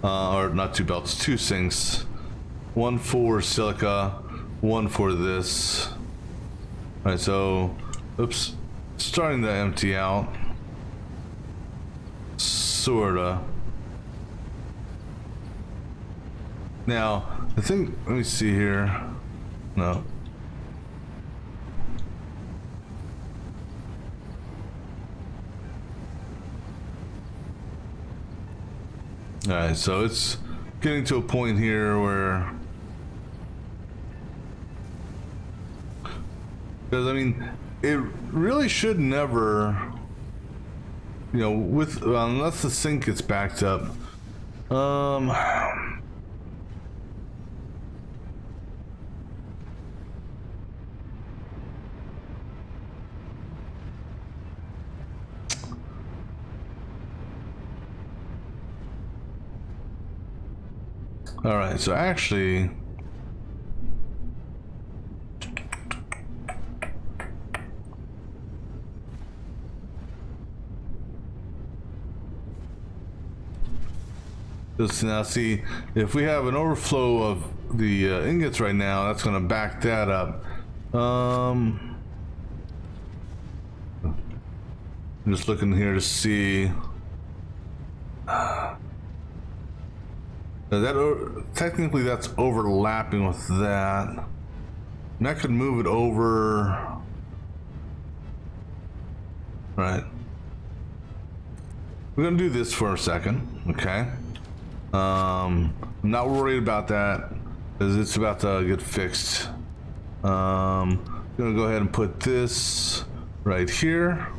or not two belts, two sinks. One for silica, one for this. All right, so oops, starting to empty out. Sorta. Now I think. Let me see here. No. Alright, so it's getting to a point here where, because I mean, it really should never, you know, with unless the sink gets backed up. All right, so actually, just now see if we have an overflow of the ingots right now, that's going to back that up. I'm just looking here to see. That technically that's overlapping with that. And that could move it over. Right. We're gonna do this for a second, okay? I'm not worried about that because it's about to get fixed. I'm gonna go ahead and put this right here,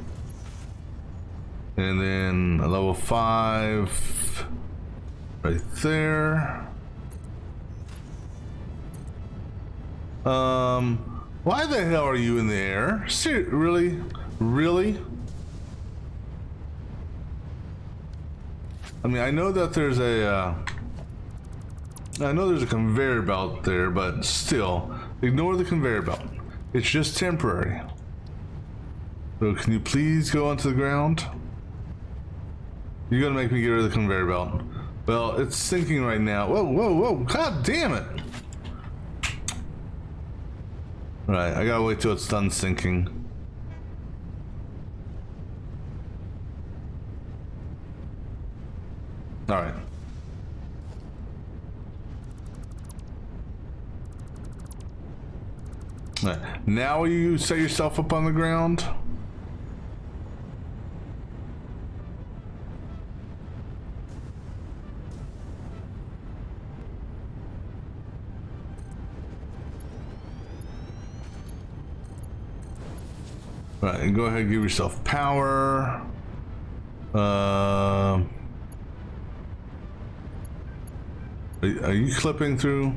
and then a level 5. Right there. Why the hell are you in the air? Really? Really? I mean, I know that there's a conveyor belt there, but still, ignore the conveyor belt. It's just temporary. So can you please go onto the ground? You're gonna make me get rid of the conveyor belt. Well, it's sinking right now. Whoa, whoa, whoa. God damn it. Alright, I gotta wait till it's done sinking. right. Now you set yourself up on the ground. All right, and go ahead and give yourself power. Are you clipping through?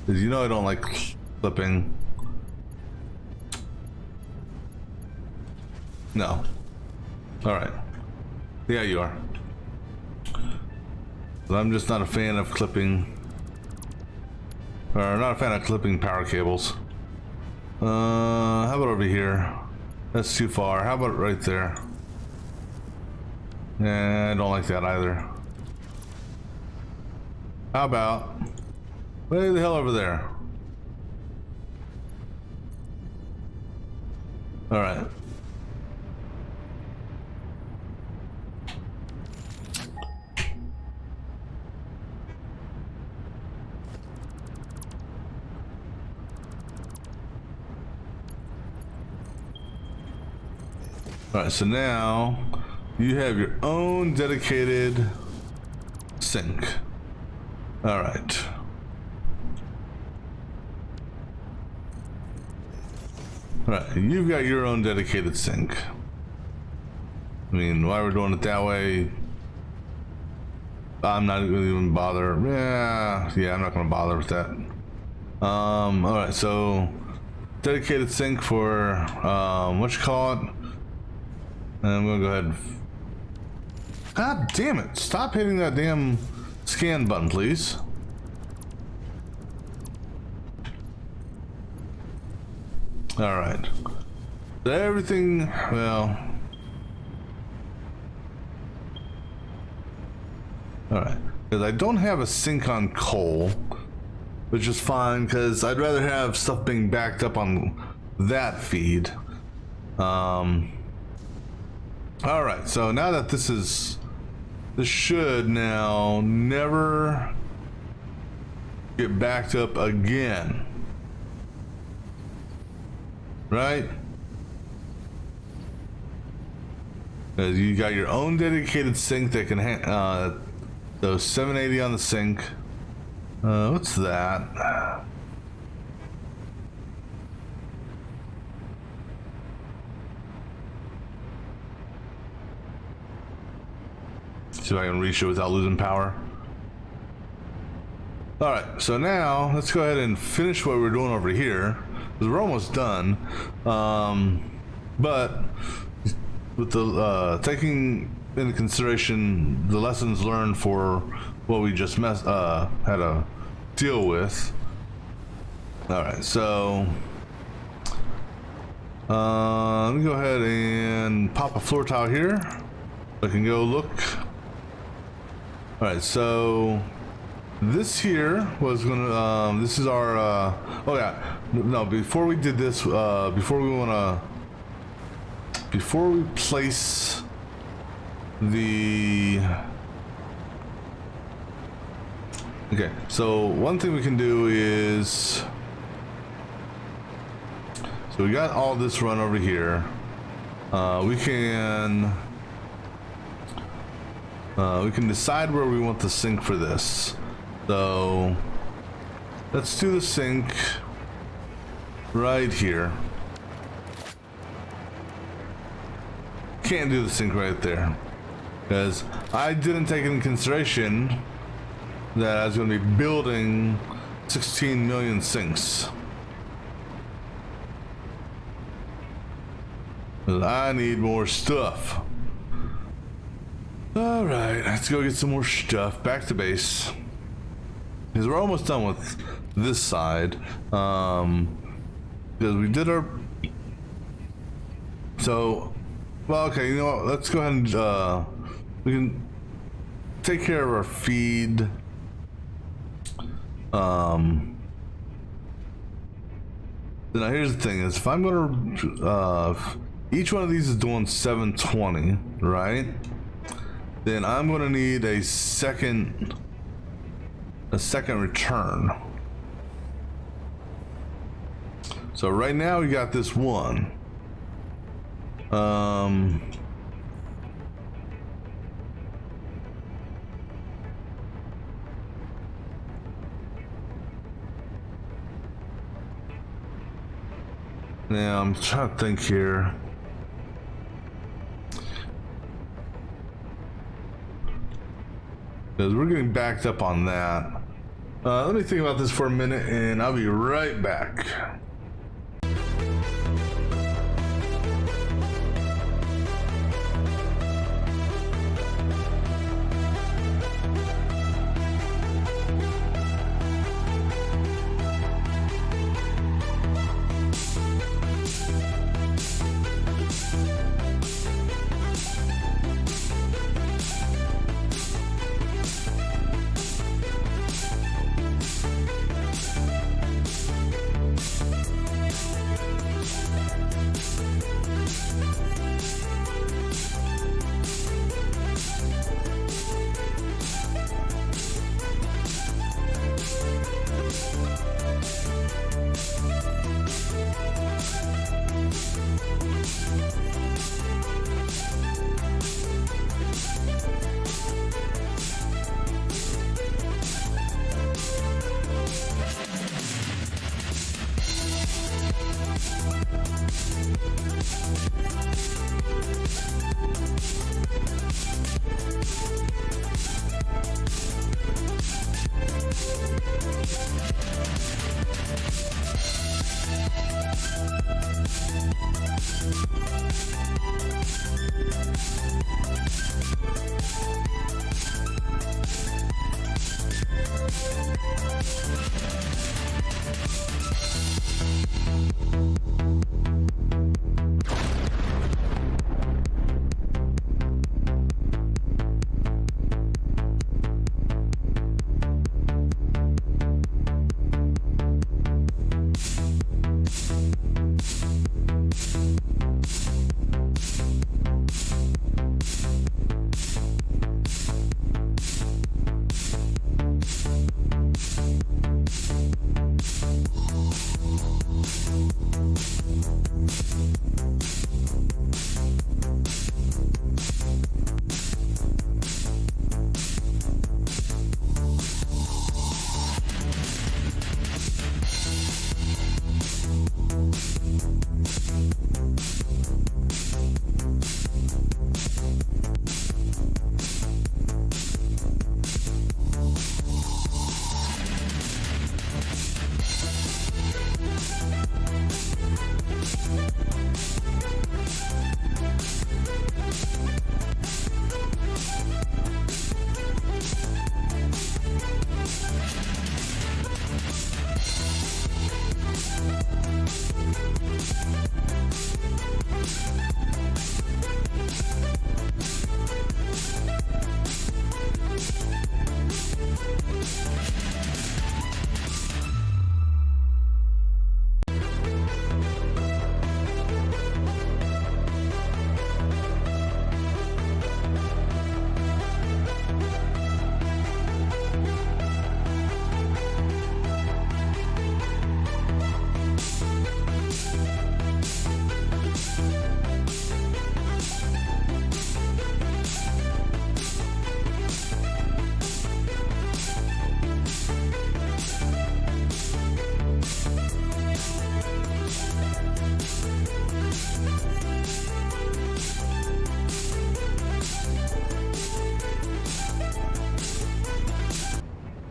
Because you know I don't like clipping. No. All right. Yeah, you are. But I'm just not a fan of clipping. Or not a fan of clipping power cables. How about over here? That's too far. How about right there? Nah, I don't like that either. How about way the hell over there? All right. All right, so now you have your own dedicated sink. All right. All right, you've got your own dedicated sink. I mean, why we're doing it that way, I'm not gonna even bother. Yeah, I'm not gonna bother with that. All right, so dedicated sink for what you call it. And I'm gonna go ahead. God damn it! Stop hitting that damn scan button, please. All right. So everything, well. All right. Because I don't have a sink on coal, which is fine because I'd rather have stuff being backed up on that feed. All right, so now that this should now never get backed up again, right? Because you got your own dedicated sink that can those 780 on the sink. What's that? See if I can reach it without losing power. All right, so now let's go ahead and finish what we're doing over here, because we're almost done. But with the taking into consideration the lessons learned for what we just had to deal with. All right, so let me go ahead and pop a floor tile here. I can go look. All right, so this here was gonna, this is our, oh yeah, no, before we did this, before we place the, okay, so one thing we can do is, so we got all this run over here. We can decide where we want the sink for this. So let's do the sink right here. Can't do the sink right there because I didn't take into consideration that I was going to be building 16 million sinks. I need more stuff. All right, let's go get some more stuff. Back to base. Because we're almost done with this side. Because we did our... So, well, okay, you know what? Let's go ahead and, we can take care of our feed. Now here's the thing is, if I'm gonna, each one of these is doing 720, right? then I'm gonna need a second return. So right now we got this one. Now I'm trying to think here. Because we're getting backed up on that. Let me think about this for a minute and I'll be right back.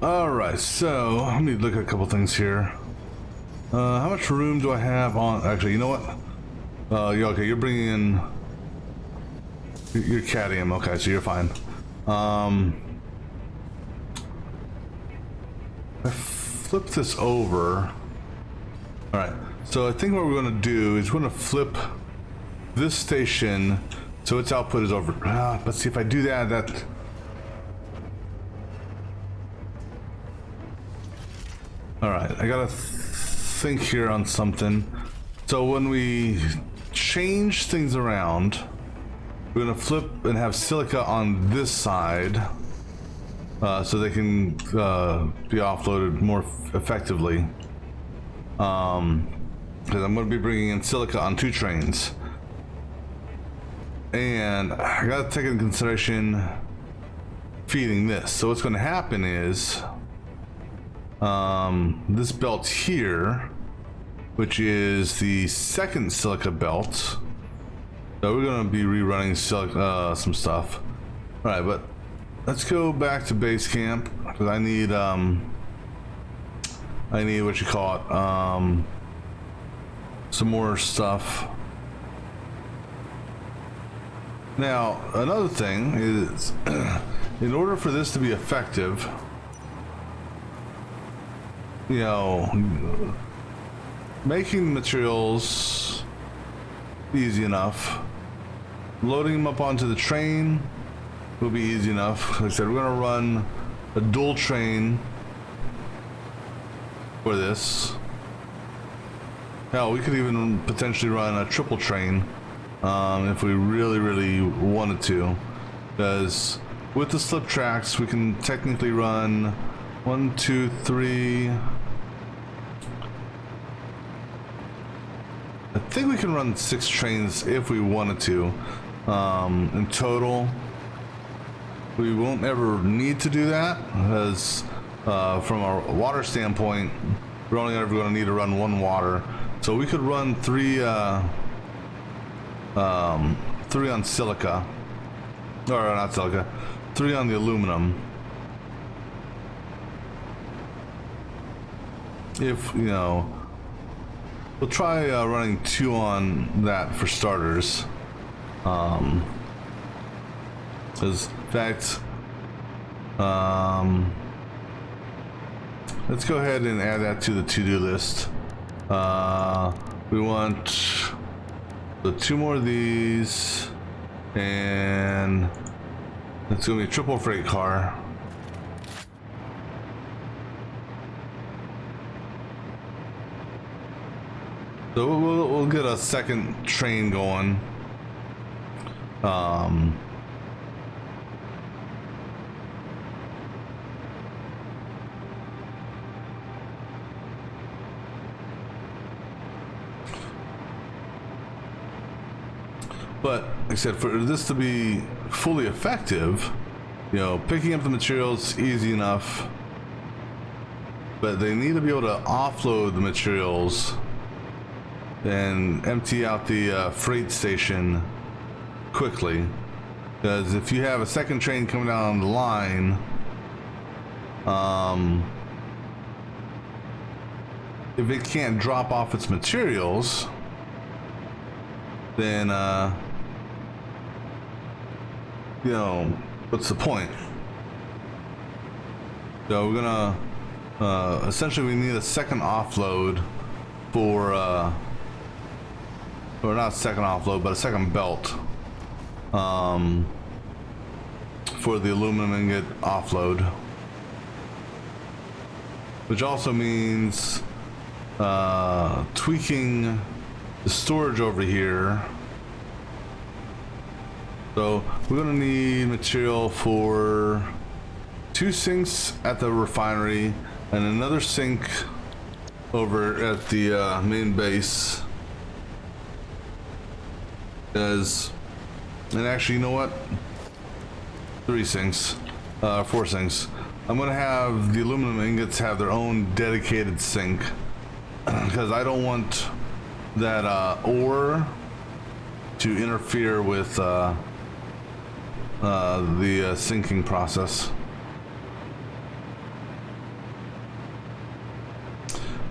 Alright, so let me look at a couple things here. How much room do I have on... Actually, you know what? Yeah, okay, you're bringing in... You're cadmium, okay, so you're fine. I flip this over. Alright, so I think what we're going to do is we're going to flip this station so its output is over. Let's see if I do that. Alright, I gotta think here on something. So when we change things around, We're gonna flip and have silica on this side, so they can be offloaded more effectively. Because I'm gonna be bringing in silica on 2 trains, and I gotta take into consideration feeding this. So what's gonna happen is, this belt here, which is the second silica belt. So we're gonna be rerunning silica, some stuff. All right, but let's go back to base camp because I need what you call it, some more stuff. Now, another thing is, in order for this to be effective, you know, making the materials easy enough, loading them up onto the train will be easy enough. Like I said, we're gonna run a dual train for this. Hell, we could even potentially run a triple train if we really wanted to, because with the slip tracks we can technically run 1, 2, 3. I think we can run 6 trains if we wanted to. In total, we won't ever need to do that because from a water standpoint, we're only ever going to need to run 1 water. So we could run 3 on silica, or not silica, 3 on the aluminum. If, you know, we'll try running 2 on that for starters. Because, in fact, let's go ahead and add that to the to-do list. We want the 2 more of these, and it's gonna be a triple freight car. So we'll get a second train going. But like I said, for this to be fully effective, you know, picking up the materials easy enough, but they need to be able to offload the materials and empty out the freight station quickly. Because if you have a second train coming down the line, if it can't drop off its materials, then you know, what's the point? So we're gonna essentially we need a second offload for or not a second offload, but a second belt for the aluminum ingot offload, which also means tweaking the storage over here. So we're gonna need material for 2 sinks at the refinery and another sink over at the main base. And actually, you know what? 3 sinks, 4 sinks. I'm gonna have the aluminum ingots have their own dedicated sink because I don't want that ore to interfere with the sinking process.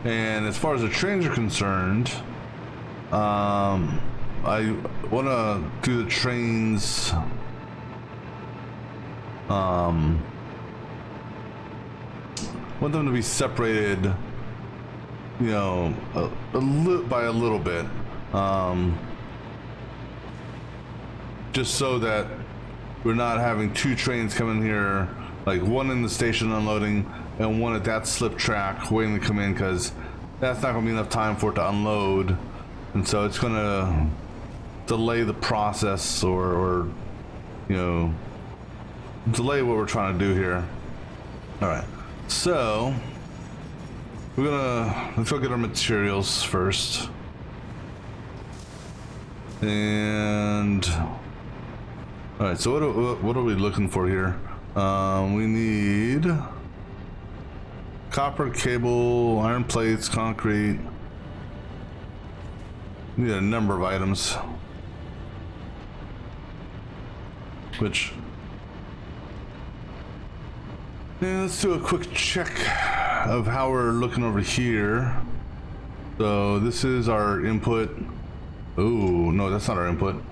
And as far as the trains are concerned, I want to do the trains want them to be separated, you know, by a little bit, just so that we're not having 2 trains coming here, like 1 in the station unloading and 1 at that slip track waiting to come in, because that's not going to be enough time for it to unload. And so it's going to delay the process or you know, delay what we're trying to do here. All right, so let's go get our materials first. And all right, so what are we looking for here? We need copper, cable, iron plates, concrete. We need a number of items, which, yeah, let's do a quick check of how we're looking over here. So this is our input. Oh, no, that's not our input.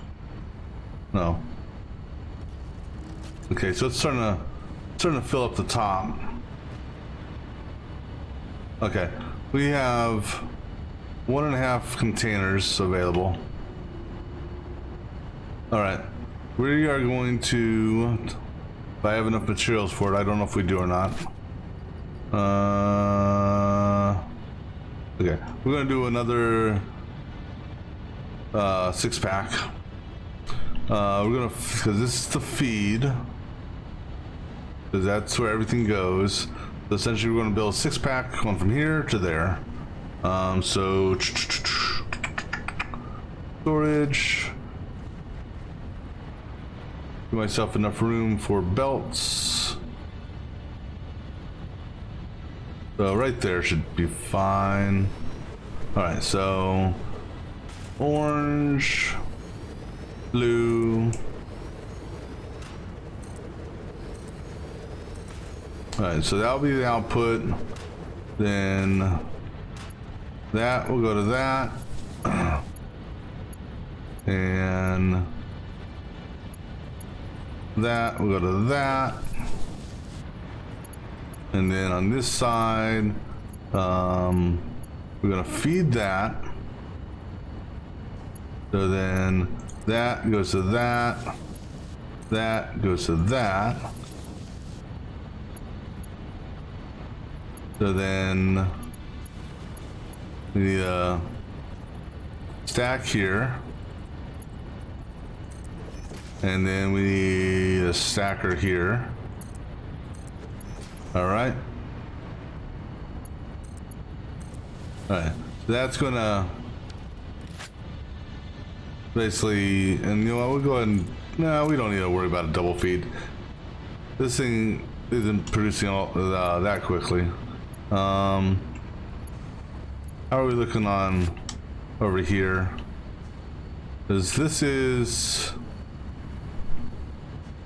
No. Okay, so it's starting to fill up the top. Okay, we have 1.5 containers available. All right, we are going to, if I have enough materials for it, I don't know if we do or not. Okay, we're gonna do another 6-pack. Because this is the feed, because that's where everything goes. So essentially, we're going to build a 6-pack, one from here to there. So storage. Give myself enough room for belts. So right there should be fine. All right, so orange, blue. All right, so that'll be the output. Then that will go to that. And that will go to that. And then on this side, we're gonna feed that. So then that goes to that. That goes to that. So then the stack here. And then we need a stacker here. All right. All right. So that's gonna basically, and you know what, we'll go ahead and, no, we don't need to worry about a double feed. This thing isn't producing all that quickly. How are we looking on over here? Because this is,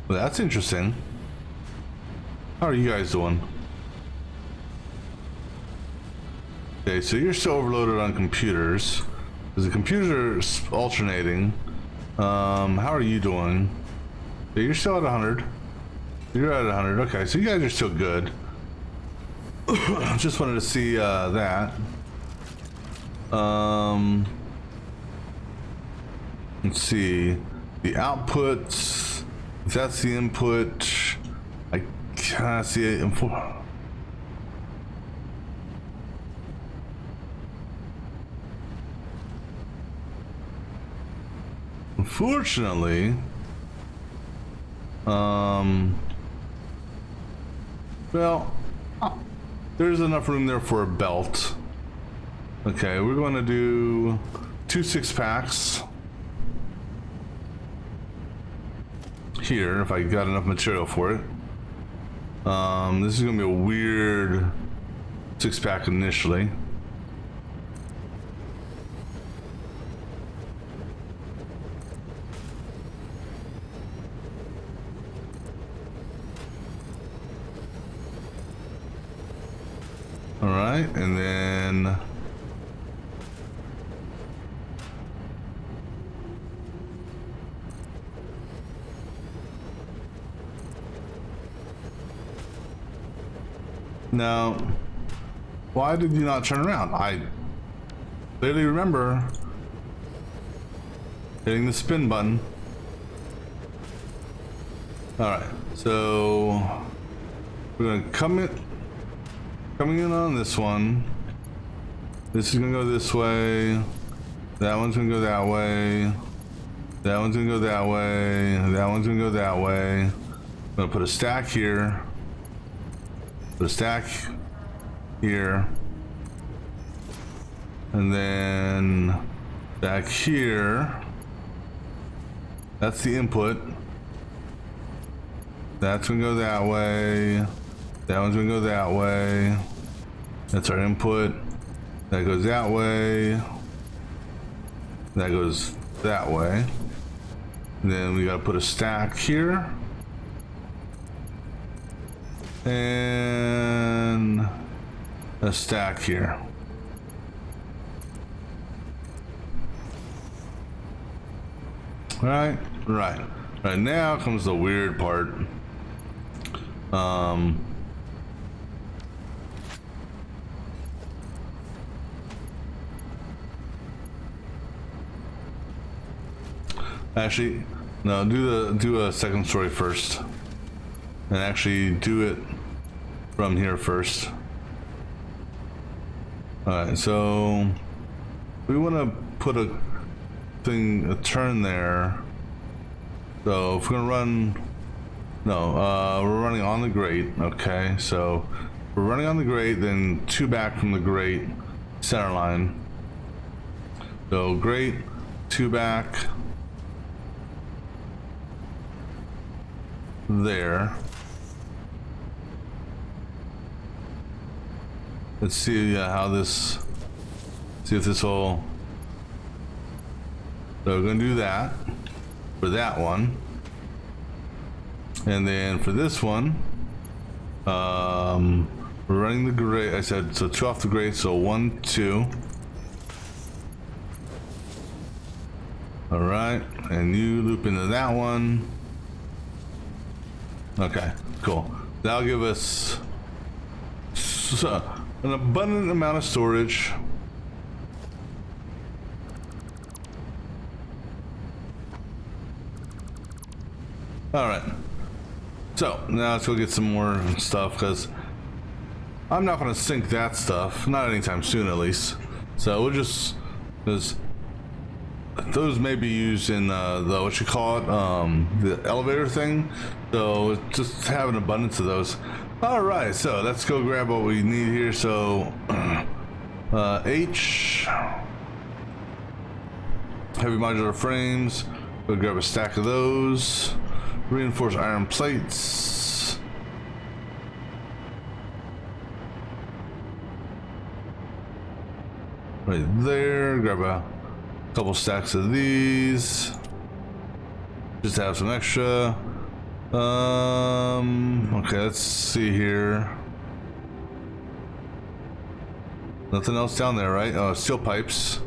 well, that's interesting. How are you guys doing? Okay, so you're still overloaded on computers. Because the computers are alternating. How are you doing? Yeah, you're still at 100. You're at 100. Okay, so you guys are still good. Just wanted to see that. Let's see. The outputs. If that's the input. I can't see it. Unfortunately, well, there's enough room there for a belt. Okay, we're going to do 2 6-packs here if I got enough material for it. This is going to be a weird 6-pack initially. All right, and then now, why did you not turn around? I clearly remember hitting the spin button. All right, so we're gonna coming in on this one. This is gonna go this way. That one's gonna go that way. That one's gonna go that way. That one's gonna go that way. I'm gonna put a stack here. Put a stack here. And then back here. That's the input. That's gonna go that way. That one's gonna go that way. That's our input. That goes that way. That goes that way. And then we gotta put a stack here. And a stack here. Right. Right now comes the weird part. Actually, no, do a second story first. And actually do it from here first. Alright, so we want to put a turn there. So if we're gonna run, no, we're running on the grate. Okay, so we're running on the grate, then 2 back from the grate, center line. So grate, 2 back, there. Let's see how this, see if this will, so we're gonna do that for that one. And then for this one, we're running the grate, I said, so 2 off the grate, so 1, 2. All right, and you loop into that one. Okay, cool. That'll give us an abundant amount of storage. All right. So now let's go get some more stuff, because I'm not going to sink that stuff, not anytime soon at least. So we'll just, because those may be used in the, what you call it, the elevator thing. So just have an abundance of those. All right, so let's go grab what we need here. So H, heavy modular frames. Go grab a stack of those. Reinforced iron plates. Right there. Grab a couple stacks of these. Just have some extra. Okay, let's see here. Nothing else down there, right? Oh, steel pipes.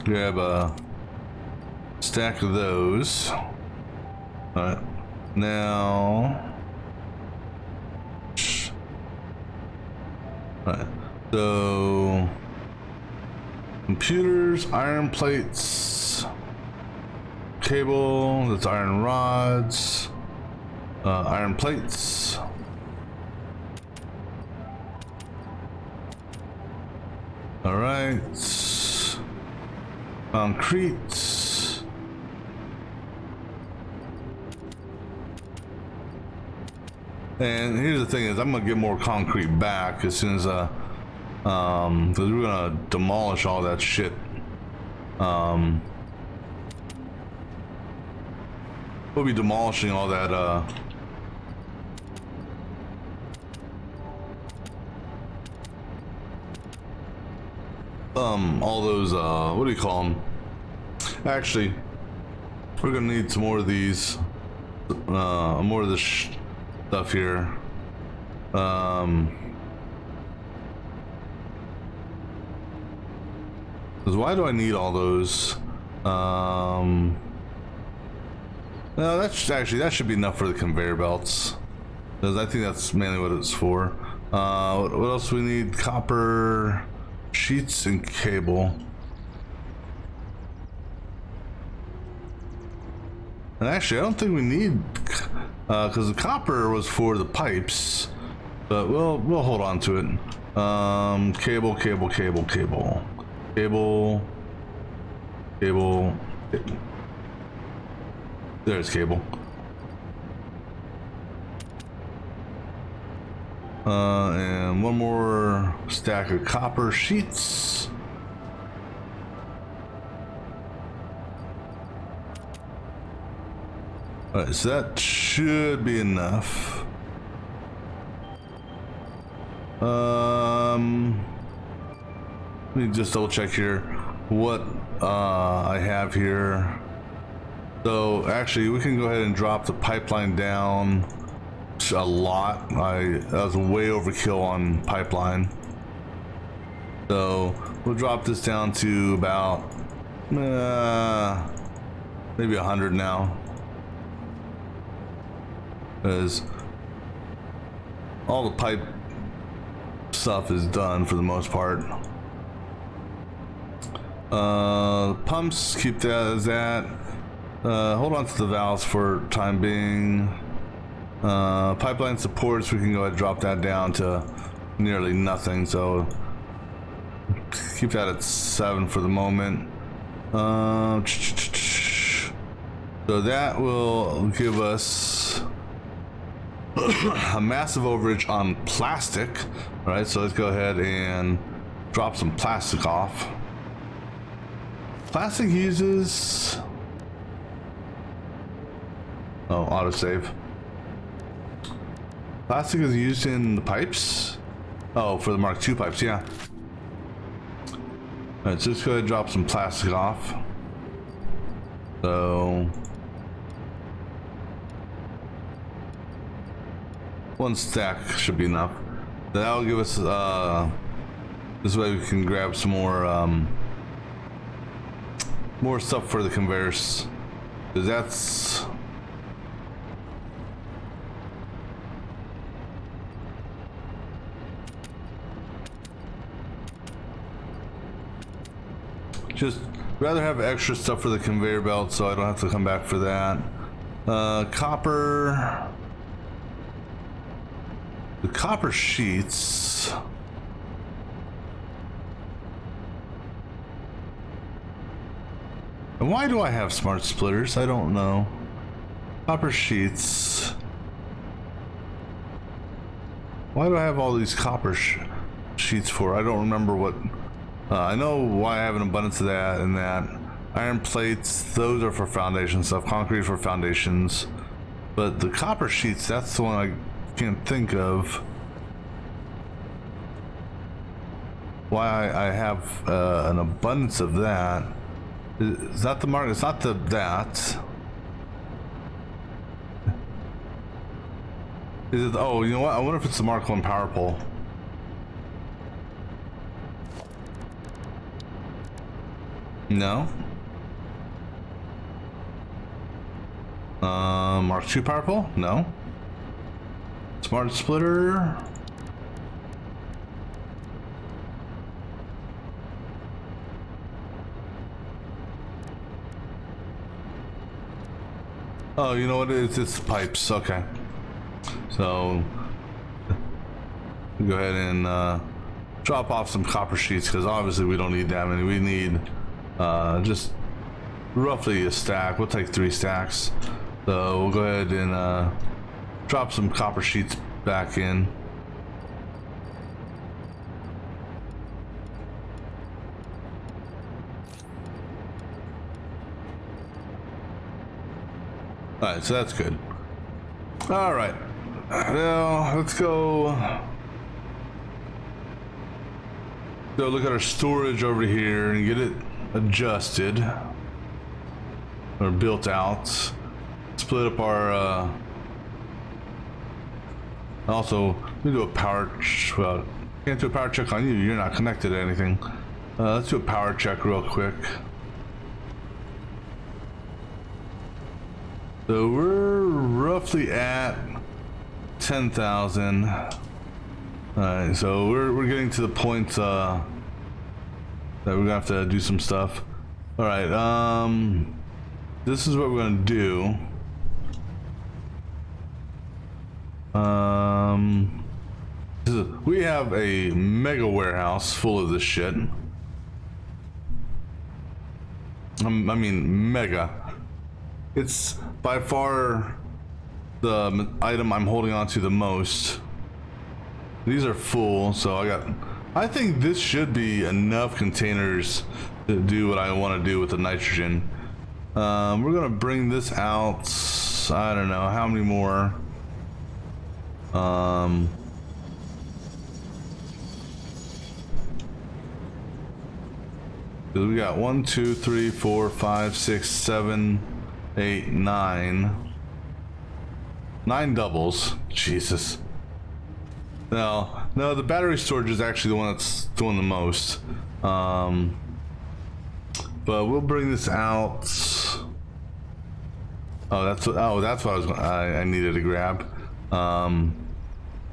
Grab a stack of those. All right, now. All right, so computers, iron plates, cable. That's iron rods, iron plates. All right, concrete. And here's the thing: is I'm gonna get more concrete back as soon as because we're gonna demolish all that shit. We'll be demolishing all that all those what do you call them? Actually, we're gonna need some more of these, more of this stuff here. Because why do I need all those? No, that should be enough for the conveyor belts, because I think that's mainly what it's for. What else do we need? Copper sheets and cable. And actually, I don't think we need, because the copper was for the pipes, but we'll hold on to it. Cable. Cable. There's cable. And one more stack of copper sheets. Alright, so that should be enough. Let me just double check here what I have here. So actually we can go ahead and drop the pipeline down a lot. That was way overkill on pipeline. So we'll drop this down to about maybe 100 now, because all the pipe stuff is done for the most part. Pumps, keep that as that. Hold on to the valves for time being. Pipeline supports, we can go ahead and drop that down to nearly nothing, so keep that at 7 for the moment. So that will give us a massive overage on plastic. All right, so let's go ahead and drop some plastic off. Plastic uses... Oh, autosave. Plastic is used in the pipes? Oh, for the Mark II pipes, yeah. Alright, so let's go ahead and drop some plastic off. So... one stack should be enough. That'll give us, this way we can grab some more stuff for the conveyors. Because that's... just rather have extra stuff for the conveyor belt so I don't have to come back for that. Copper... The copper sheets... And why do I have smart splitters? I don't know. Copper sheets... Why do I have all these copper sheets for? I don't remember what... I know why I have an abundance of that and that. Iron plates, those are for foundation stuff. Concrete for foundations. But the copper sheets, that's the one I can't think of. Why I have an abundance of that. Is that the mark? It's not the that. Is it? Oh, you know what? I wonder if it's the Mark 1 power pole. No. Mark 2 power pole? No. Smart splitter. Oh, you know what it is? It's pipes. Okay. So go ahead and drop off some copper sheets because obviously we don't need that many. We need just roughly a stack. We'll take 3 stacks. So we'll go ahead and drop some copper sheets back in. Alright, so that's good. Alright. Now let's go look at our storage over here and get it adjusted or built out. Split up our also we do a power well, can't do a power check on you, you're not connected to anything. Let's do a power check real quick. So we're roughly at 10,000. Alright, so we're getting to the point that we're gonna have to do some stuff. Alright, this is what we're gonna do. We have a mega warehouse full of this shit. I mean, mega. It's by far the item I'm holding on to the most. These are full, so I think this should be enough containers to do what I want to do with the nitrogen. We're gonna bring this out. I don't know how many more. We got 1, 2, 3, 4, 5, 6, 7, 8, 9. 9 doubles. Jesus. No, the battery storage is actually the one that's doing the most. But we'll bring this out. Oh, that's what I needed to grab. I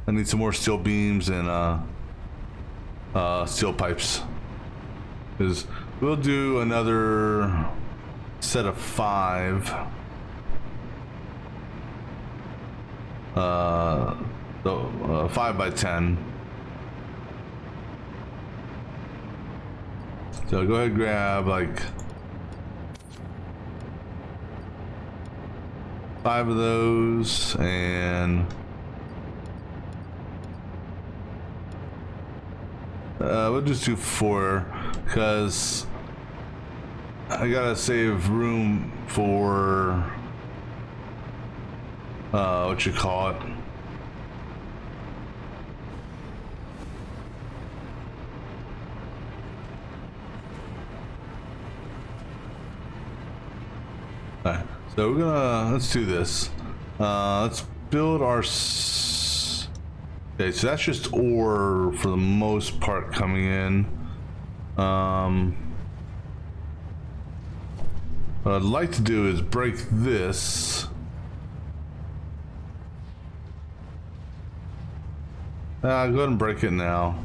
need some more steel beams and steel pipes. Because we'll do another set of 5. 5 by 10. So go ahead and grab like 5 of those, and we'll just do 4 because I gotta save room for what you call it. Alright, so let's do this. Let's build our okay, so that's just ore for the most part coming in. What I'd like to do is break this. Go ahead and break it now.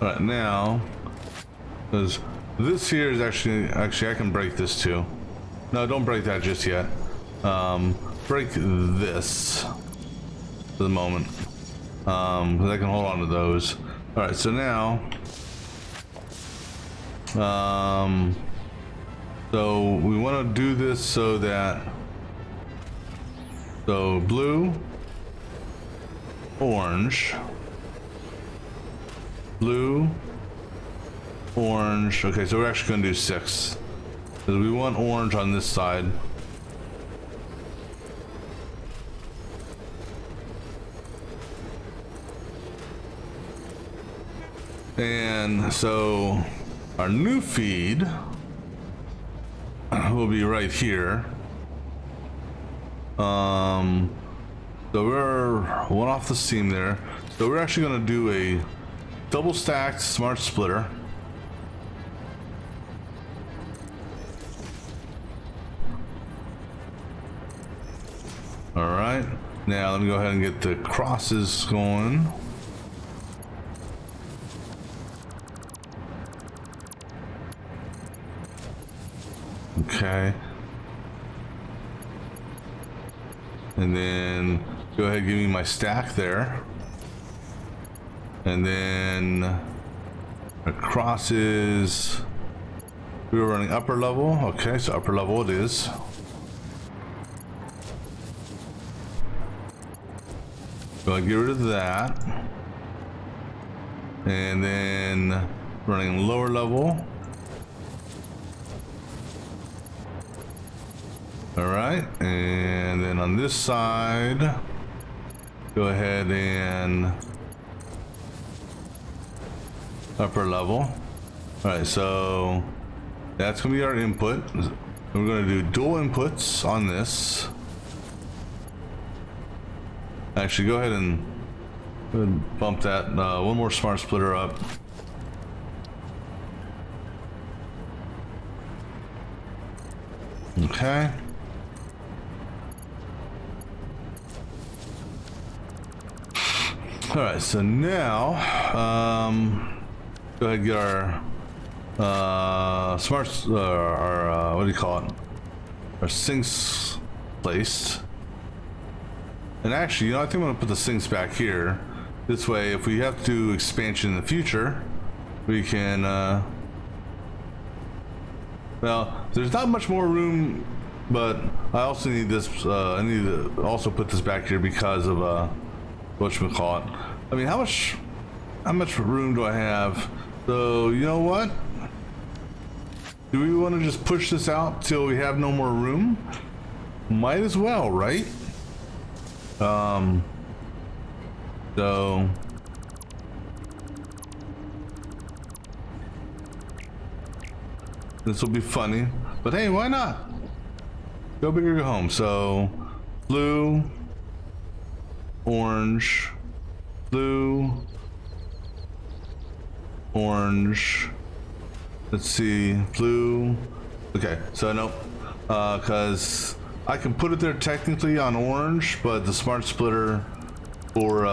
All right, now, because this here is actually I can break this too. No, don't break that just yet. Break this for the moment. Because I can hold on to those. All right, so now, so we want to do this so that, so blue, orange, blue, orange. Okay, so we're actually going to do 6. Because we want orange on this side. And so our new feed will be right here. So we're one off the seam there. So we're actually going to do a double stacked smart splitter. All right, now let me go ahead and get the crosses going. Okay. And then go ahead and give me my stack there. And then across is, we were running upper level. Okay, so upper level it is. Go ahead and get rid of that. And then running lower level. All right, and then on this side, go ahead and upper level. All right, so that's gonna be our input. We're gonna do dual inputs on this. Actually, go ahead and bump that one more smart splitter up. Okay. All right, so now go ahead and get our smart, our what do you call it? Our sinks placed. And actually, you know, I think I'm gonna put the sinks back here. This way, if we have to do expansion in the future, we can, well, there's not much more room, but I also need this, I need to also put this back here because of, whatchamacallit. I mean, how much room do I have? So, you know what? Do we want to just push this out till we have no more room? Might as well, right? So this will be funny, but hey, why not? Go big or go home. So blue, orange, blue, orange. Let's see, blue. Okay, so nope, because I can put it there technically on orange, but the smart splitter for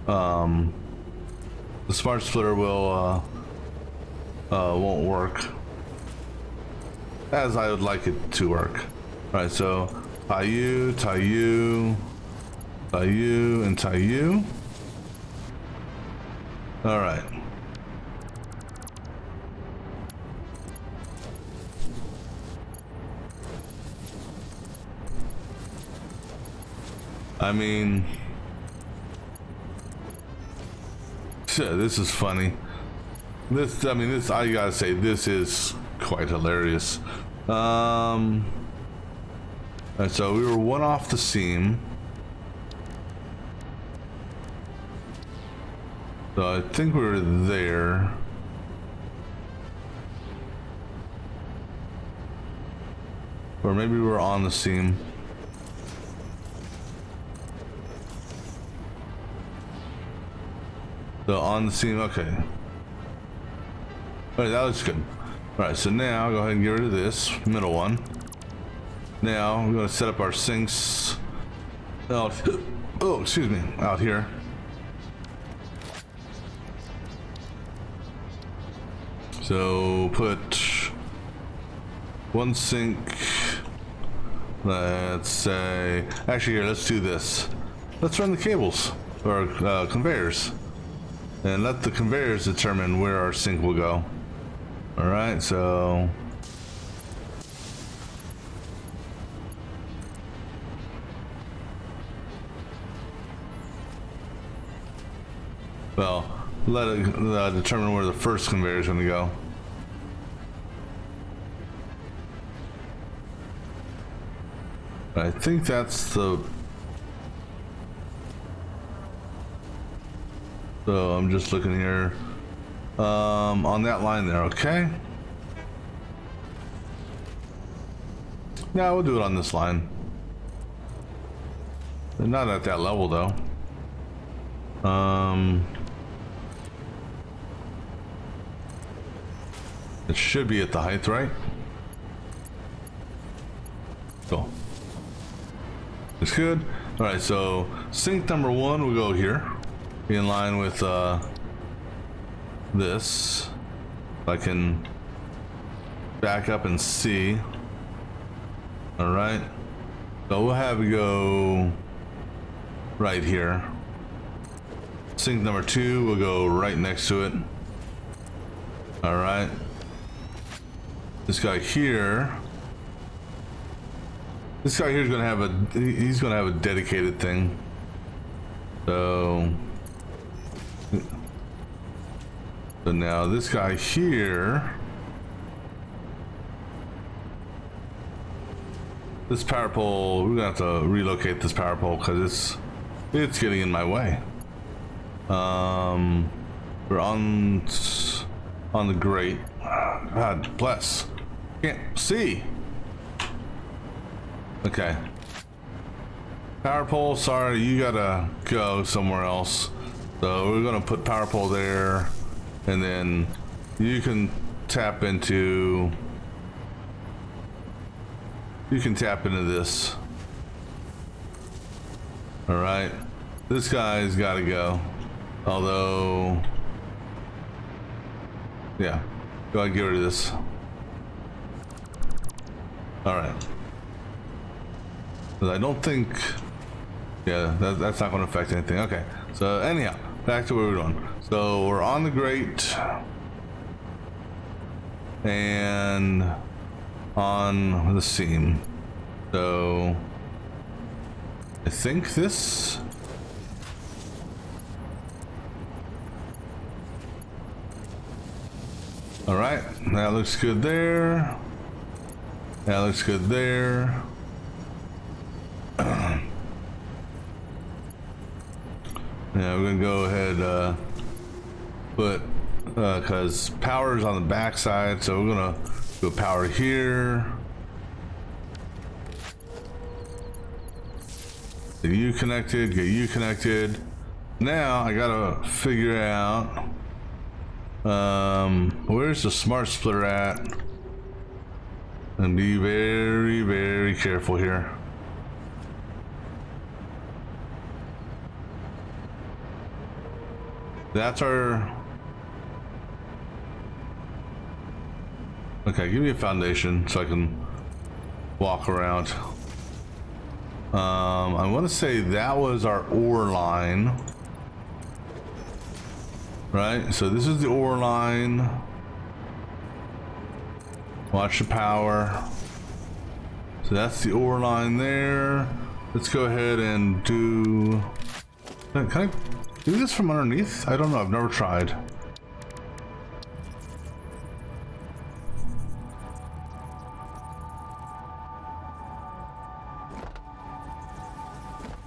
the smart splitter will won't work as I would like it to work. All right, so tie you, tie you, tie you, and tie you. All right. I mean, this is funny. This, I mean, this, I gotta say, this is quite hilarious. Alright, so we were one off the seam. So I think we were there. Or maybe we were on the seam. So on the seam, okay. Alright, that looks good. Alright, so now go ahead and get rid of this middle one. Now we're gonna set up our sinks out, oh, excuse me, out here. So put one sink, let's say, actually here, let's do this. Let's run the cables, or conveyors. And let the conveyors determine where our sink will go. All right, so well, let it determine where the first conveyor is going to go. I think that's the. So I'm just looking here on that line there, okay? Yeah, we'll do it on this line. Not at that level though. It should be at the height, right? Cool. It's good. All right, so sink number one will go here. In line with this. I can back up and see. All right, so we'll have it go right here. Sink number two will go right next to it. All right, this guy here is gonna have a, he's gonna have a dedicated thing. So now this guy here, this power pole, we're gonna have to relocate this power pole because it's getting in my way. We're on the grate. God bless. Can't see. Okay. Power pole, sorry, you gotta go somewhere else. So we're gonna put power pole there, and then you can tap into this. All right, this guy's gotta go. Although Yeah. Go ahead and get rid of this. Alright. I don't think... Yeah, that's not going to affect anything. Okay. So anyhow, back to what we're doing. So we're on the grate. And on the seam. So I think this... All right, that looks good there. That looks good there. Yeah, we're gonna go ahead put because power is on the back side, so we're gonna go power here. Get you connected, get you connected. Now I gotta figure out where's the smart splitter at, and be very, very careful here. That's our... Okay, give me a foundation so I can walk around. I want to say that was our ore line. Right, so this is the ore line. Watch the power. So that's the ore line there. Let's go ahead and do... Can I do this from underneath? I don't know, I've never tried.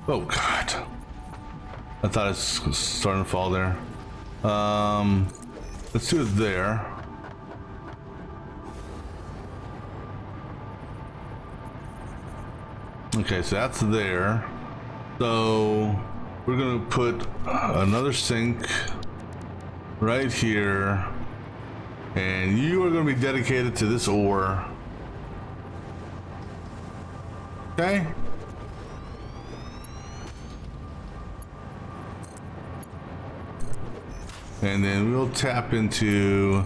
Oh God. I thought it was starting to fall there. Let's do it there. Okay, so that's there. So we're gonna put another sink right here, and you are gonna be dedicated to this ore. Okay. And then we'll tap into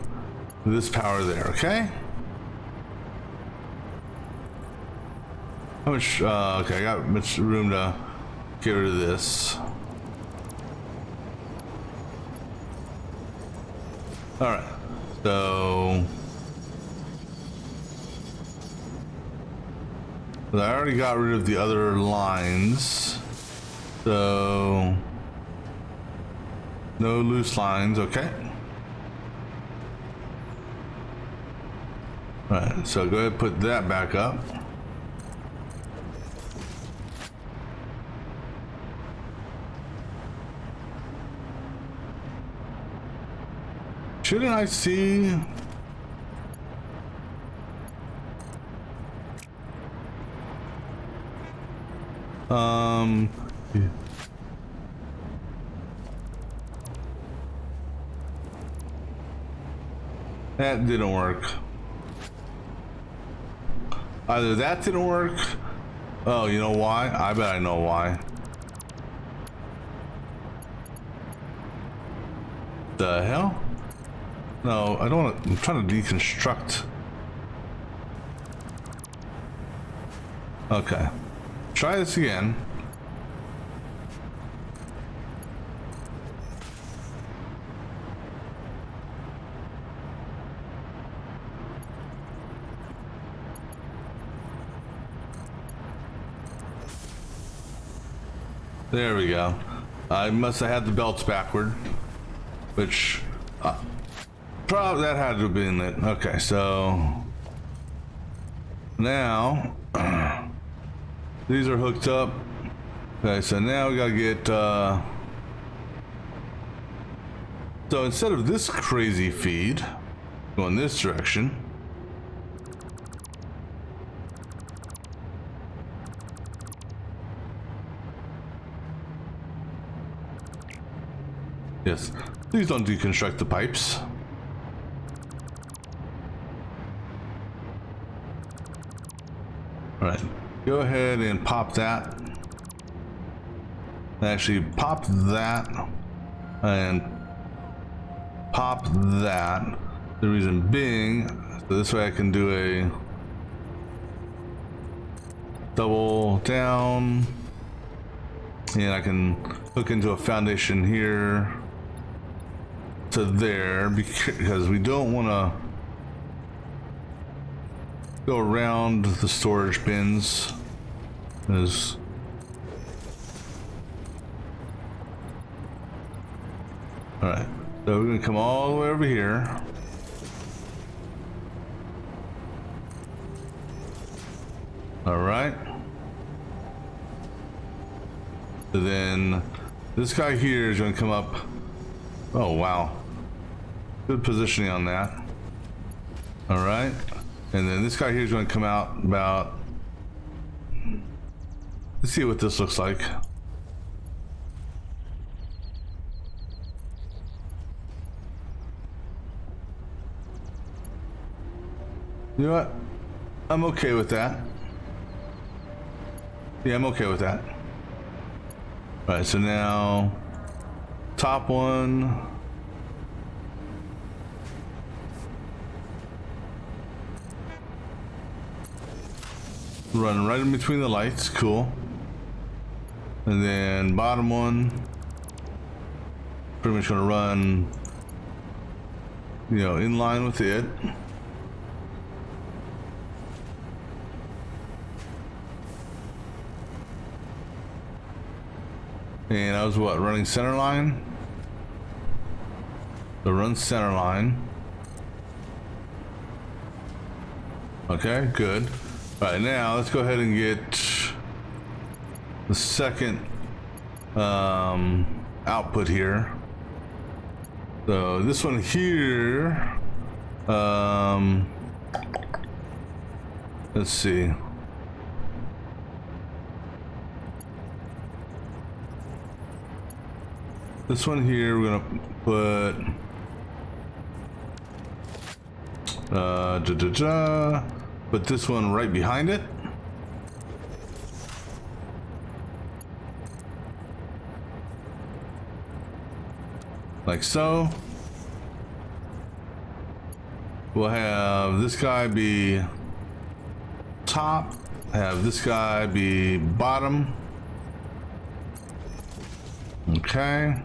this power there, okay? How much, okay, I got much room to get rid of this. All right, so I already got rid of the other lines, so no loose lines, okay. All right, so go ahead and put that back up. Shouldn't I see? Yeah. That didn't work. Either that didn't work. Oh, you know why? I bet I know why. The hell? No, I don't want to. I'm trying to deconstruct. Okay. Try this again. There we go. I must have had the belts backward, which probably that had to have been it. Okay, so now these are hooked up. Okay, so now we gotta get so instead of this crazy feed going this direction, yes, please don't deconstruct the pipes. All right, go ahead and pop that. Actually, pop that and pop that. The reason being, so this way I can do a double down, and I can hook into a foundation here to there, because we don't want to go around the storage bins. There's all right, so we're gonna come all the way over here. All right. So then this guy here is going to come up. Oh, wow. Good positioning on that. All right. And then this guy here is going to come out about. Let's see what this looks like. You know what? I'm okay with that. Yeah, I'm okay with that. All right, so now top one. Run right in between the lights, cool. And then bottom one, pretty much gonna run, you know, in line with it. And I was what, running center line? So run center line. Okay, good. All right, now let's go ahead and get the second output here. So this one here, let's see. This one here, we're gonna put this one right behind it. Like so. We'll have this guy be top, have this guy be bottom. Okay.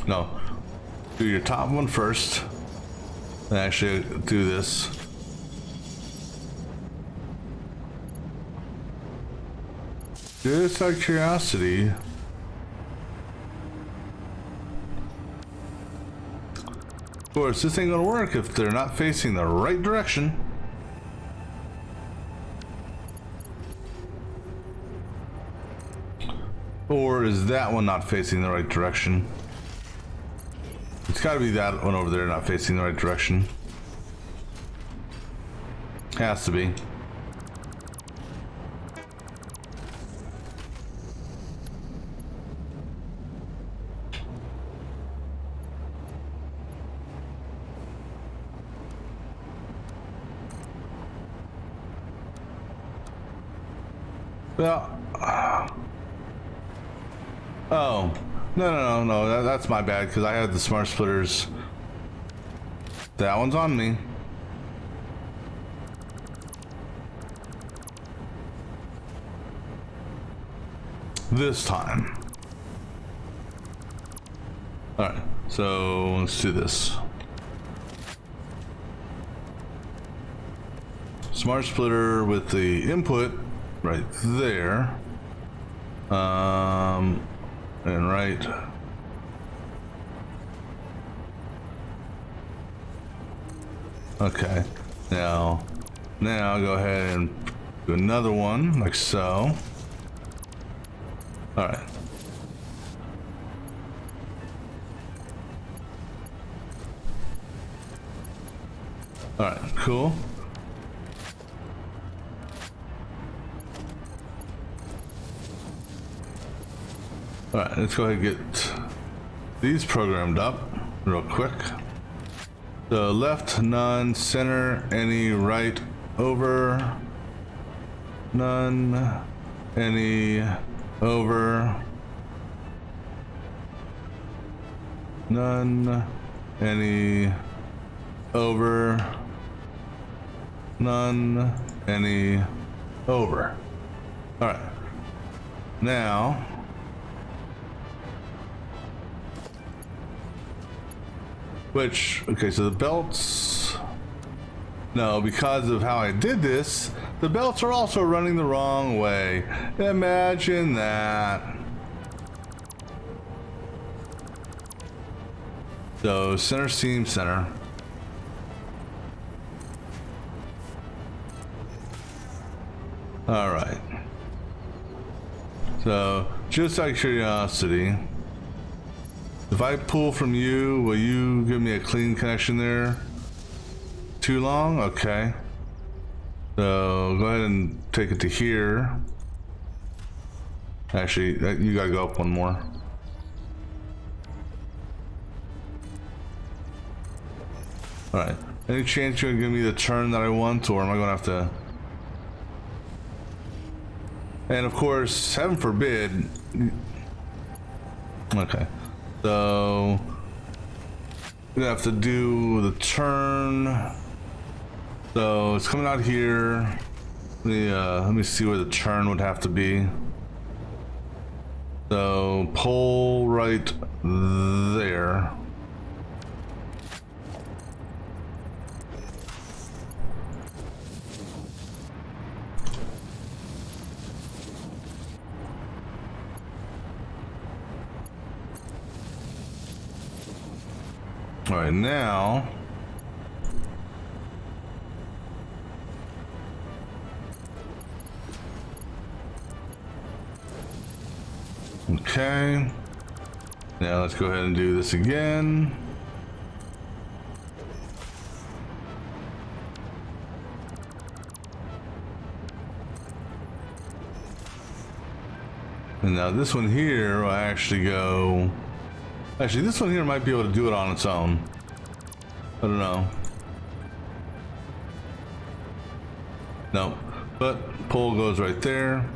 No, do your top one first, and actually do this. Just out of curiosity, of course, this ain't gonna work if they're not facing the right direction. Or is that one not facing the right direction? It's got to be that one over there not facing the right direction. Has to be. Well, oh. No, that's my bad, because I had the smart splitters. That one's on me. This time. Alright, so let's do this. Smart splitter with the input right there. And right. Okay. Now go ahead and do another one like so. All right. All right. Cool. All right, let's go ahead and get these programmed up real quick. So left, none, center, any, right, over, none, any, over, None. Any over. None. Any over. All right. Now. Which, okay, so the belts. No, because of how I did this, the belts are also running the wrong way. Imagine that. So, center seam, center. All right. So, just out of curiosity, if I pull from you, will you give me a clean connection there? Too long? Okay. So, go ahead and take it to here. Actually, you gotta go up one more. Alright. Any chance you're gonna give me the turn that I want, or am I gonna have to... And of course, heaven forbid... Okay. So... we're gonna have to do the turn... So, it's coming out here. Let me see where the turn would have to be. So, pole right there. All right, now okay. Now let's go ahead and do this again. And now this one here will actually go... Actually, this one here might be able to do it on its own. I don't know. No, but pole goes right there.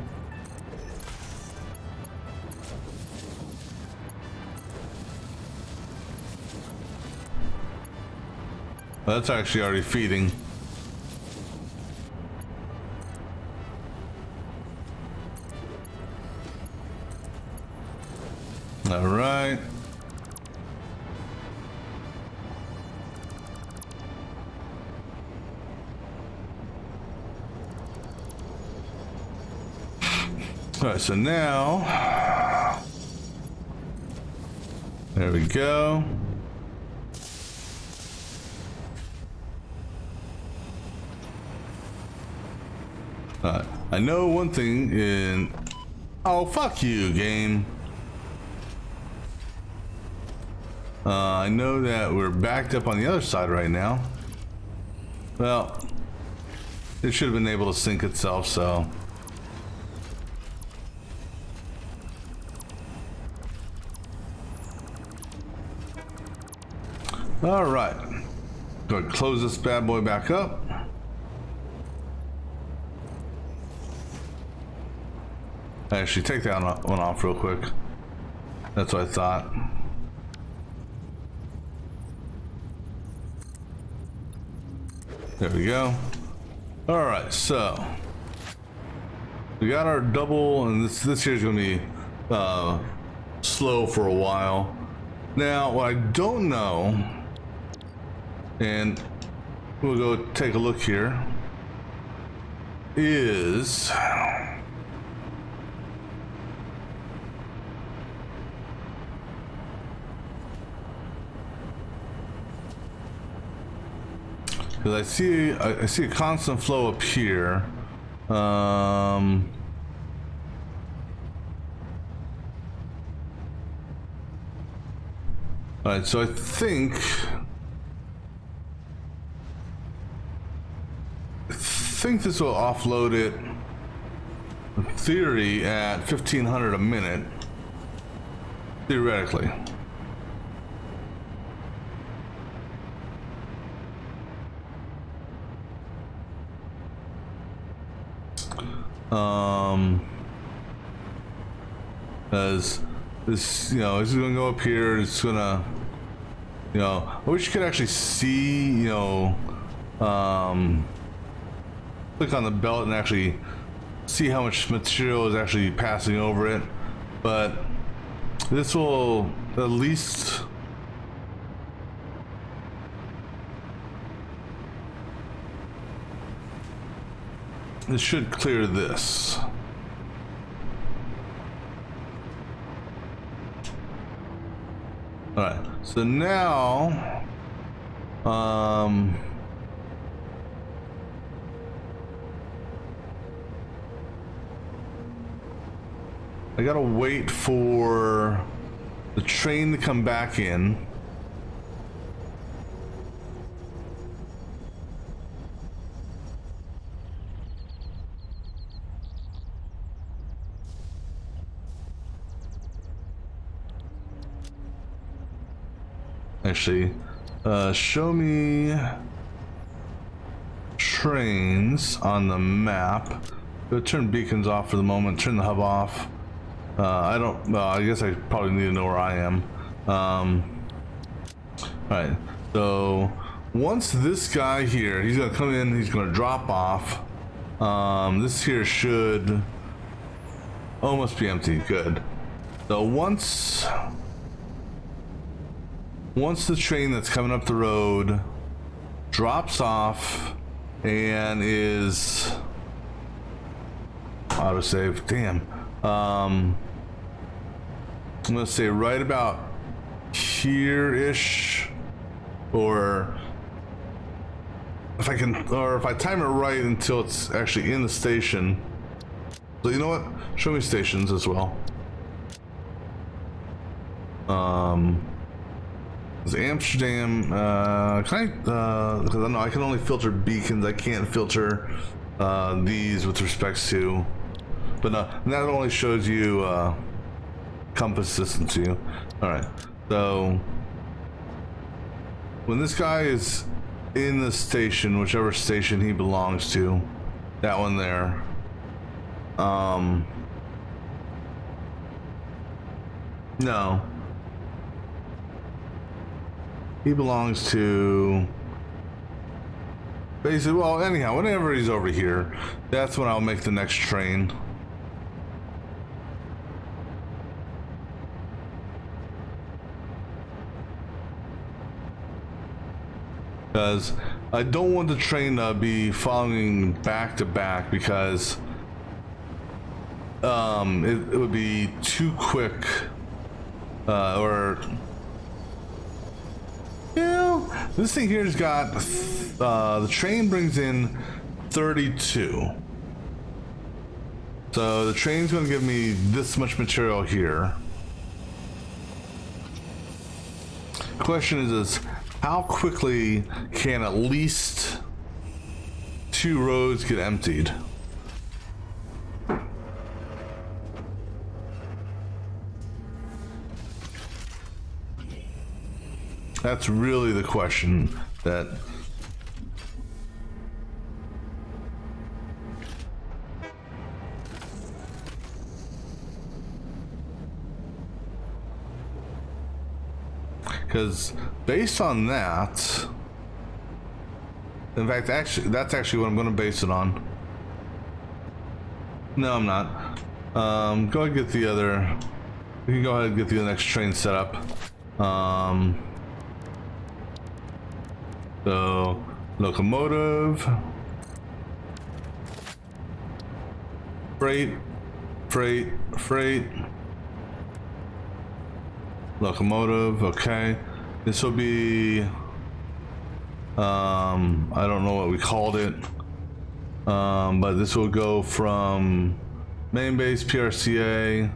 That's actually already feeding. All right. All right, so now, there we go. I know one thing in... Oh, fuck you, game. I know that we're backed up on the other side right now. Well, it should have been able to sync itself, so... All right. Go ahead and close this bad boy back up. Actually, take that one off real quick. That's what I thought. There we go. All right, so we got our double, and this here's gonna be slow for a while. Now, what I don't know, and we'll go take a look here, is because I see a constant flow up here. All right, so I think this will offload it, in theory, at 1,500 a minute, theoretically. As this, you know, this is gonna go up here. It's gonna You know, I wish you could actually see, you know, click on the belt and actually see how much material is actually passing over it. But this will at least this should clear this. All right, so now, I gotta wait for the train to come back in. Actually, show me trains on the map. Go turn beacons off for the moment, turn the hub off. I don't, well, I guess I probably need to know where I am. Alright, so once this guy here, he's gonna come in, he's gonna drop off. This here should almost be empty, good. So once the train that's coming up the road drops off and is autosave, damn. I'm gonna say right about here-ish, or if I can, or if I time it right until it's actually in the station. So you know what? Show me stations as well. Is Amsterdam, can I, because I know I can only filter beacons, I can't filter these with respects to, but that only shows you compass distance to you. Alright, so when this guy is in the station, whichever station he belongs to, that one there, no. He belongs to basically, well, anyhow, whenever he's over here, that's when I'll make the next train. Because I don't want the train to be following back to back, because it would be too quick, or yeah, this thing here's got the train brings in 32, so the train's going to give me this much material here. Question is how quickly can at least 2 roads get emptied? That's really the question that because based on that, in fact, actually, that's actually what I'm going to base it on. No, I'm not. Go ahead and get the other. We can go ahead and get the next train set up. So, locomotive, freight, locomotive, okay. This will be, I don't know what we called it, but this will go from main base PRCA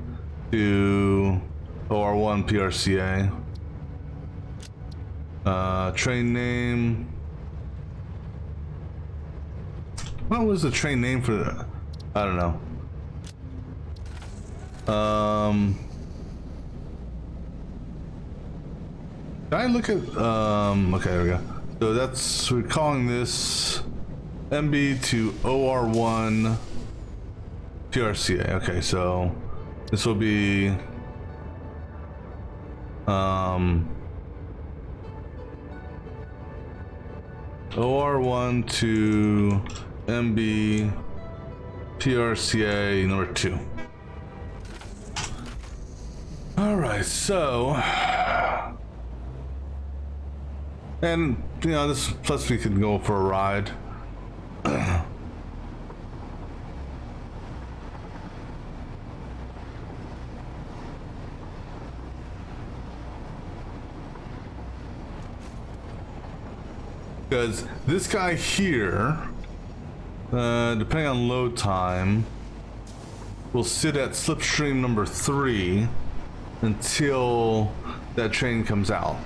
to OR1 PRCA. Train name. What was the train name for that? I don't know. Can I look at, okay, there we go. So that's, we're calling this MB to OR1 PRCA. Okay, so this will be, OR1 to MB PRCA number 2. All right, so, and you know, this plus we can go for a ride. Because this guy here, depending on load time, will sit at slipstream number 3 until that train comes out.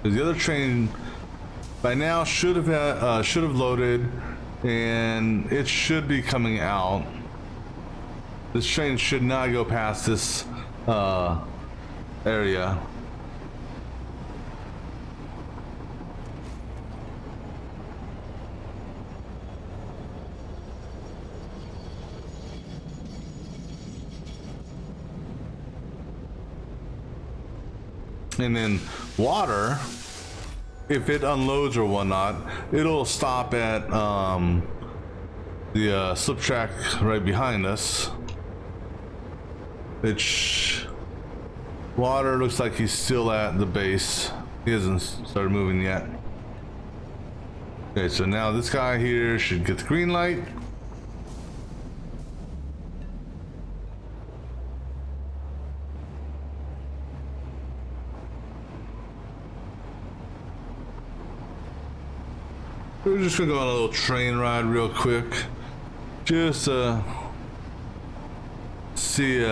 The other train by now should have loaded, and it should be coming out. This train should not go past this area. And then water, if it unloads or whatnot, it'll stop at the slip track right behind us. Water looks like he's still at the base. He hasn't started moving yet. Okay, so now this guy here should get the green light. We're just gonna go on a little train ride real quick. Just see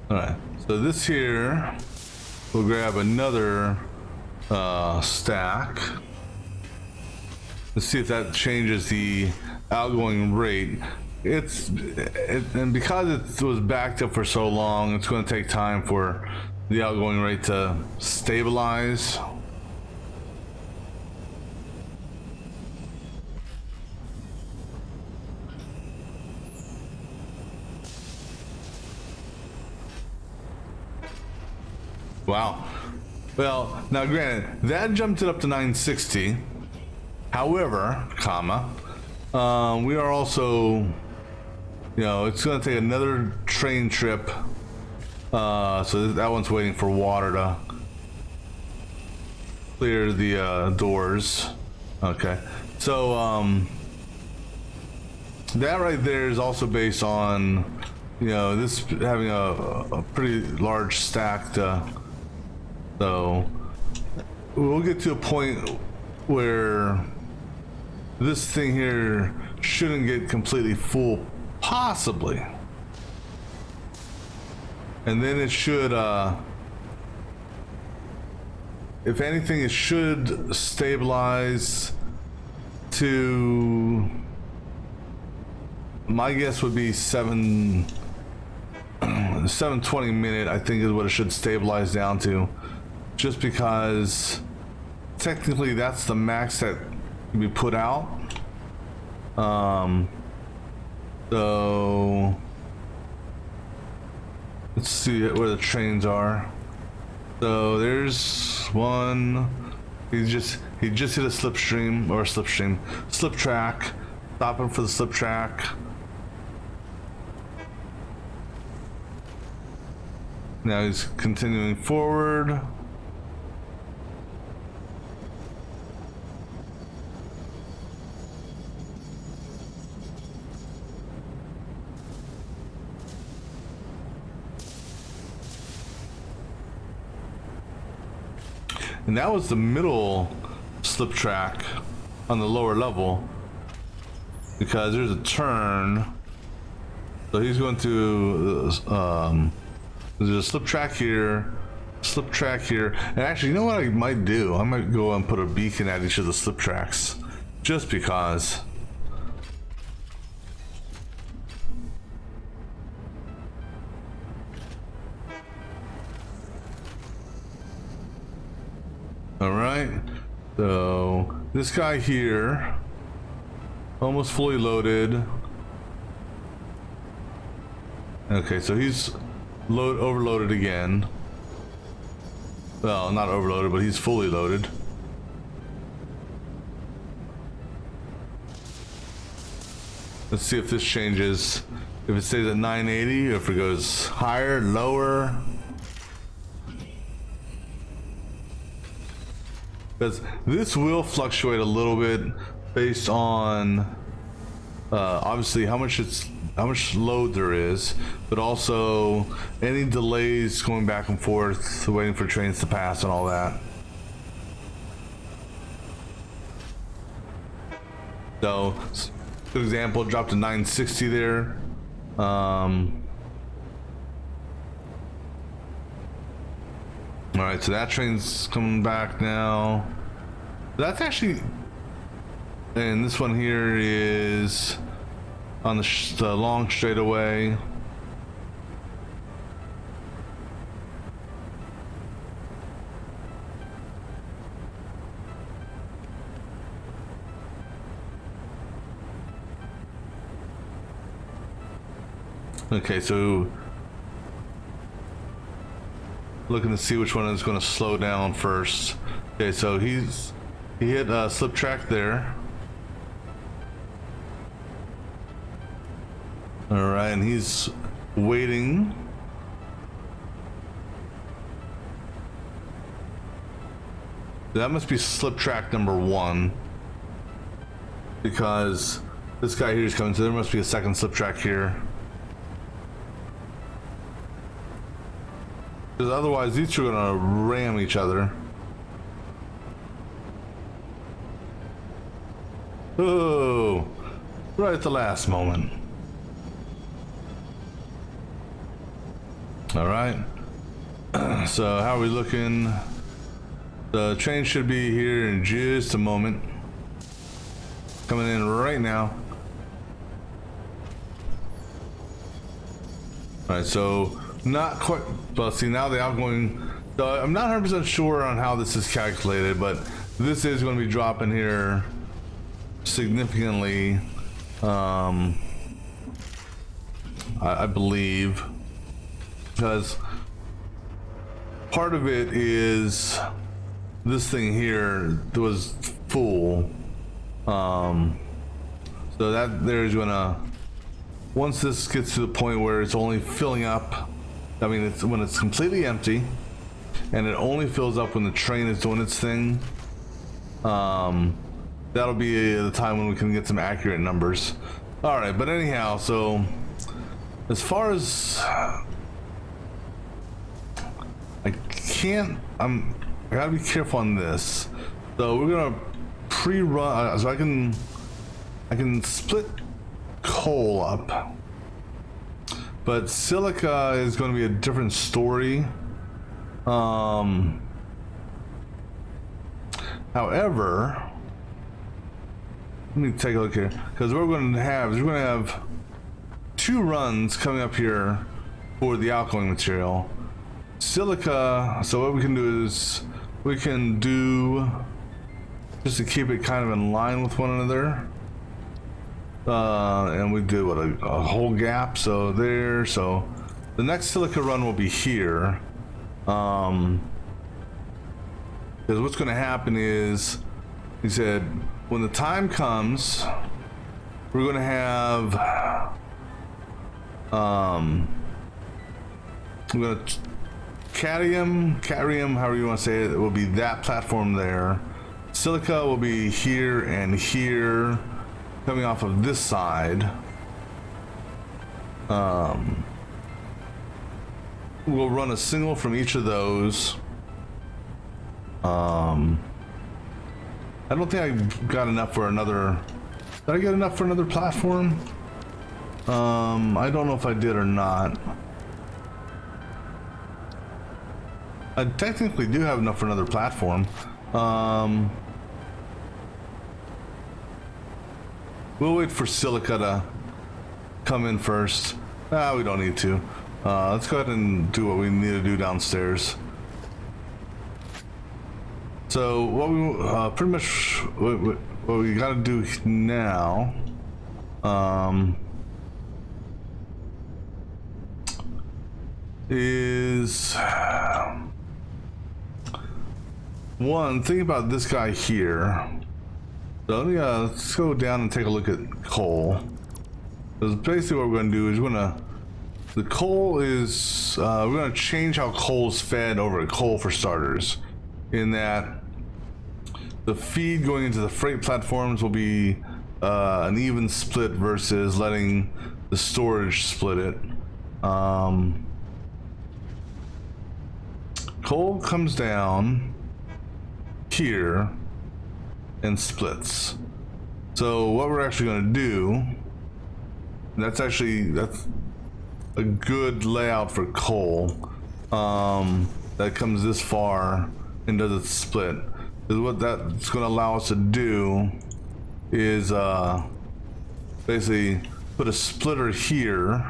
Alright, so this here, we'll grab another stack. Let's see if that changes the outgoing rate. And because it was backed up for so long, it's going to take time for the outgoing rate to stabilize. Wow. Well, now granted, that jumped it up to 960. However, we are also, you know, it's going to take another train trip. So that one's waiting for water to clear the doors. Okay. So, that right there is also based on, you know, this having a pretty large stack to. So we'll get to a point where this thing here shouldn't get completely full, possibly. And then it should, if anything, it should stabilize to, my guess would be 720 minute, I think is what it should stabilize down to. Just because technically that's the max that can be put out. So let's see where the trains are. So there's one. He just hit a slip track. Stopping for the slip track. Now he's continuing forward. And that was the middle slip track on the lower level, because there's a turn So he's going to, there's a slip track here, and actually, you know what I might do? I might go and put a beacon at each of the slip tracks, just because. All right, so this guy here, almost fully loaded. Okay, so he's overloaded again. Well, not overloaded, but he's fully loaded. Let's see if this changes. If it stays at 980, or if it goes higher, lower. Because this will fluctuate a little bit based on obviously how much load there is, but also any delays going back and forth, waiting for trains to pass and all that. So, good example, dropped to 960 there. All right, so that train's coming back now. That's actually, and this one here is on the long straightaway. Okay, so looking to see which one is going to slow down first. Okay, so he hit a slip track there. All right, and he's waiting. That must be slip track number 1, because this guy here is coming, so there must be a second slip track here. Because otherwise these two are gonna ram each other. Oh, right at the last moment. All right. So how are we looking? The train should be here in just a moment. Coming in right now. All right, so not quite, but see now the outgoing, so I'm not 100% sure on how this is calculated, but this is going to be dropping here significantly, I believe, because part of it is this thing here was full, so that there's gonna, once this gets to the point where it's only filling up, I mean, it's when it's completely empty and it only fills up when the train is doing its thing, that'll be the time when we can get some accurate numbers. All right, but anyhow, so as far as I gotta be careful on this. So we're gonna pre-run, so I can split coal up, but silica is going to be a different story. However, let me take a look here, because we're going to have 2 runs coming up here for the outgoing material. Silica, so what we can do is we can do, just to keep it kind of in line with one another, and we do what, a whole gap, so there. So the next silica run will be here, because what's going to happen is, he said, when the time comes, we're going to have we're going to cadmium, however you want to say it, will be that platform there. Silica will be here and here, coming off of this side. We'll run a single from each of those. I don't think I got enough for another. Did I get enough for another platform? I don't know if I did or not. I technically do have enough for another platform. We'll wait for Silica to come in first. We don't need to. Let's go ahead and do what we need to do downstairs. So what we pretty much what we got to do now is one thing about this guy here. So let's go down and take a look at coal. Because basically what we're going to do is the coal is we're going to change how coal is fed over to coal for starters. In that the feed going into the freight platforms will be an even split versus letting the storage split it. Coal comes down here and splits. So what we're actually going to do, that's a good layout for coal that comes this far and does it split. Because what that's going to allow us to do is basically put a splitter here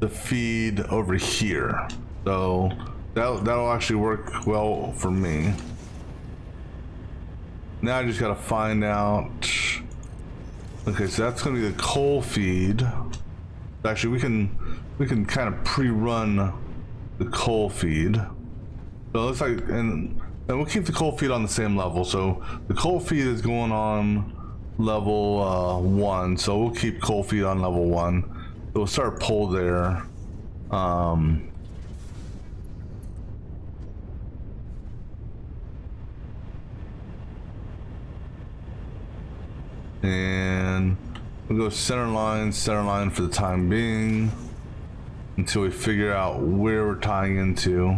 to feed over here. So that'll actually work well for me. Now I just gotta find out. Okay, so that's gonna be the coal feed. Actually, we can kind of pre-run the coal feed. So it looks like, and we'll keep the coal feed on the same level. So the coal feed is going on level 1. So we'll keep coal feed on level 1. So we'll start pull there. And we'll go center line for the time being until we figure out where we're tying into.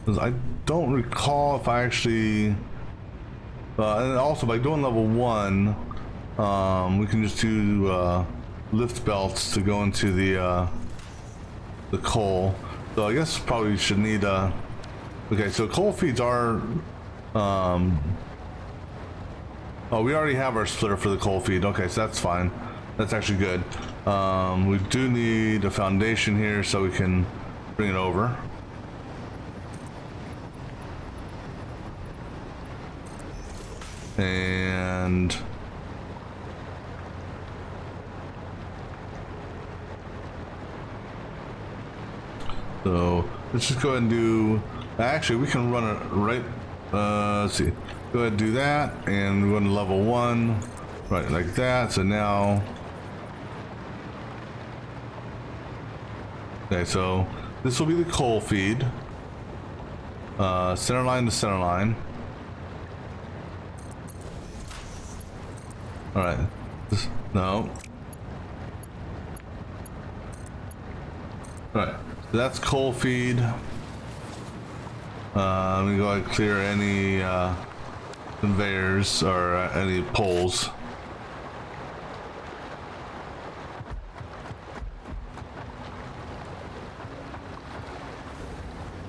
Because I don't recall if I actually and also by doing level 1 we can just do lift belts to go into the coal. So I guess probably should need okay, so coal feeds are oh, we already have our splitter for the coal feed. Okay, so that's fine. That's actually good. We do need a foundation here so we can bring it over. And so let's just go ahead and do, actually we can run it right, let's see, go ahead and do that, and we're going to level 1 right like that. So now, okay, so this will be the coal feed, center line to center line. All right, no. All right, so that's coal feed. We go ahead and clear any conveyors or any poles.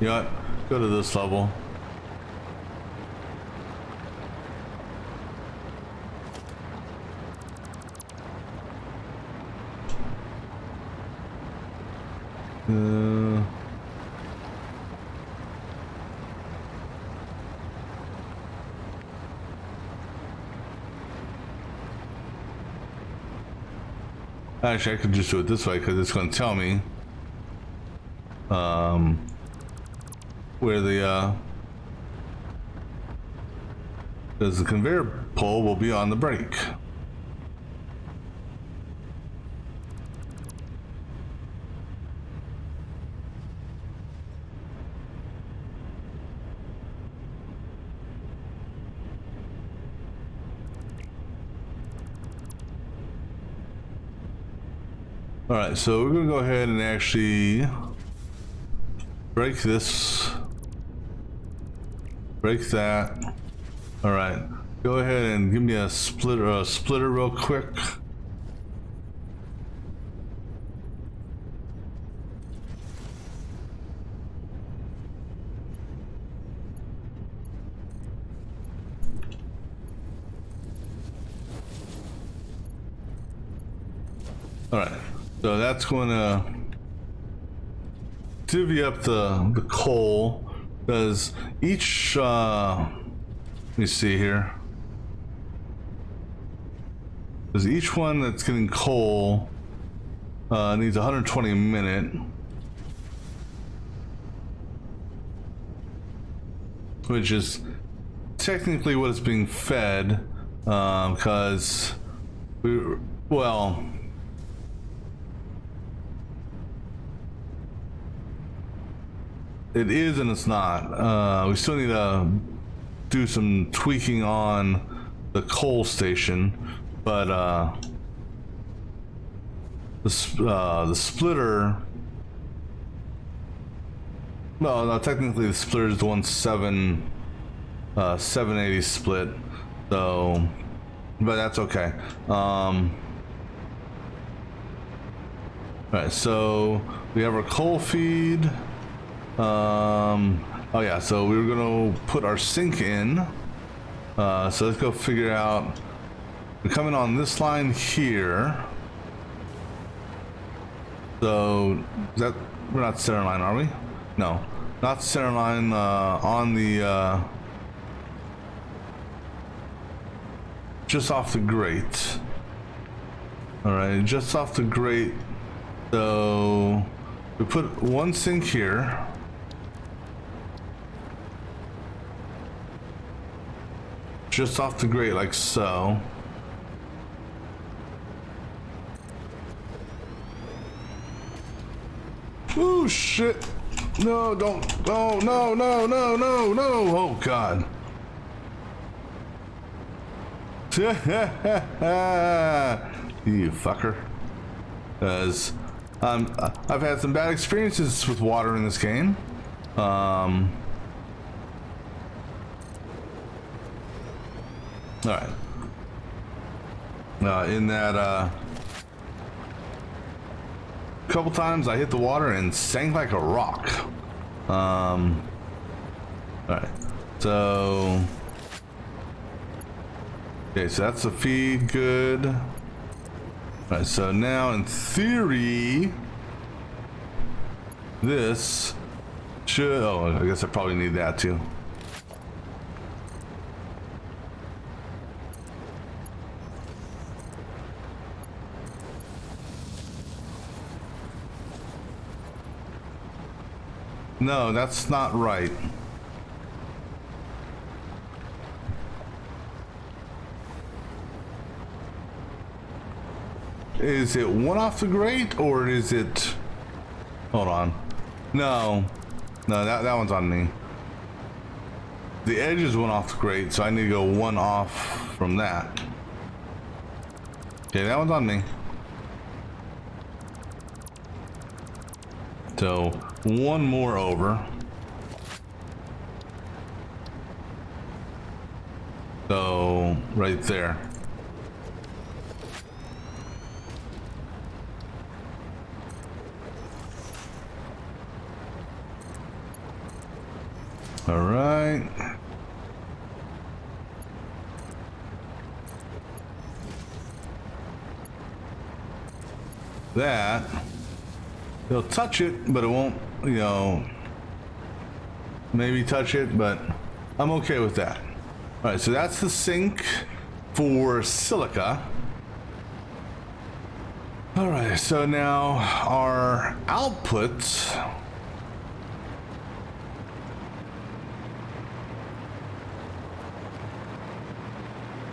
You know what? Go to this level. Actually, I could just do it this way because it's going to tell me where the because the conveyor pole will be on the brake. All right, so we're gonna go ahead and actually break this, break that. All right, go ahead and give me a splitter real quick. All right, so that's going to divvy up the coal, because each let me see here, because each one that's getting coal needs 120 a minute, which is technically what it's being fed, because well, it is and it's not. We still need to do some tweaking on the coal station, but the splitter. Well, no, technically the splitter is the 780 split. So, but that's okay. All right, so we have our coal feed. Oh yeah, so we were gonna put our sink in, so let's go figure out. We're coming on this line here, so is that, we're not center line, are we? No, not center line. On the just off the grate. All right, just off the grate. So we put one sink here. Just off the grate, like so. Oh shit! No, don't! Oh no, no, no, no, no! Oh god! You fucker! Because I've had some bad experiences with water in this game. All right. In that couple times I hit the water and sank like a rock. All right. So okay, so that's the feed, good. All right, so now in theory this should, oh, I guess I probably need that too. No, that's not right. Is it one off the grate or is it? Hold on. No, that one's on me. The edge is one off the grate, so I need to go one off from that. Okay, that one's on me. So one more over. So right there. All right. That, it'll touch it, but it won't, you know, maybe touch it, but I'm okay with that. All right, so that's the sink for silica. All right, so now our output.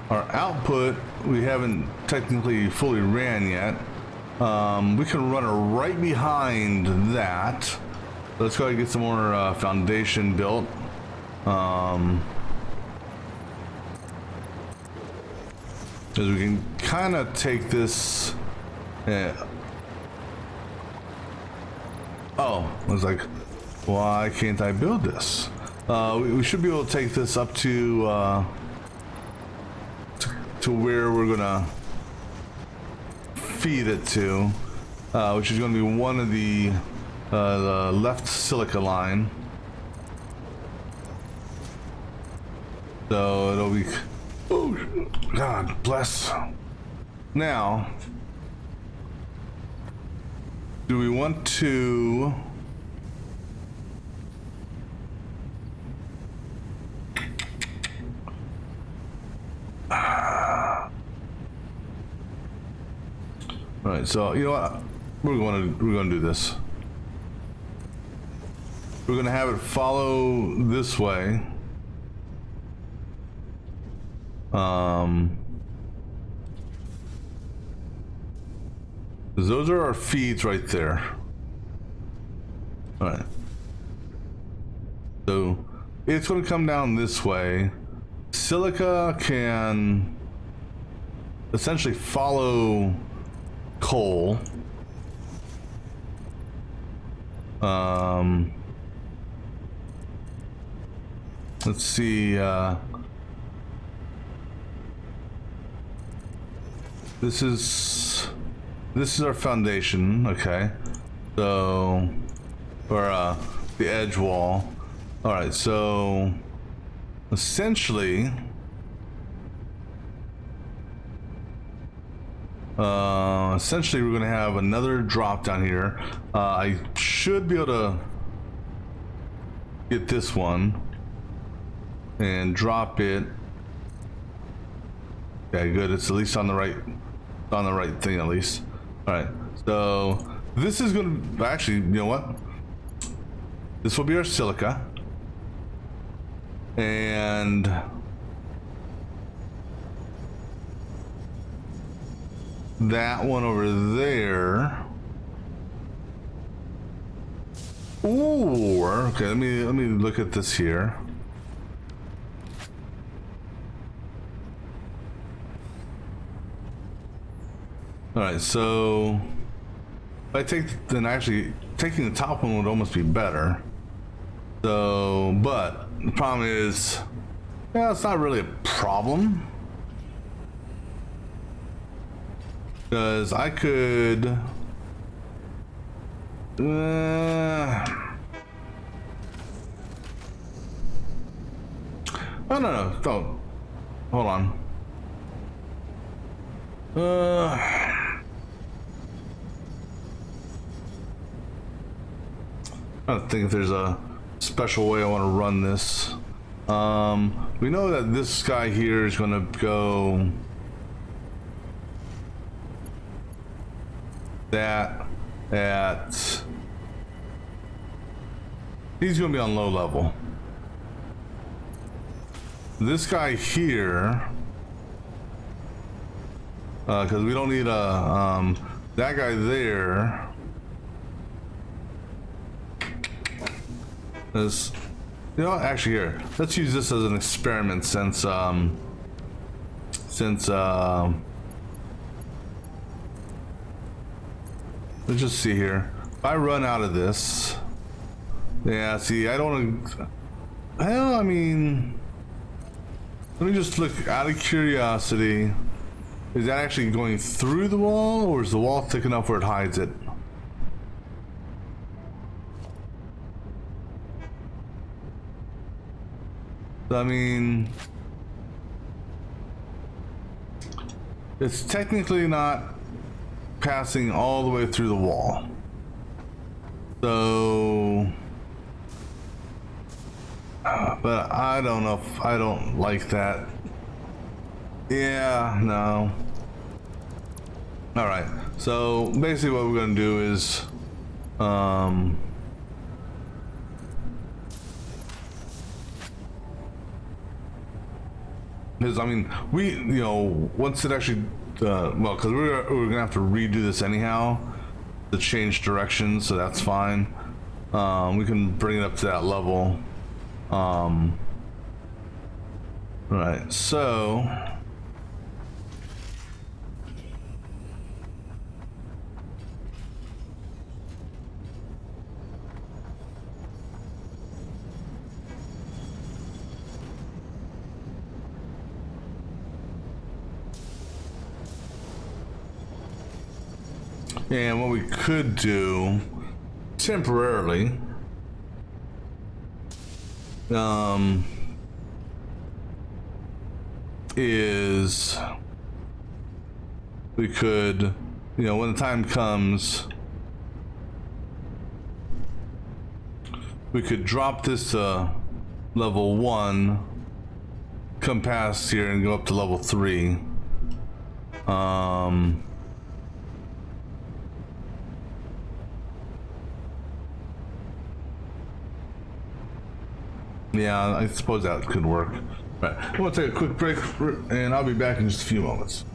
Our output, we haven't technically fully ran yet. We can run it right behind that. Let's go ahead and get some more foundation built. Because we can kind of take this. Oh, I was like, Why can't I build this? We should be able to take this up to where we're gonna feed it to, which is gonna be one of the left silica line. So it'll be, oh God bless. Now, do we want to all right, so you know what? We're gonna do this. We're gonna have it follow this way. Those are our feeds right there. All right. So it's gonna come down this way. Silica can essentially follow coal. Let's see. This is our foundation. Okay. So, or the edge wall. All right. So, essentially. Essentially, we're going to have another drop down here. I should be able to get this one and drop it. Okay, good. It's at least on the right thing, at least. All right. So this is going to actually, you know what? This will be our silica, and that one over there. Or okay, let me look at this here. All right, so if I take, then actually taking the top one would almost be better. So, but the problem is, yeah, it's not really a problem. Because I could oh no, don't hold on. I don't think if there's a special way I want to run this. We know that this guy here is going to go that at, he's going to be on low level. This guy here, because we don't need a that guy there is, you know, actually here, let's use this as an experiment since let's just see here. If I run out of this, yeah, see, I don't, well, I mean, let me just look out of curiosity. Is that actually going through the wall, or is the wall thick enough where it hides it? I mean, it's technically not passing all the way through the wall. So, but I don't know if I don't like that. Yeah, no. All right. So basically what we're going to do is, because I mean, we, you know, once it actually, well, because we're gonna have to redo this anyhow to change direction, so that's fine. We can bring it up to that level. Right. So. And what we could do temporarily, is we could, you know, when the time comes, we could drop this to level 1, come past here and go up to level 3. Yeah, I suppose that could work. All right, we'll take a quick break, and I'll be back in just a few moments.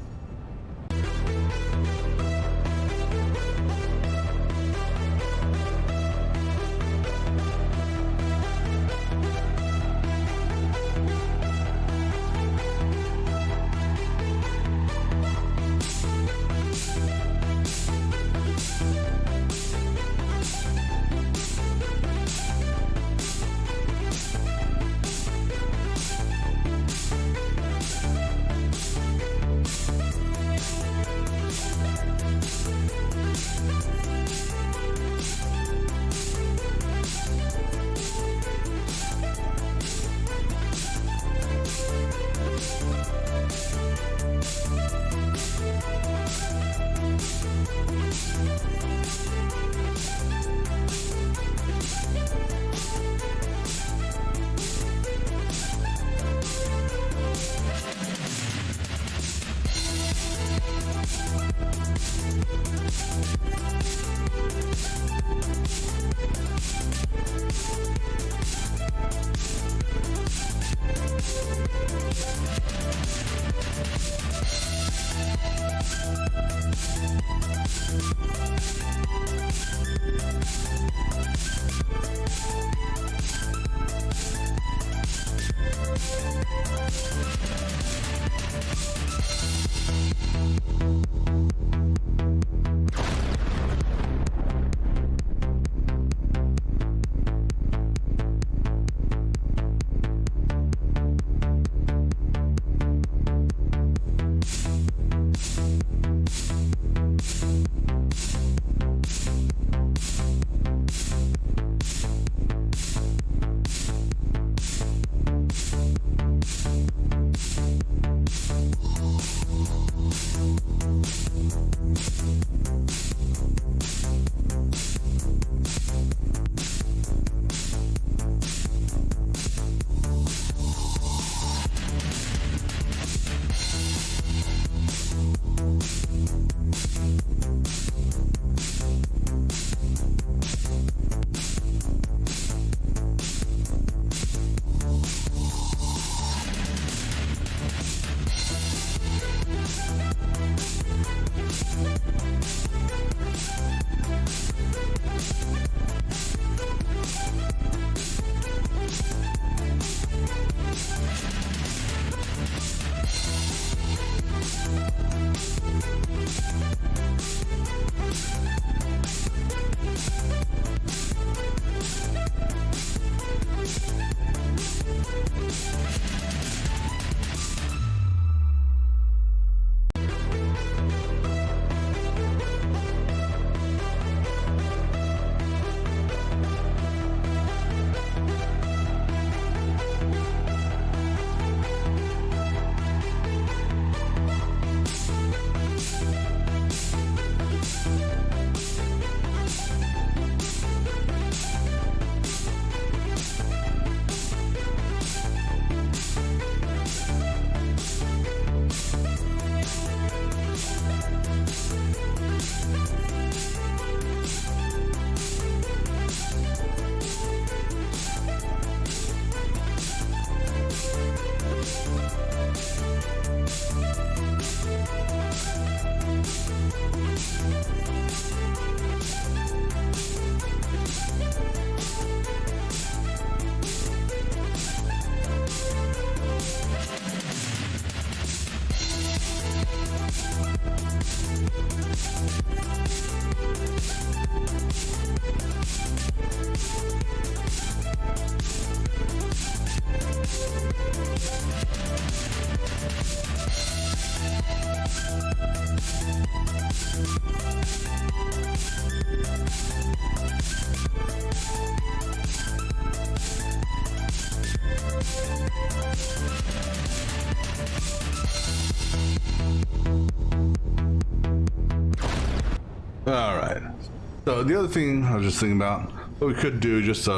So the other thing I was just thinking about, what we could do just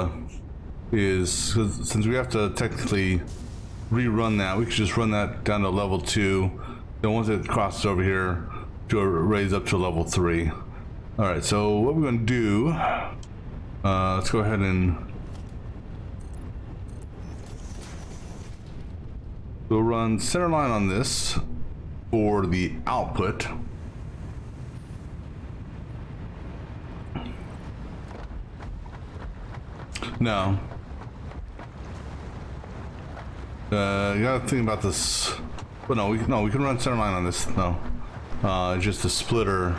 is, 'cause since we have to technically rerun that, we could just run that down to level 2. Then once it crosses over here, to raise up to level 3. All right, so what we're going to do, let's go ahead and we'll run center line on this for the output. No. You gotta think about this. But no, we can run center line on this. No. Just a splitter.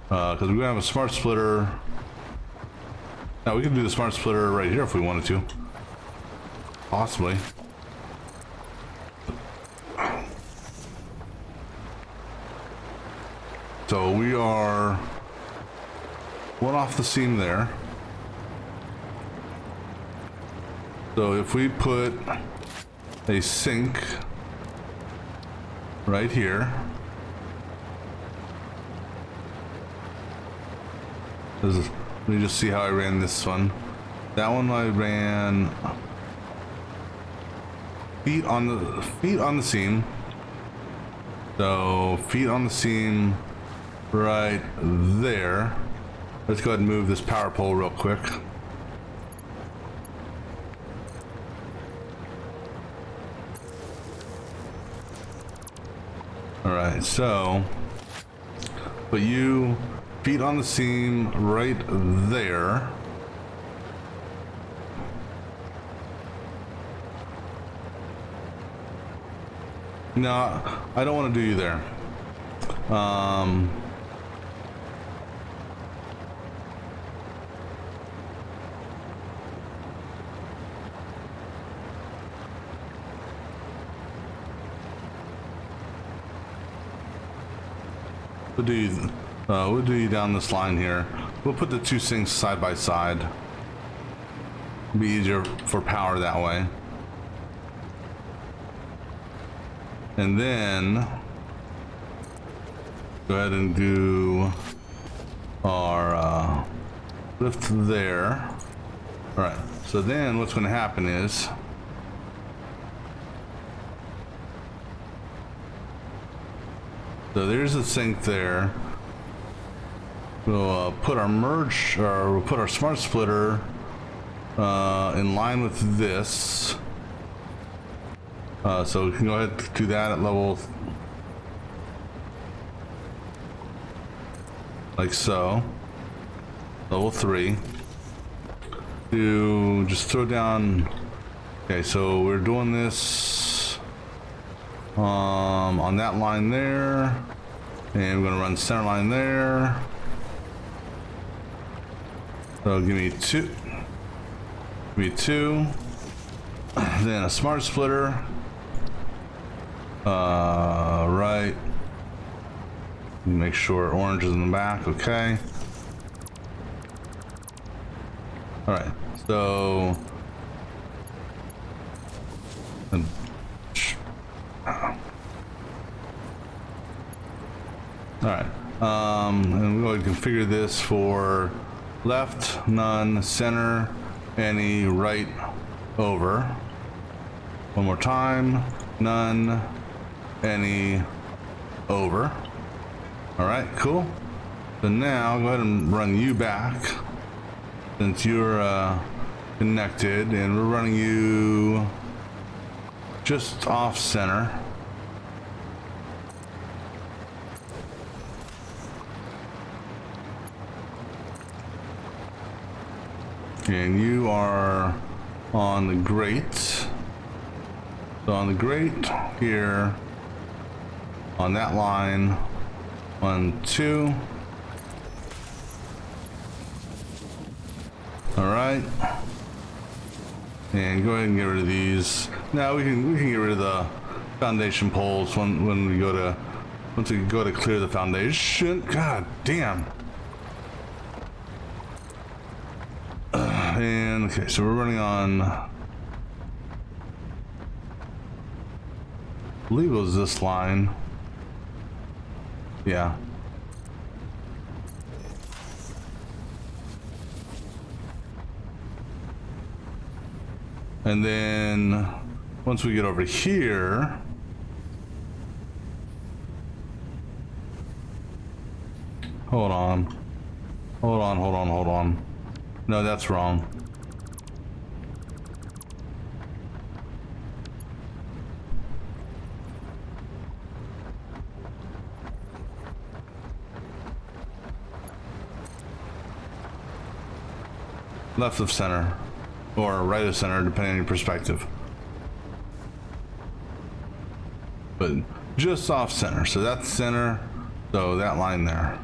Because we're gonna have a smart splitter. Now we can do the smart splitter right here if we wanted to. Possibly. So we are one off the seam there. So if we put a sink right here, let me just see how I ran this one. That one I ran feet on the seam. So feet on the seam right there. Let's go ahead and move this power pole real quick. All right, so put you feet on the seam right there. No, I don't want to do you there. We'll do you down this line here. We'll put the two sinks side by side. Be easier for power that way. And then go ahead and do our lift there. All right. So then what's going to happen is so there's a sink there. We'll put our merge, or we'll put our smart splitter in line with this. So we can go ahead and do that at level like so. Level 3. To just throw down. Okay, so we're doing this on that line there, and we're gonna run center line there. So give me two. Give me 2. Then a smart splitter. Right. Make sure orange is in the back. Okay. All right. So. All right. And we're going to configure this for left, none, center, any, right, over. One more time. None, any, over. All right, cool. So now go ahead and run you back since you're connected, and we're running you just off center. And you are on the grate. So on the grate here, on that line, 1, 2. All right. And go ahead and get rid of these. Now we can get rid of the foundation poles when we go to once we go to clear the foundation. God damn. And okay, so we're running on, I believe it was this line. Yeah. And then once we get over here, hold on. No, that's wrong. Left of center, or right of center, depending on your perspective. But just off center, so that's center, so that line there.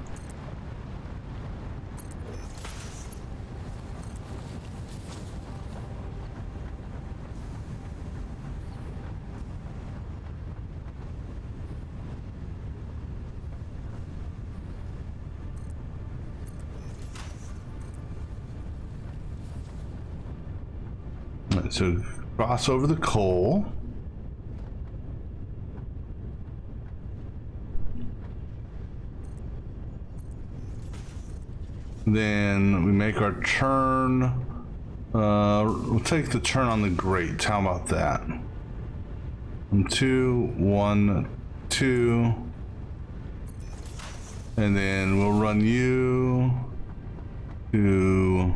So cross over the coal. Then we make our turn. We'll take the turn on the grate. How about that? 2, 1, 2. And then we'll run you to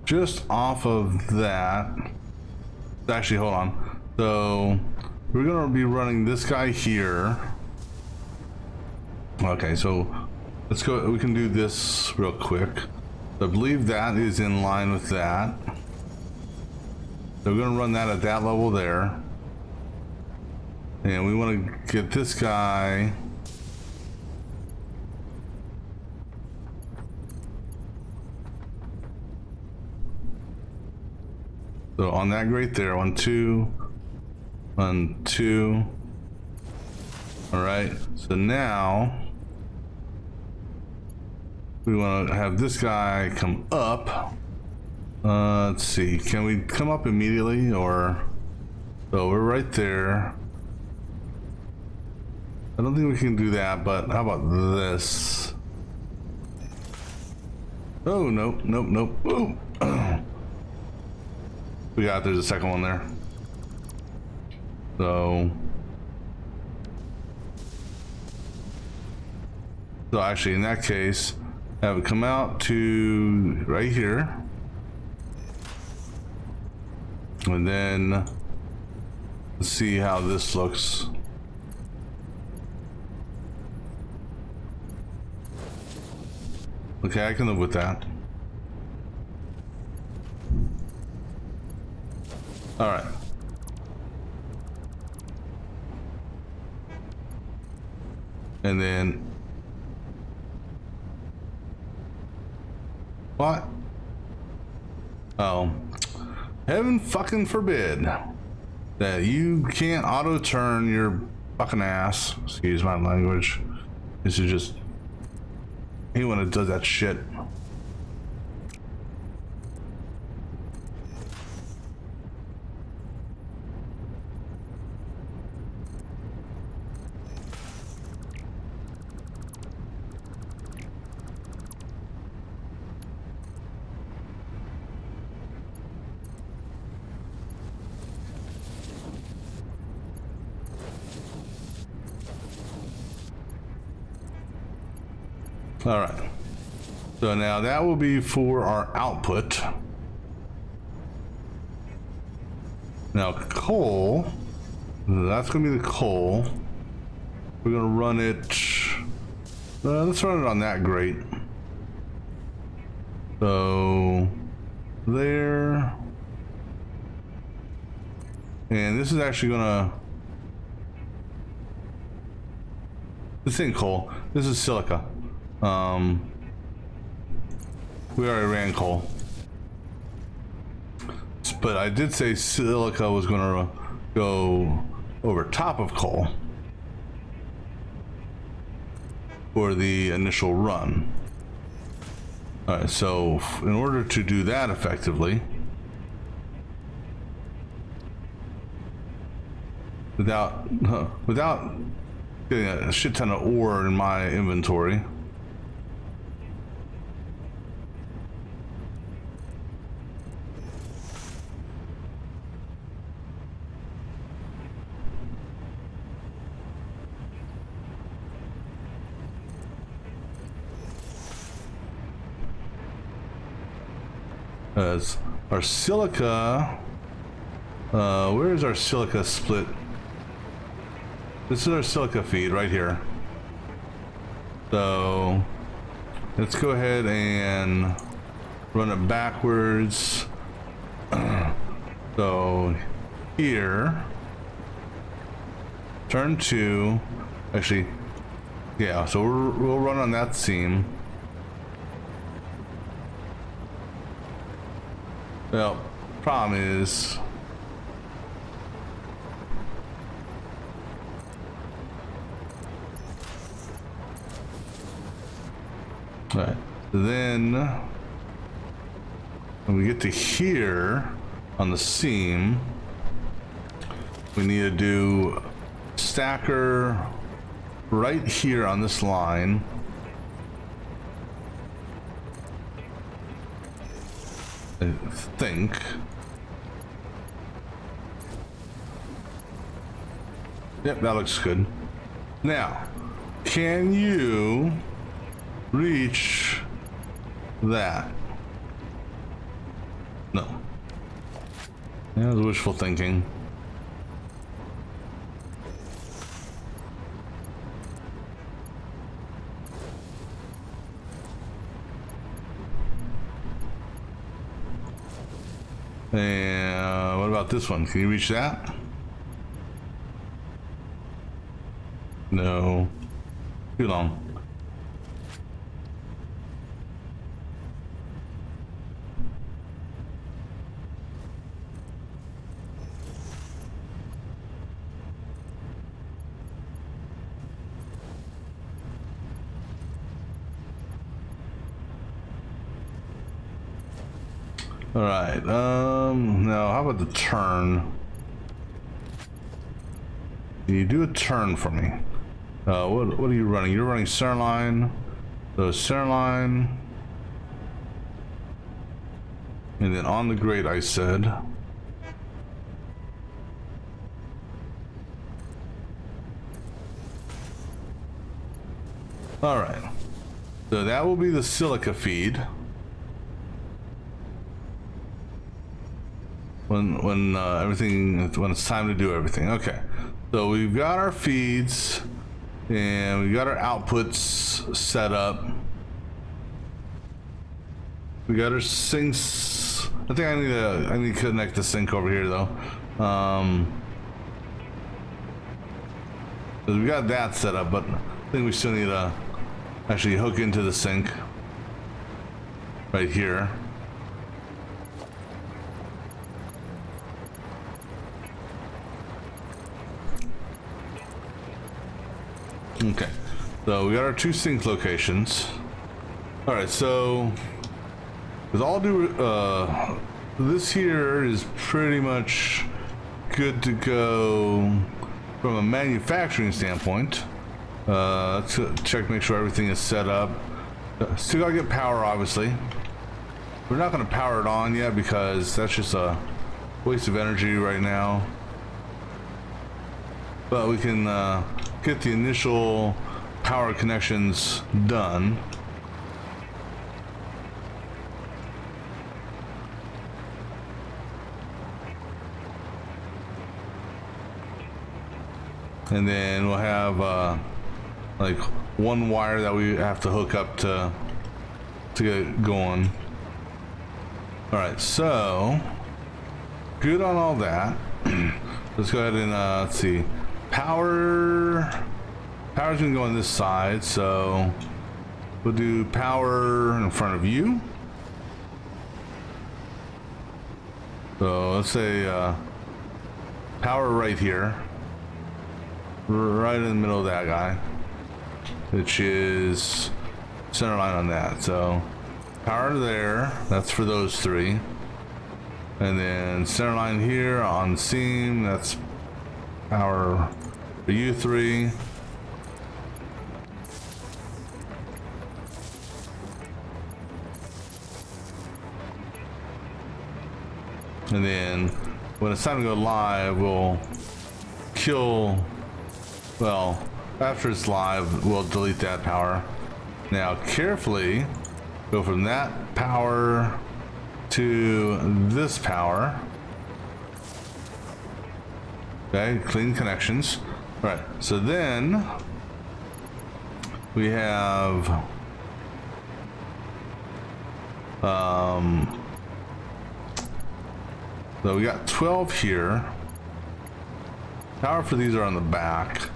just off of that. Actually, hold on. So we're gonna be running this guy here. Okay, so let's go. We can do this real quick. I believe that is in line with that. So we're gonna run that at that level there. And we want to get this guy. So on that grate there, 1, 2, 1, 2. All right, so now we want to have this guy come up. Let's see, can we come up immediately, or? So we're right there. I don't think we can do that, but how about this? Oh, nope. Ooh. We got, there's a second one there. So actually in that case, have it come out to right here. And then let's see how this looks. Okay, I can live with that. All right. And then what? Oh, heaven fucking forbid that you can't auto turn your fucking ass. Excuse my language. This is just anyone that does that shit. All right, so now that will be for our output. Now coal, that's gonna be the coal. We're gonna run it, let's run it on that grate. So there, and this is actually gonna, this ain't coal, this is silica. We already ran coal, but I did say silica was going to go over top of coal for the initial run. All right, so in order to do that effectively, without getting a shit ton of ore in my inventory, As our silica, where is our silica split? This is our silica feed right here. So let's go ahead and run it backwards. So here, turn to, actually, yeah, so we'll run on that seam. Well, problem is, right, then when we get to here on the seam, we need to do stacker right here on this line. I think. Yep, that looks good. Now, can you reach that? No. That was wishful thinking. And what about this one? Can you reach that? No. Too long. All right. Now how about the turn? Can you do a turn for me? What are you running? You're running center line. So center line. And then on the grate, I said. All right. So that will be the silica feed. When it's time to do everything. Okay, so we've got our feeds and we got our outputs set up. We got our sinks. I think I need to connect the sink over here though. We got that set up, but I think we still need to actually hook into the sink right here. Okay, so we got our two sink locations. All right, so with all due, this here is pretty much good to go from a manufacturing standpoint. Let's check, make sure everything is set up. Still gotta get power, obviously. We're not gonna power it on yet because that's just a waste of energy right now. But we can get the initial power connections done. And then we'll have like one wire that we have to hook up to get going. All right, so good on all that. Let's go ahead and let's see. Power's gonna go on this side, so we'll do power in front of you. So let's say power right here, right in the middle of that guy, which is center line on that. So power there, that's for those three. And then center line here on seam, that's power for you three. And then when it's time to go live, we'll kill, well, after it's live, we'll delete that power. Now carefully go from that power to this power. Okay, clean connections. All right, so then we have so we got 12 here. Power for these are on the back.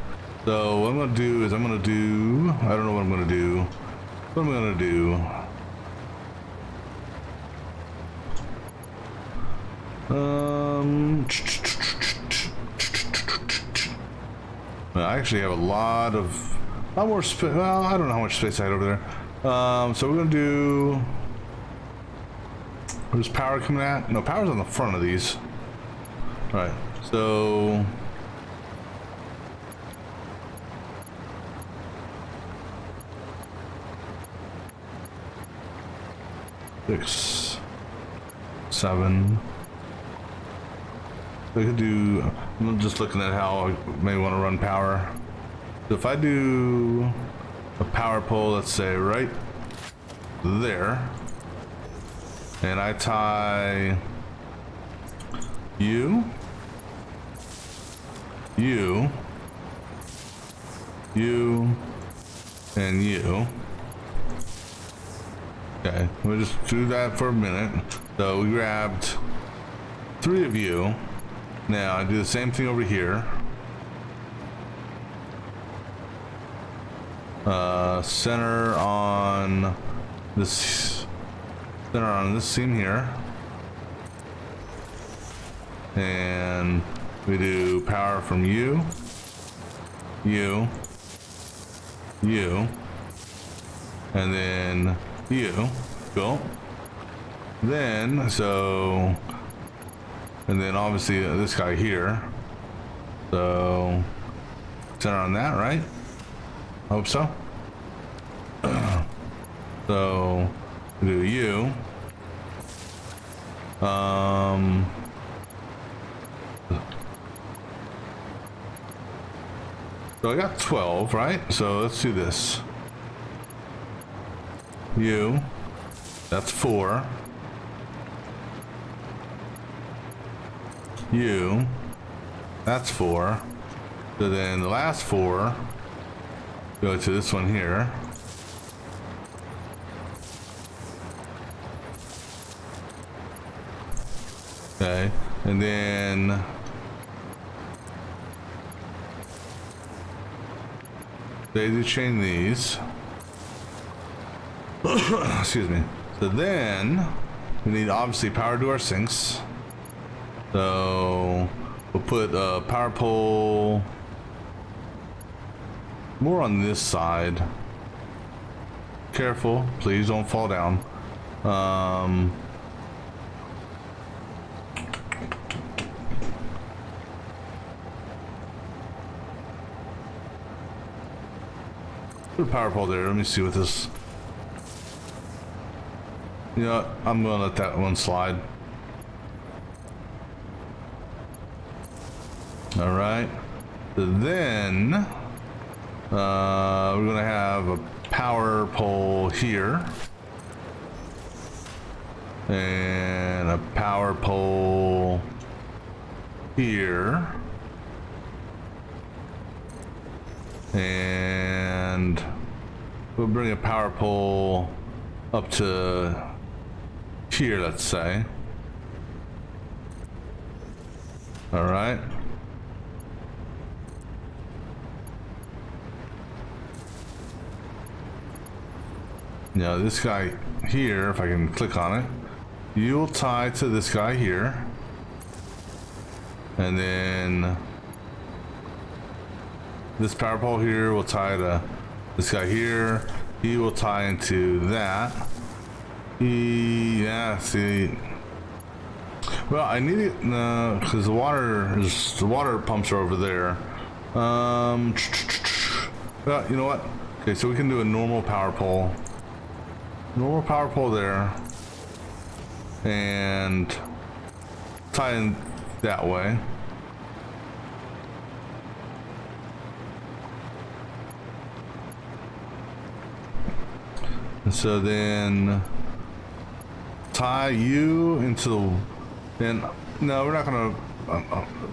So what I'm gonna do is I don't know what I'm gonna do. What am I gonna do? I actually have a lot more space. Well, I don't know how much space I had over there. So we're gonna do. Where's power coming at? No, power's on the front of these. All right, so. Six, 7. I could do. I'm just looking at how I may want to run power. So if I do a power pole, let's say right there, and I tie you, and you. Okay, we'll just do that for a minute. So we grabbed 3 of you. Now I do the same thing over here. Center on this seam here, and we do power from you, and then you. Cool. Then and then obviously this guy here. So center on that, right? Hope so. So do you. So I got 12, right? So let's do this. You. That's 4. You. That's 4. So then the last 4 go to this one here. Okay, and then daisy chain these. Excuse me. So then we need obviously power to our sinks. So we'll put a power pole more on this side. Careful, please don't fall down. Put a power pole there. Let me see what this. You know what? I'm gonna let that one slide. All right. So then we're gonna have a power pole here and a power pole here, and we'll bring a power pole up to here, let's say. All right. Now this guy here, if I can click on it, you'll tie to this guy here, and then this power pole here will tie to this guy here. He will tie into that. Yeah, see. Well, I need it because the water pumps are over there. Well, you know what? Okay, so we can do a normal power pole. Normal power pole there, and tie in that way. And so then tie you into the, and no, we're not gonna,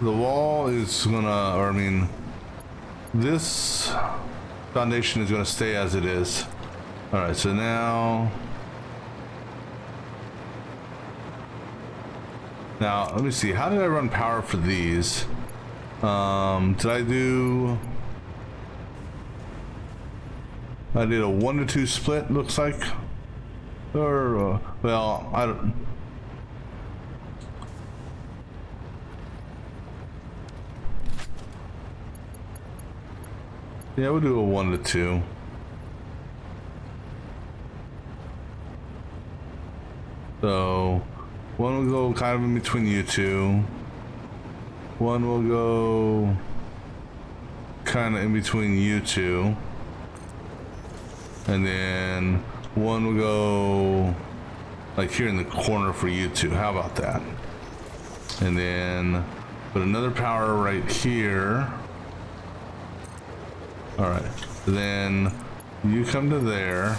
the wall is gonna, or I mean, this foundation is gonna stay as it is. All right, so now let me see, how did I run power for these? Did I do, I did a 1-to-2 split, looks like. Or, well, I don't. Yeah, we'll do a 1-to-2. So, one will go kind of in between you two. One will go kind of in between you two. And then one will go like here in the corner for you two. How about that? And then put another power right here. All right. Then you come to there.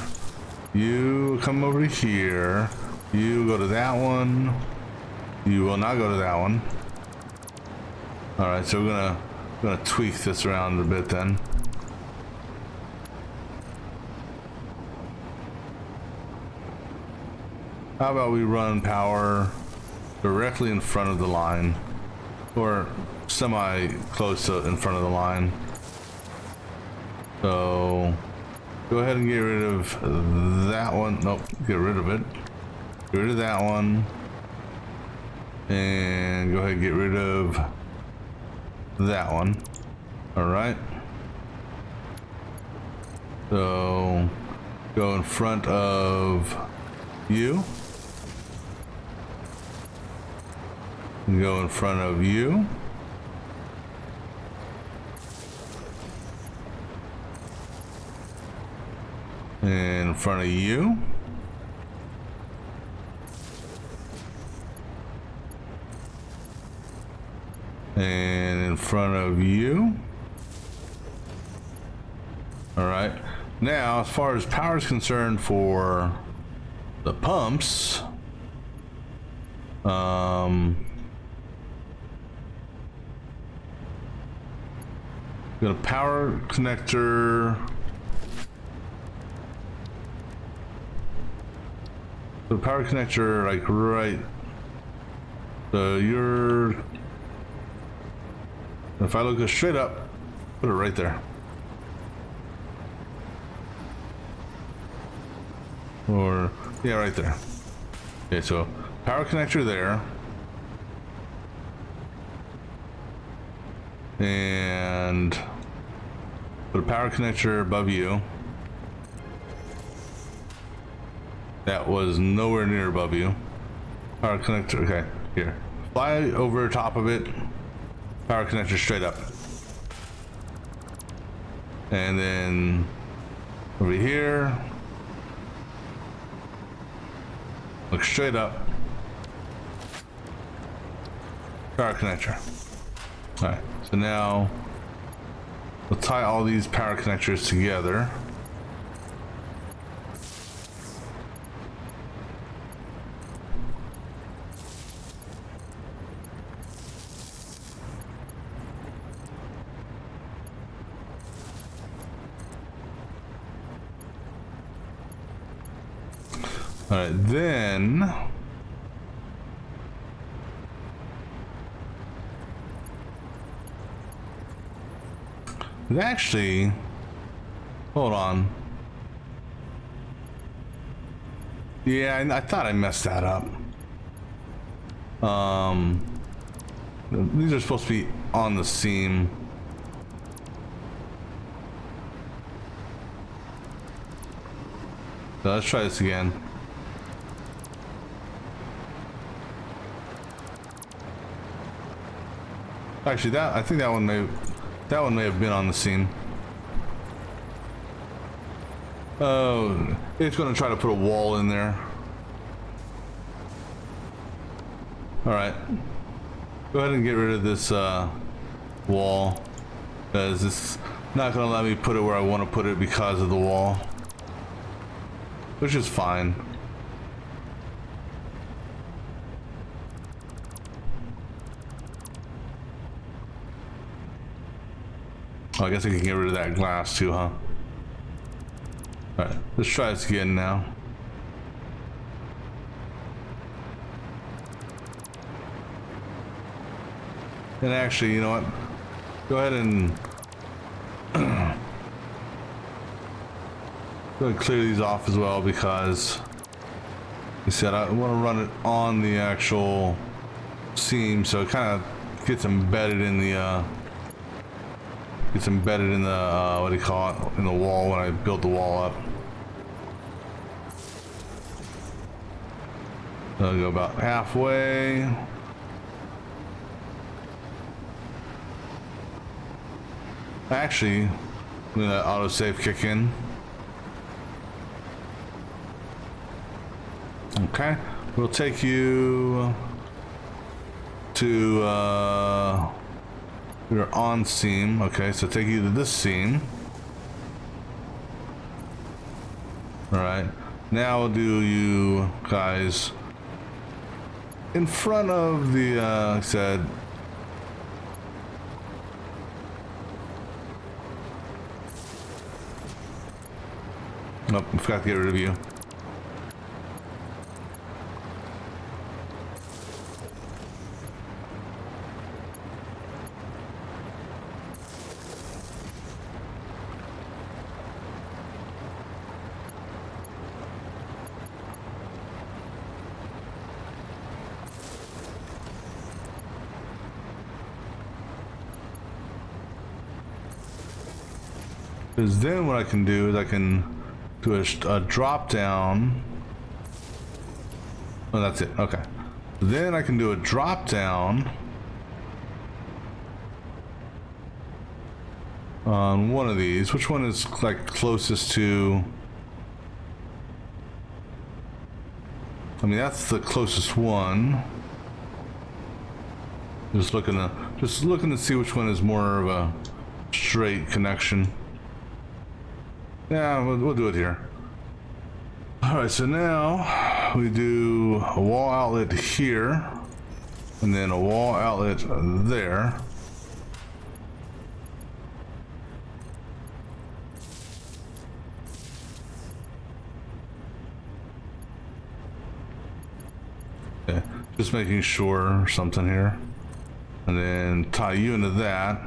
You come over to here. You go to that one. You will not go to that one. All right. So we're gonna tweak this around a bit then. How about we run power directly in front of the line, or semi close to in front of the line. So go ahead and get rid of that one. Nope, get rid of it. Get rid of that one. And go ahead and get rid of that one. All right. So go in front of you. And go in front of you. And in front of you. And in front of you. All right. Now, as far as power is concerned for the pumps, got a power connector. The power connector, like right. So you're. If I look straight up, put it right there. Or yeah, right there. Okay, so power connector there. And put a power connector above you. That was nowhere near above you. Power connector, okay, here. Fly over top of it. Power connector straight up. And then over here. Look straight up. Power connector. Alright, so now we'll tie all these power connectors together. All right, then actually, hold on. Yeah, I thought I messed that up. These are supposed to be on the seam. So let's try this again. Actually, I think that one may have been on the seam. Oh, it's going to try to put a wall in there. All right, go ahead and get rid of this wall, because it's not going to let me put it where I want to put it because of the wall, which is fine. Oh, I guess I can get rid of that glass too, huh? Alright, let's try this again now. And actually, you know what? Go ahead and go ahead and clear these off as well, because you said I want to run it on the actual seam, so it kind of gets embedded in the what do you call it, in the wall when I build the wall up. So I'll go about halfway. Actually, I'm gonna let autosave kick in. Okay, we'll take you to we're on seam. Okay, so take you to this seam. All right, now we'll do you guys in front of the like I said. Nope, I forgot to get rid of you. Because then what I can do is I can do a drop down. Oh, that's it. Okay. Then I can do a drop down on one of these. Which one is like closest to? I mean, that's the closest one. Just looking to see which one is more of a straight connection. Yeah, we'll do it here. All right, so now we do a wall outlet here, and then a wall outlet there. Okay, just making sure or something here. And then tie you into that.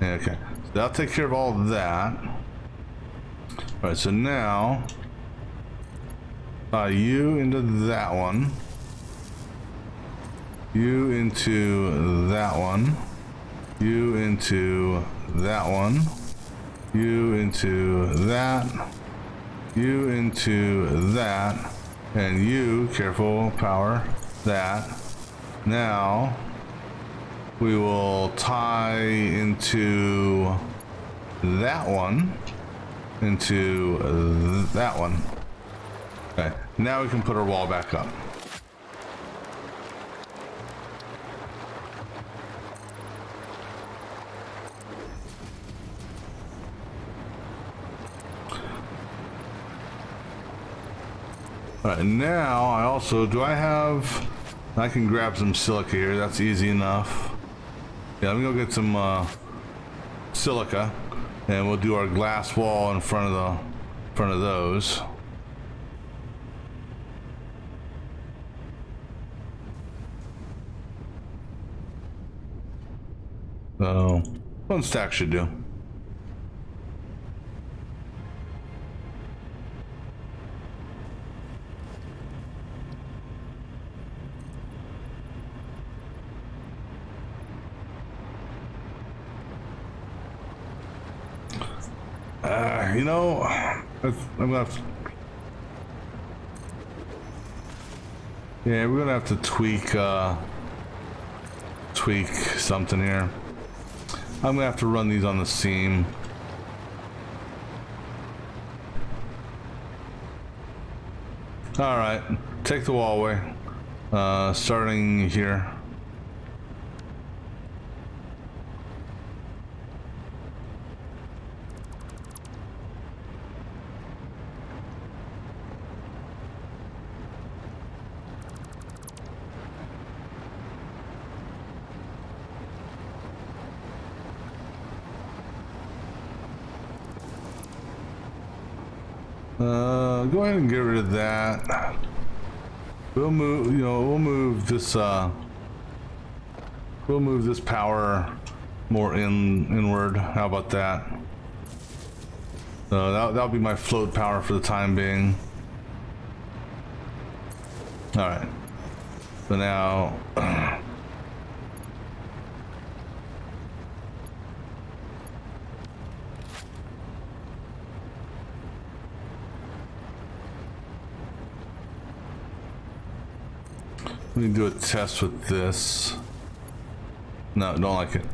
Okay, so that'll take care of all of that. All right, so now tie you into that one. You into that one. You into that one. You into that. You into that. And you, careful, power, that. Now, we will tie into that one, into that one. Okay, now we can put our wall back up. All right, now I also, I can grab some silica here. That's easy enough. Yeah, let me go get some silica, and we'll do our glass wall in front of those. So 1 stack should do. You know, I'm gonna have to, yeah, we're gonna have to tweak something here. I'm gonna have to run these on the seam. All right, take the wall away. Starting here. Go ahead and get rid of that. We'll move, we'll move this, power more inward. How about that? So that'll be my float power for the time being. All right. So now, let me do a test with this. No, don't like it.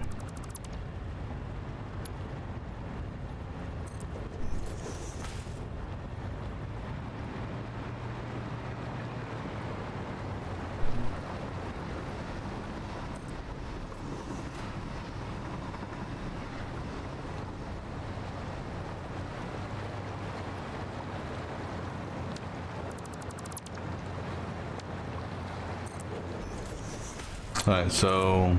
All right, so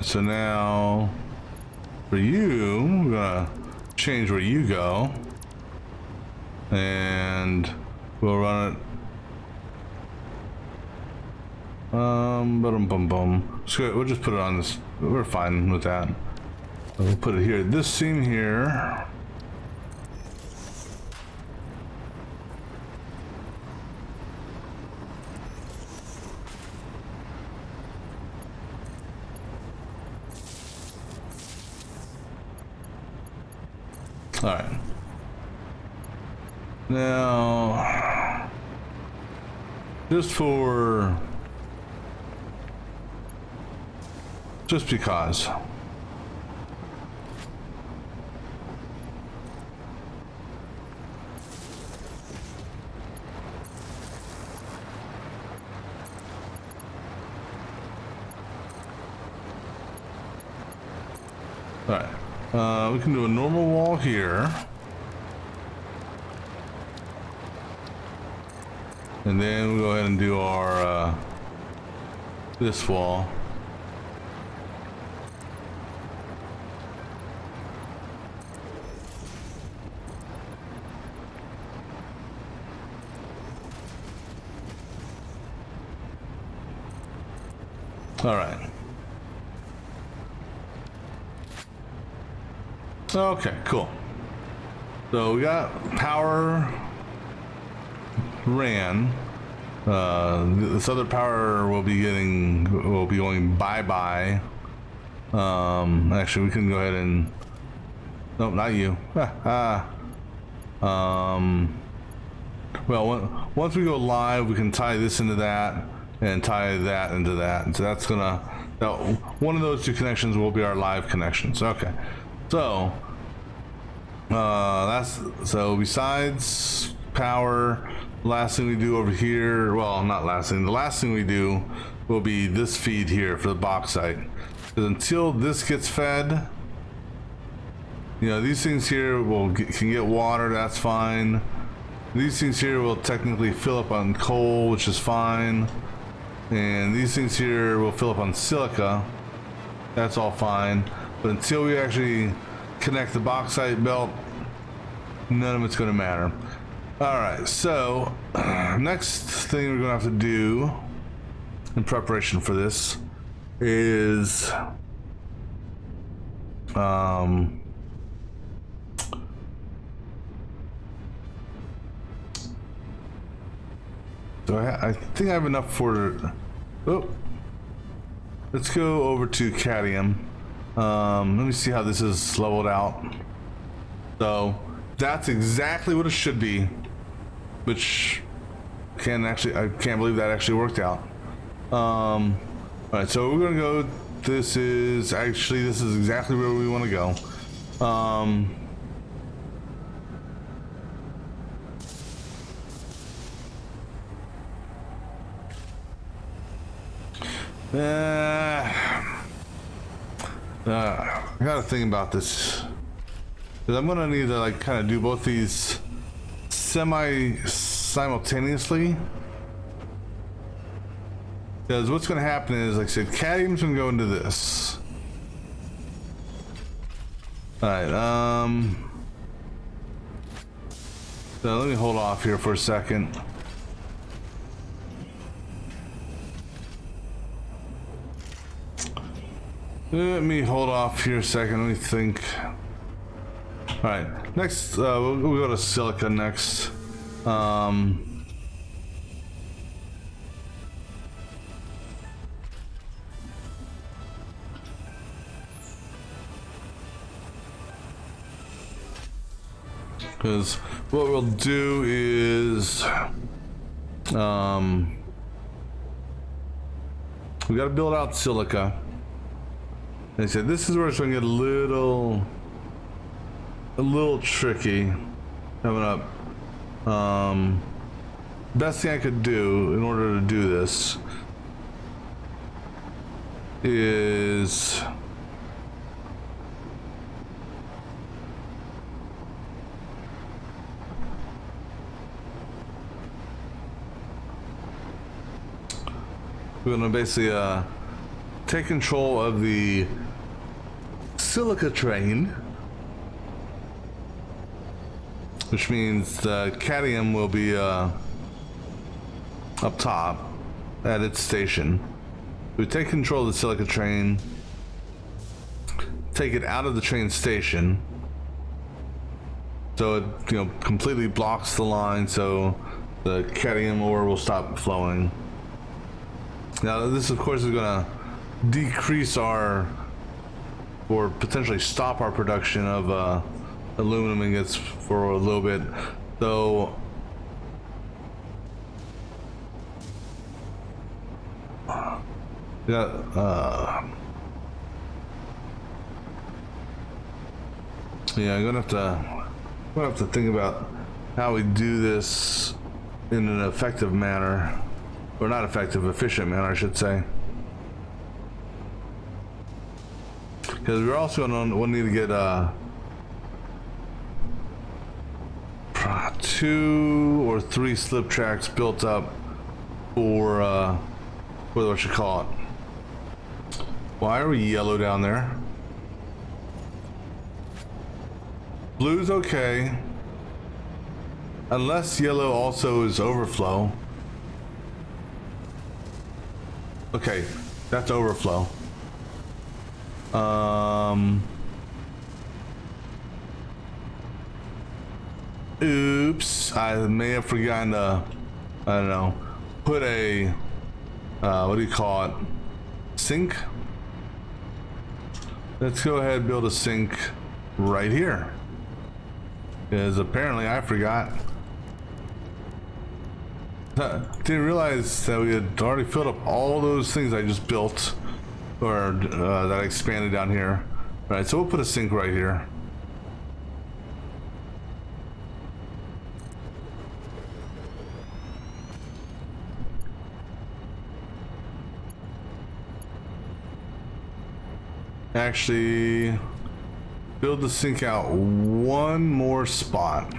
so now for you, we're gonna change where you go, and we'll run it. We'll just put it on this. We're fine with that. We'll put it here. This scene here. All right. Now, just because. All right. We can do a normal wall here. And then we'll go ahead and do our, this wall. All right. Okay, cool. So we got power ran. This other power will be going bye-bye. Actually, we can go ahead and, nope, not you. Well, once we go live, we can tie this into that and tie that into that. So that's gonna, one of those two connections will be our live connections. Okay. So so besides power, last thing we do over here, well, not last thing, the last thing we do will be this feed here for the bauxite. Because until this gets fed, these things here can get water, that's fine. These things here will technically fill up on coal, which is fine. And these things here will fill up on silica, that's all fine. But until we actually connect the bauxite belt, none of it's going to matter. All right, so next thing we're going to have to do in preparation for this is so I think I have enough for, let's go over to cadmium. Let me see how this is leveled out. So that's exactly what it should be, which I can't believe that actually worked out. All right, so we're gonna go, this is exactly where we want to go. I gotta think about this. Because I'm gonna need to like kind of do both these simultaneously. Because what's gonna happen is, like I said, cadmium's gonna go into this. Alright, so let me hold off here for a second. Let me hold off here a second, let me think. Alright, next, we'll go to silica next. Because what we'll do is, we gotta build out silica. They said this is where it's gonna get a little tricky coming up. Best thing I could do in order to do this is we're gonna basically take control of the silica train, which means the cadmium will be up top at its station. We take control of the silica train, take it out of the train station, so it completely blocks the line, so the cadmium ore will stop flowing. Now this of course is going to decrease our, or potentially stop our production of aluminum ingots for a little bit. So yeah, I'm gonna have to think about how we do this in an effective manner, or not effective, efficient manner, I should say. Because we're also we'll need to get 2 or 3 slip tracks built up for what you call it. Why are we yellow down there? Blue's okay, unless yellow also is overflow. Okay, that's overflow. Oops, I may have forgotten to, I don't know, put a, what do you call it? Sink? Let's go ahead and build a sink right here. Because apparently I forgot. Didn't realize that we had already filled up all those things I just built, or that I expanded down here. All right, so we'll put a sink right here. Actually, build the sink out one more spot.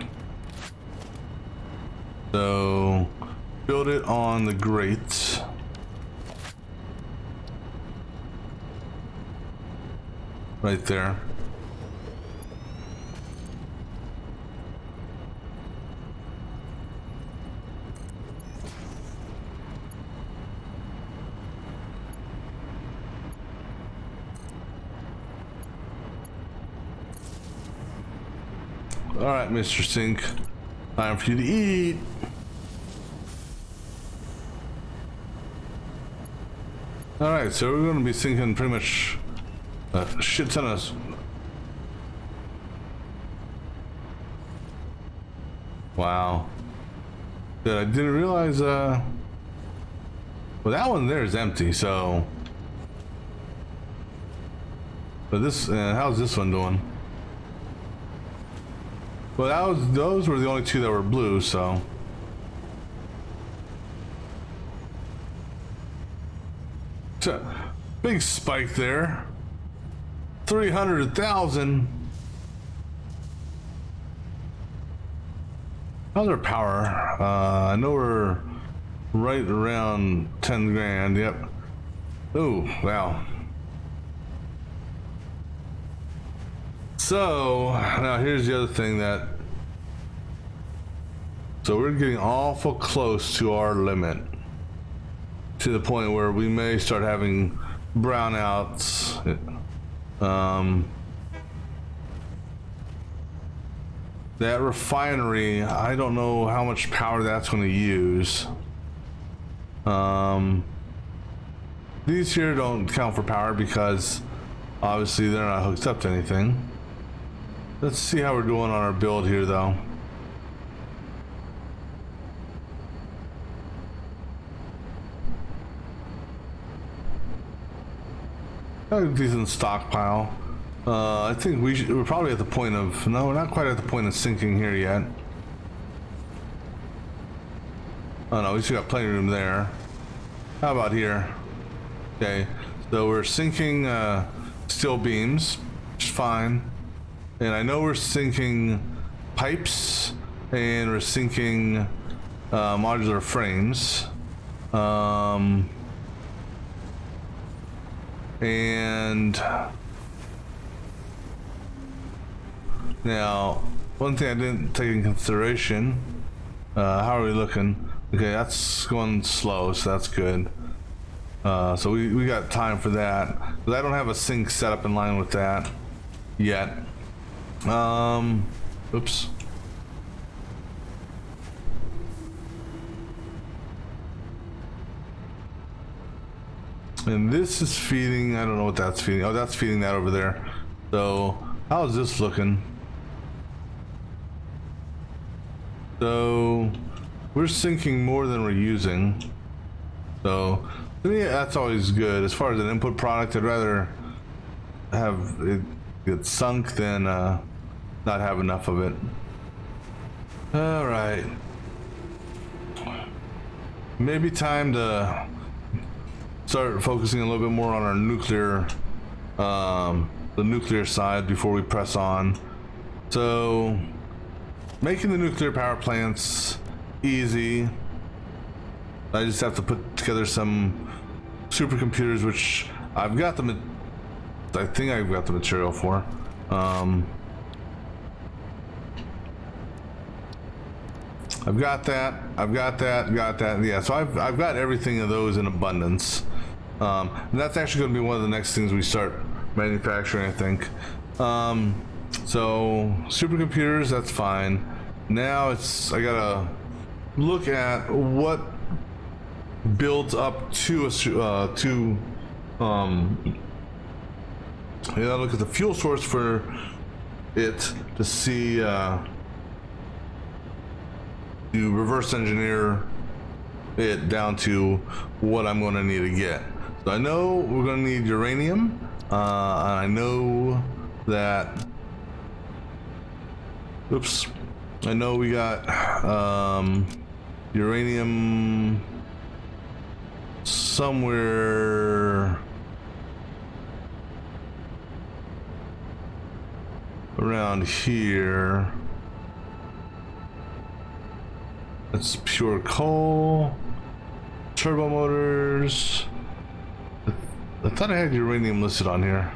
So build it on the grate. Right there. All right, Mr. Sink, time for you to eat. All right, so we're going to be sinking pretty much a shit ton of. Wow. That I didn't realize. Well, that one there is empty. So, but this, how's this one doing? Well, those were the only 2 that were blue, so. Big spike there. 300,000. How's our power? I know we're right around 10 grand. Yep. Oh, wow. So now here's the other thing that, so we're getting awful close to our limit, to the point where we may start having brownouts. That refinery, I don't know how much power that's going to use. These here don't count for power because obviously they're not hooked up to anything. Let's see how we're doing on our build here though. Got a decent stockpile. I think we're probably at the point of, no, we're not quite at the point of sinking here yet. Oh no, we still got plenty of room there. How about here? Okay, so we're sinking steel beams, which is fine. And I know we're sinking pipes and we're sinking modular frames. And now, one thing I didn't take in consideration, how are we looking? Okay, that's going slow, so that's good. So we got time for that. But I don't have a sink set up in line with that yet. Oops. And this is feeding, I don't know what that's feeding. Oh, that's feeding that over there. So, how's this looking? So, we're sinking more than we're using. So, to me, that's always good. As far as an input product, I'd rather have it get sunk than not have enough of it. All right. Maybe time to start focusing a little bit more on our nuclear, the nuclear side before we press on. So, making the nuclear power plants easy. I just have to put together some supercomputers, which I've got the, I think I've got the material for. I've got that. Got that. Yeah, so I've got everything of those in abundance. And that's actually going to be one of the next things we start manufacturing, I think. So supercomputers, that's fine. Now I gotta look at what builds up to a I gotta look at the fuel source for it to see to reverse engineer it down to what I'm going to need to get. So I know we're going to need uranium, and I know that, oops, I know we got uranium somewhere around here. That's pure coal, turbo motors. I thought I had uranium listed on here.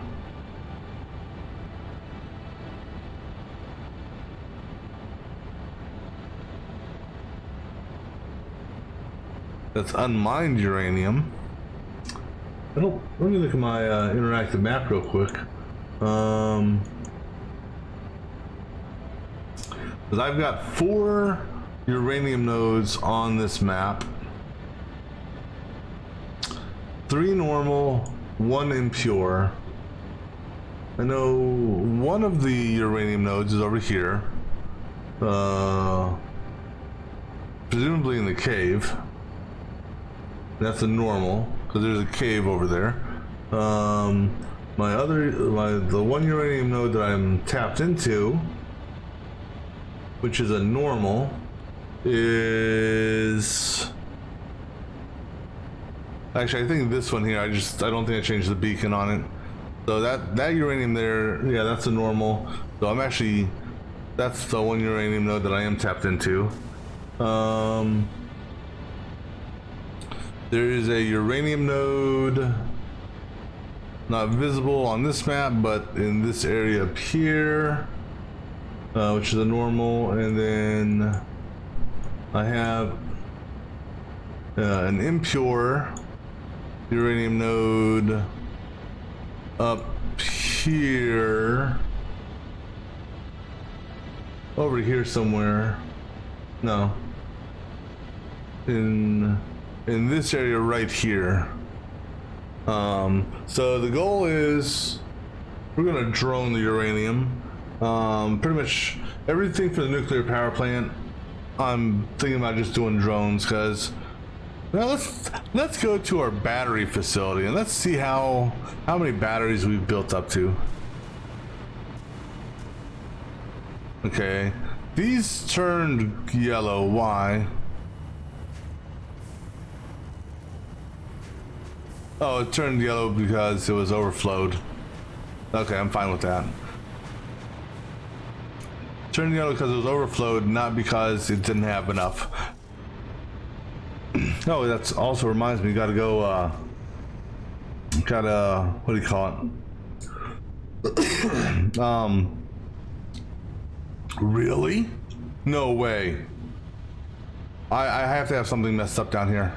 That's unmined uranium. Let me look at my interactive map real quick. Because I've got 4 uranium nodes on this map. 3 normal, 1 impure. I know one of the uranium nodes is over here. Presumably in the cave. That's a normal, because there's a cave over there. The 1 uranium node that I'm tapped into, which is a normal, is actually, I think this one here, I don't think I changed the beacon on it. So that uranium there, yeah, that's a normal. So I'm actually, that's the one uranium node that I am tapped into. There is a uranium node not visible on this map, but in this area up here, which is a normal. And then I have an impure uranium node up here, over here somewhere. No, in this area right here. So the goal is we're gonna drone the uranium. Pretty much everything for the nuclear power plant, I'm thinking about just doing drones, because now let's go to our battery facility and let's see how many batteries we've built up to. Okay, these turned yellow. Why? Oh, it turned yellow because it was overflowed. Okay, I'm fine with that. Turned yellow because it was overflowed, not because it didn't have enough. Oh, that's also reminds me, you gotta go, what do you call it? Really? No way. I have to have something messed up down here.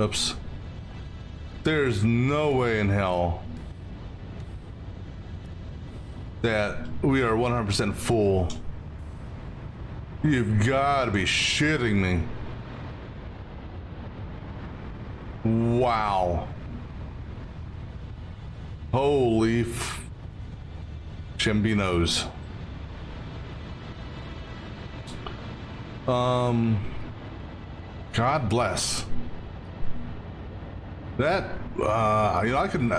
Oops. There's no way in hell that we are 100% full. You've got to be shitting me. Wow. Holy chimbinos. God bless. That, you know, I can,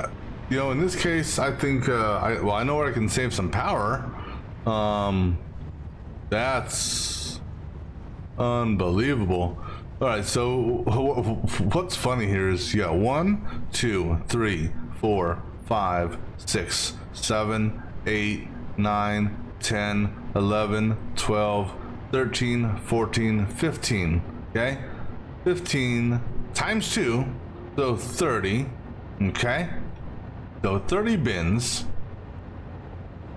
you know, in this case, I think, I know where I can save some power. That's unbelievable. All right, so what's funny here is you got 1, 2, 3, 4, 5, 6, 7, 8, 9, 10, 11, 12, 13, 14, 15. Okay, 15 times 2. So 30, okay? So 30 bins,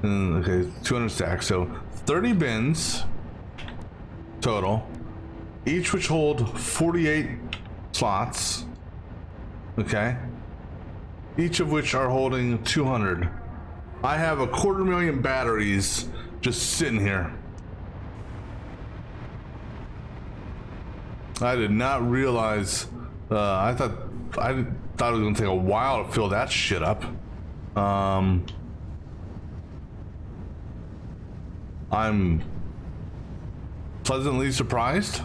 okay, 200 stacks, so 30 bins total, each which hold 48 slots, okay? Each of which are holding 200. I have 250,000 batteries just sitting here. I did not realize, I thought it was gonna take a while to fill that shit up. I'm pleasantly surprised.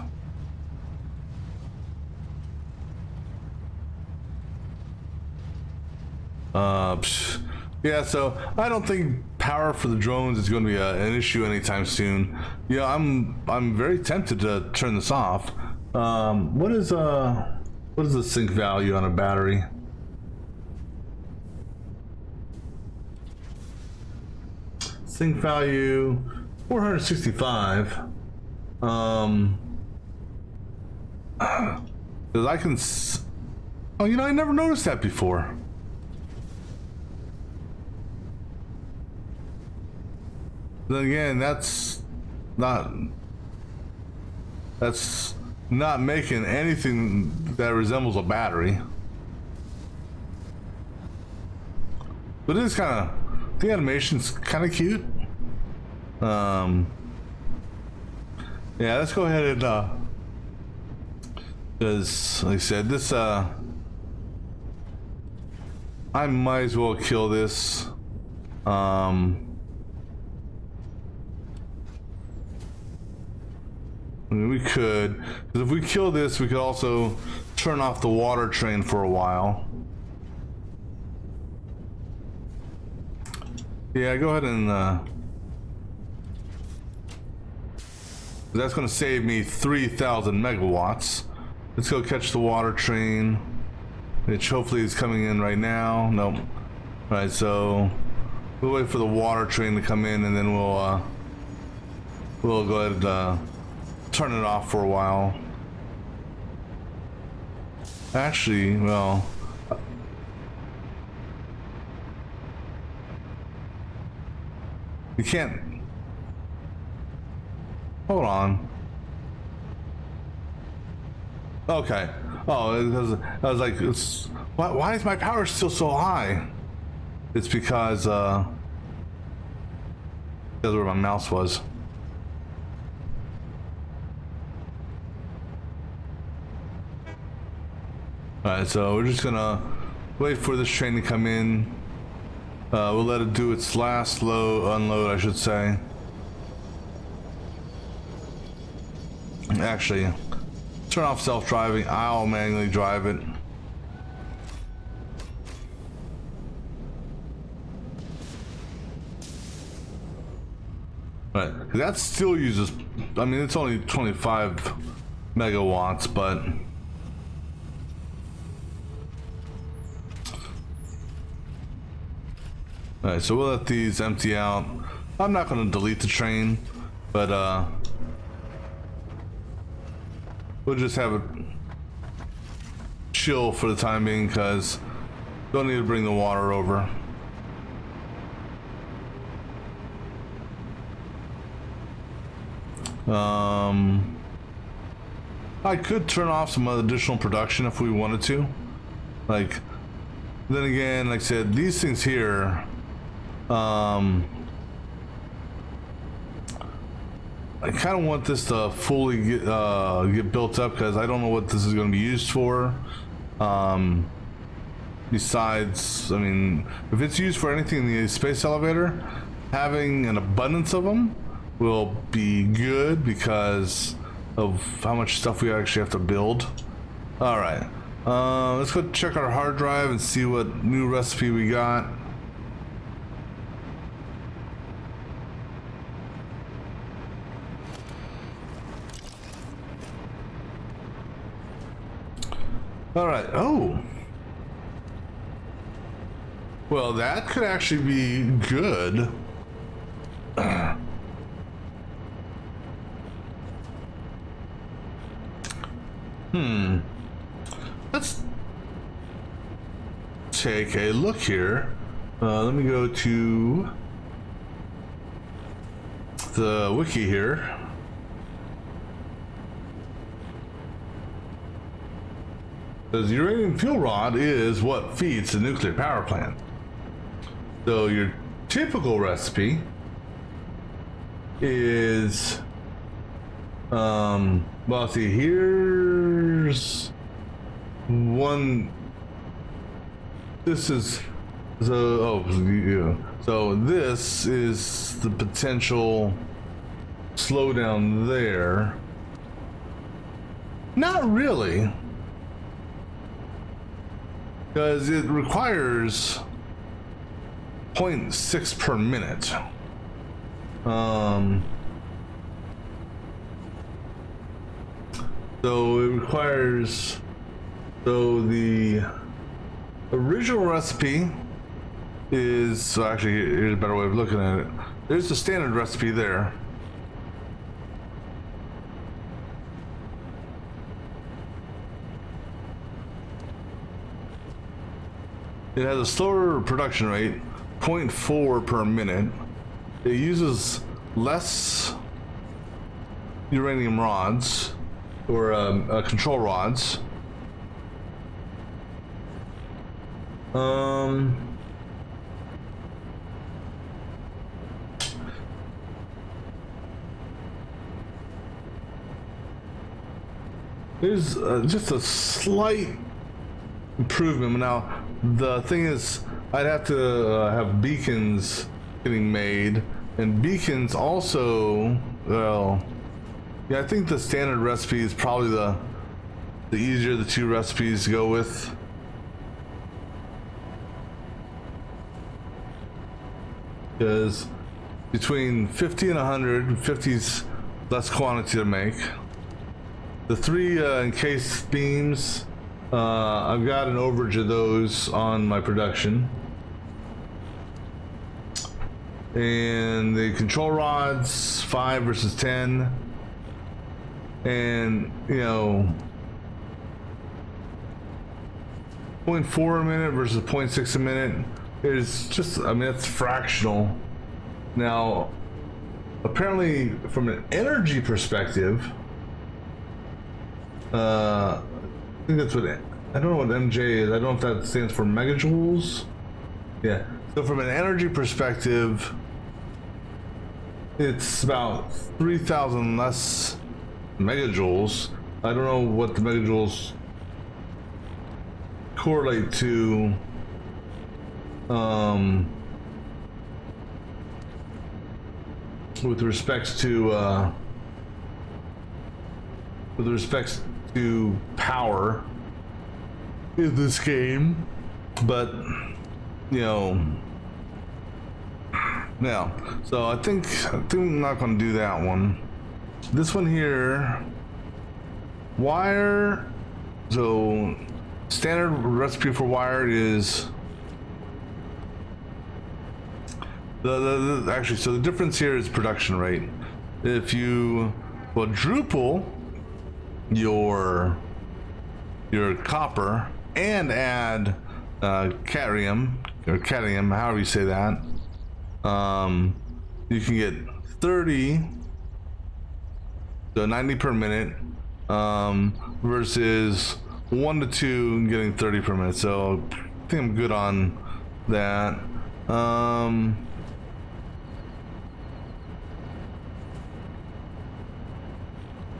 Yeah, so I don't think power for the drones is going to be an issue anytime soon. Yeah, I'm very tempted to turn this off. What is the sync value on a battery? Sync value 465. Because I can. Oh, you know, I never noticed that before. Then again, that's not making anything that resembles a battery. But it is kind of, the animation's kind of cute. Yeah, let's go ahead and because like I said, this I might as well kill this. I mean, we could, because if we kill this, we could also turn off the water train for a while. Yeah, go ahead and that's going to save me 3,000 megawatts. Let's go catch the water train, which hopefully is coming in right now. Nope. Right, so we'll wait for the water train to come in, and then we'll go ahead and turn it off for a while. Actually, well, you can't. Hold on. Okay. Oh, I was like, why is my power still so high? It's because that's where my mouse was. Alright, so we're just gonna wait for this train to come in. We'll let it do its last unload, I should say. Actually, turn off self-driving. I'll manually drive it. Right, that still uses, I mean, it's only 25 megawatts, but alright, so we'll let these empty out. I'm not going to delete the train, but we'll just have it chill for the time being, because don't need to bring the water over. I could turn off some additional production if we wanted to. Like, then again, like I said, these things here, I kind of want this to fully get built up, because I don't know what this is going to be used for. Besides, I mean, if it's used for anything in the space elevator, having an abundance of them will be good because of how much stuff we actually have to build. All right, let's go check our hard drive and see what new recipe we got. All right. Oh, well, that could actually be good. Let's take a look here. Let me go to the wiki here. Because uranium fuel rod is what feeds the nuclear power plant. So your typical recipe is, well, see, here's one. This is so this is the potential slowdown there. Not really, because it requires 0.6 per minute. So it requires, so the original recipe is, so actually here's a better way of looking at it. There's the standard recipe there. It has a slower production rate, 0.4 per minute. It uses less uranium rods, or control rods. There's just a slight improvement. Now, the thing is, I'd have to have beacons getting made, and beacons also, well, yeah, I think the standard recipe is probably the easier of the two recipes to go with. Because between 50 and 100, 50's less quantity to make. The three encased beams, I've got an overage of those on my production. And the control rods, 5 versus 10. And, you know, 0.4 a minute versus 0.6 a minute is just, I mean, it's fractional. Now, apparently, from an energy perspective, I think that's what, I don't know what MJ is. I don't know if that stands for megajoules. Yeah. So from an energy perspective, it's about 3,000 less megajoules. I don't know what the megajoules correlate to. With respects to power in this game, but you know, now, so I think I'm not going to do that one. This one here, wire. So standard recipe for wire is actually, so the difference here is production rate. If you quadruple your copper and add cadmium, or cadmium, however you say that, you can get 30, so 90 per minute, versus 1 to 2 getting 30 per minute. So I think I'm good on that.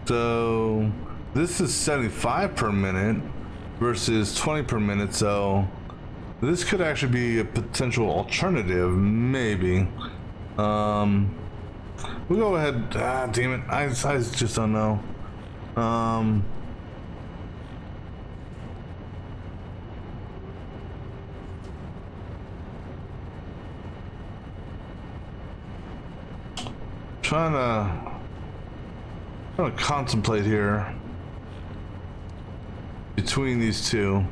So this is 75 per minute versus 20 per minute, so this could actually be a potential alternative, maybe. We'll go ahead. Damn it, I just don't know. Trying to contemplate here between these two,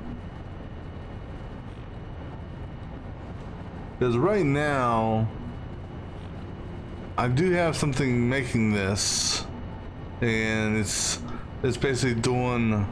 because right now I do have something making this, and it's basically doing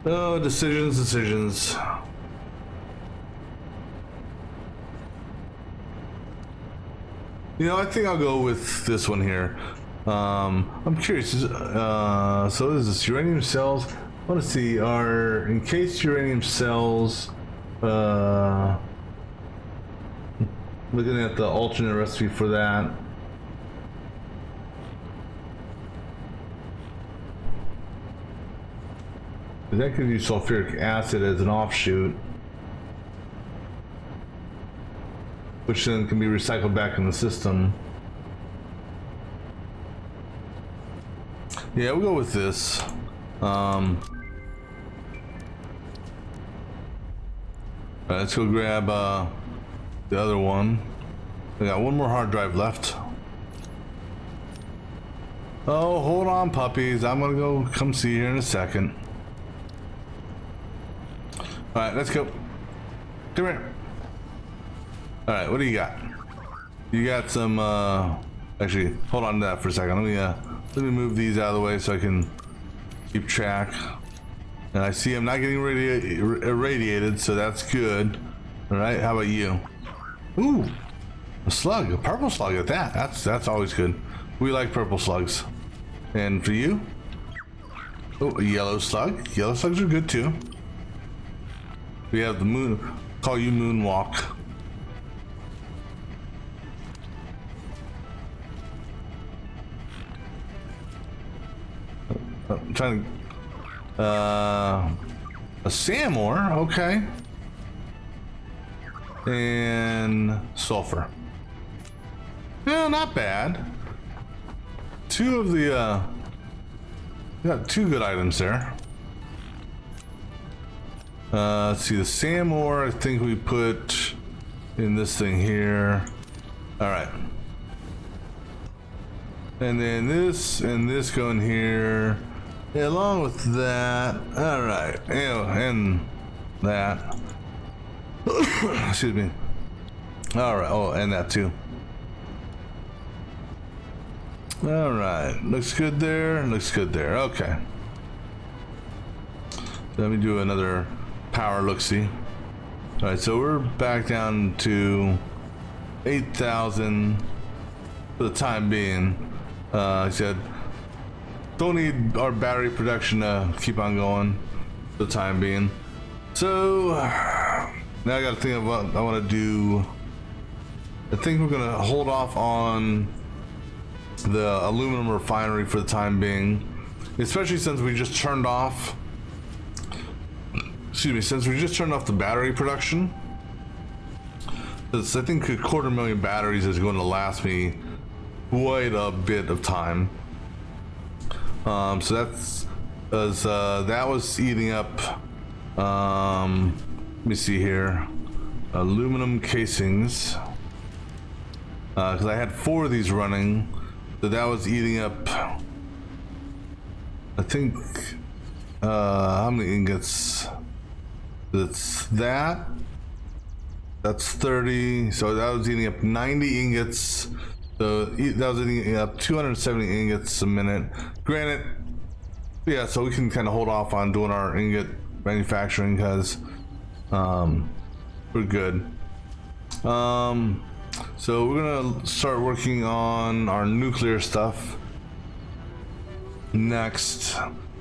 oh, decisions. You know, I think I'll go with this one here. I'm curious. So is this uranium cells? I want to see, are encased uranium cells, looking at the alternate recipe for that. That could use sulfuric acid as an offshoot, which then can be recycled back in the system. Yeah, we'll go with this. Alright, let's go grab the other one. I got one more hard drive left. Oh, hold on, puppies. I'm gonna go come see you here in a second. Alright, let's go. Come here. Alright, what do you got? You got some, actually, hold on to that for a second. Let me move these out of the way so I can keep track. And I see I'm not getting irradiated, so that's good. Alright, how about you? Ooh, a slug, a purple slug at that. That's always good. We like purple slugs. And for you? Oh, a yellow slug. Yellow slugs are good too. We have the moon, call you Moonwalk. I'm trying to, a Samor, okay. And sulfur. Yeah, not bad. Two of the, we got two good items there. Let's see, the Samor, I think we put in this thing here. All right. And then this and this go in here, along with that. All right, and that. Excuse me. All right. Oh, and that too. All right. Looks good there. Looks good there. Okay. Let me do another power look-see. All right. So we're back down to 8,000 for the time being. I said, don't need our battery production to keep on going for the time being. So now I got to think of what I want to do. I think we're gonna hold off on the aluminum refinery for the time being, especially since we just turned off. Excuse me, since we just turned off the battery production. Because I think 250,000 batteries is going to last me quite a bit of time. So that's as that was eating up. Let me see here, aluminum casings. Because I had 4 of these running, so that was eating up. I think how many ingots? That's 30. So that was eating up 90 ingots. So that was eating up 270 ingots a minute. Granted, yeah, so we can kind of hold off on doing our ingot manufacturing because we're good. So we're gonna start working on our nuclear stuff next,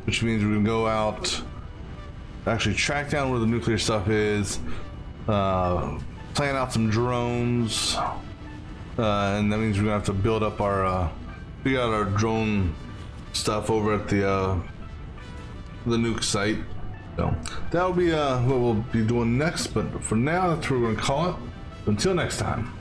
which means we're gonna go out, actually track down where the nuclear stuff is, plan out some drones. And that means we're gonna have to build up our figure out our drone stuff over at the nuke site. So that'll be what we'll be doing next, but for now that's what we're gonna call it. Until next time.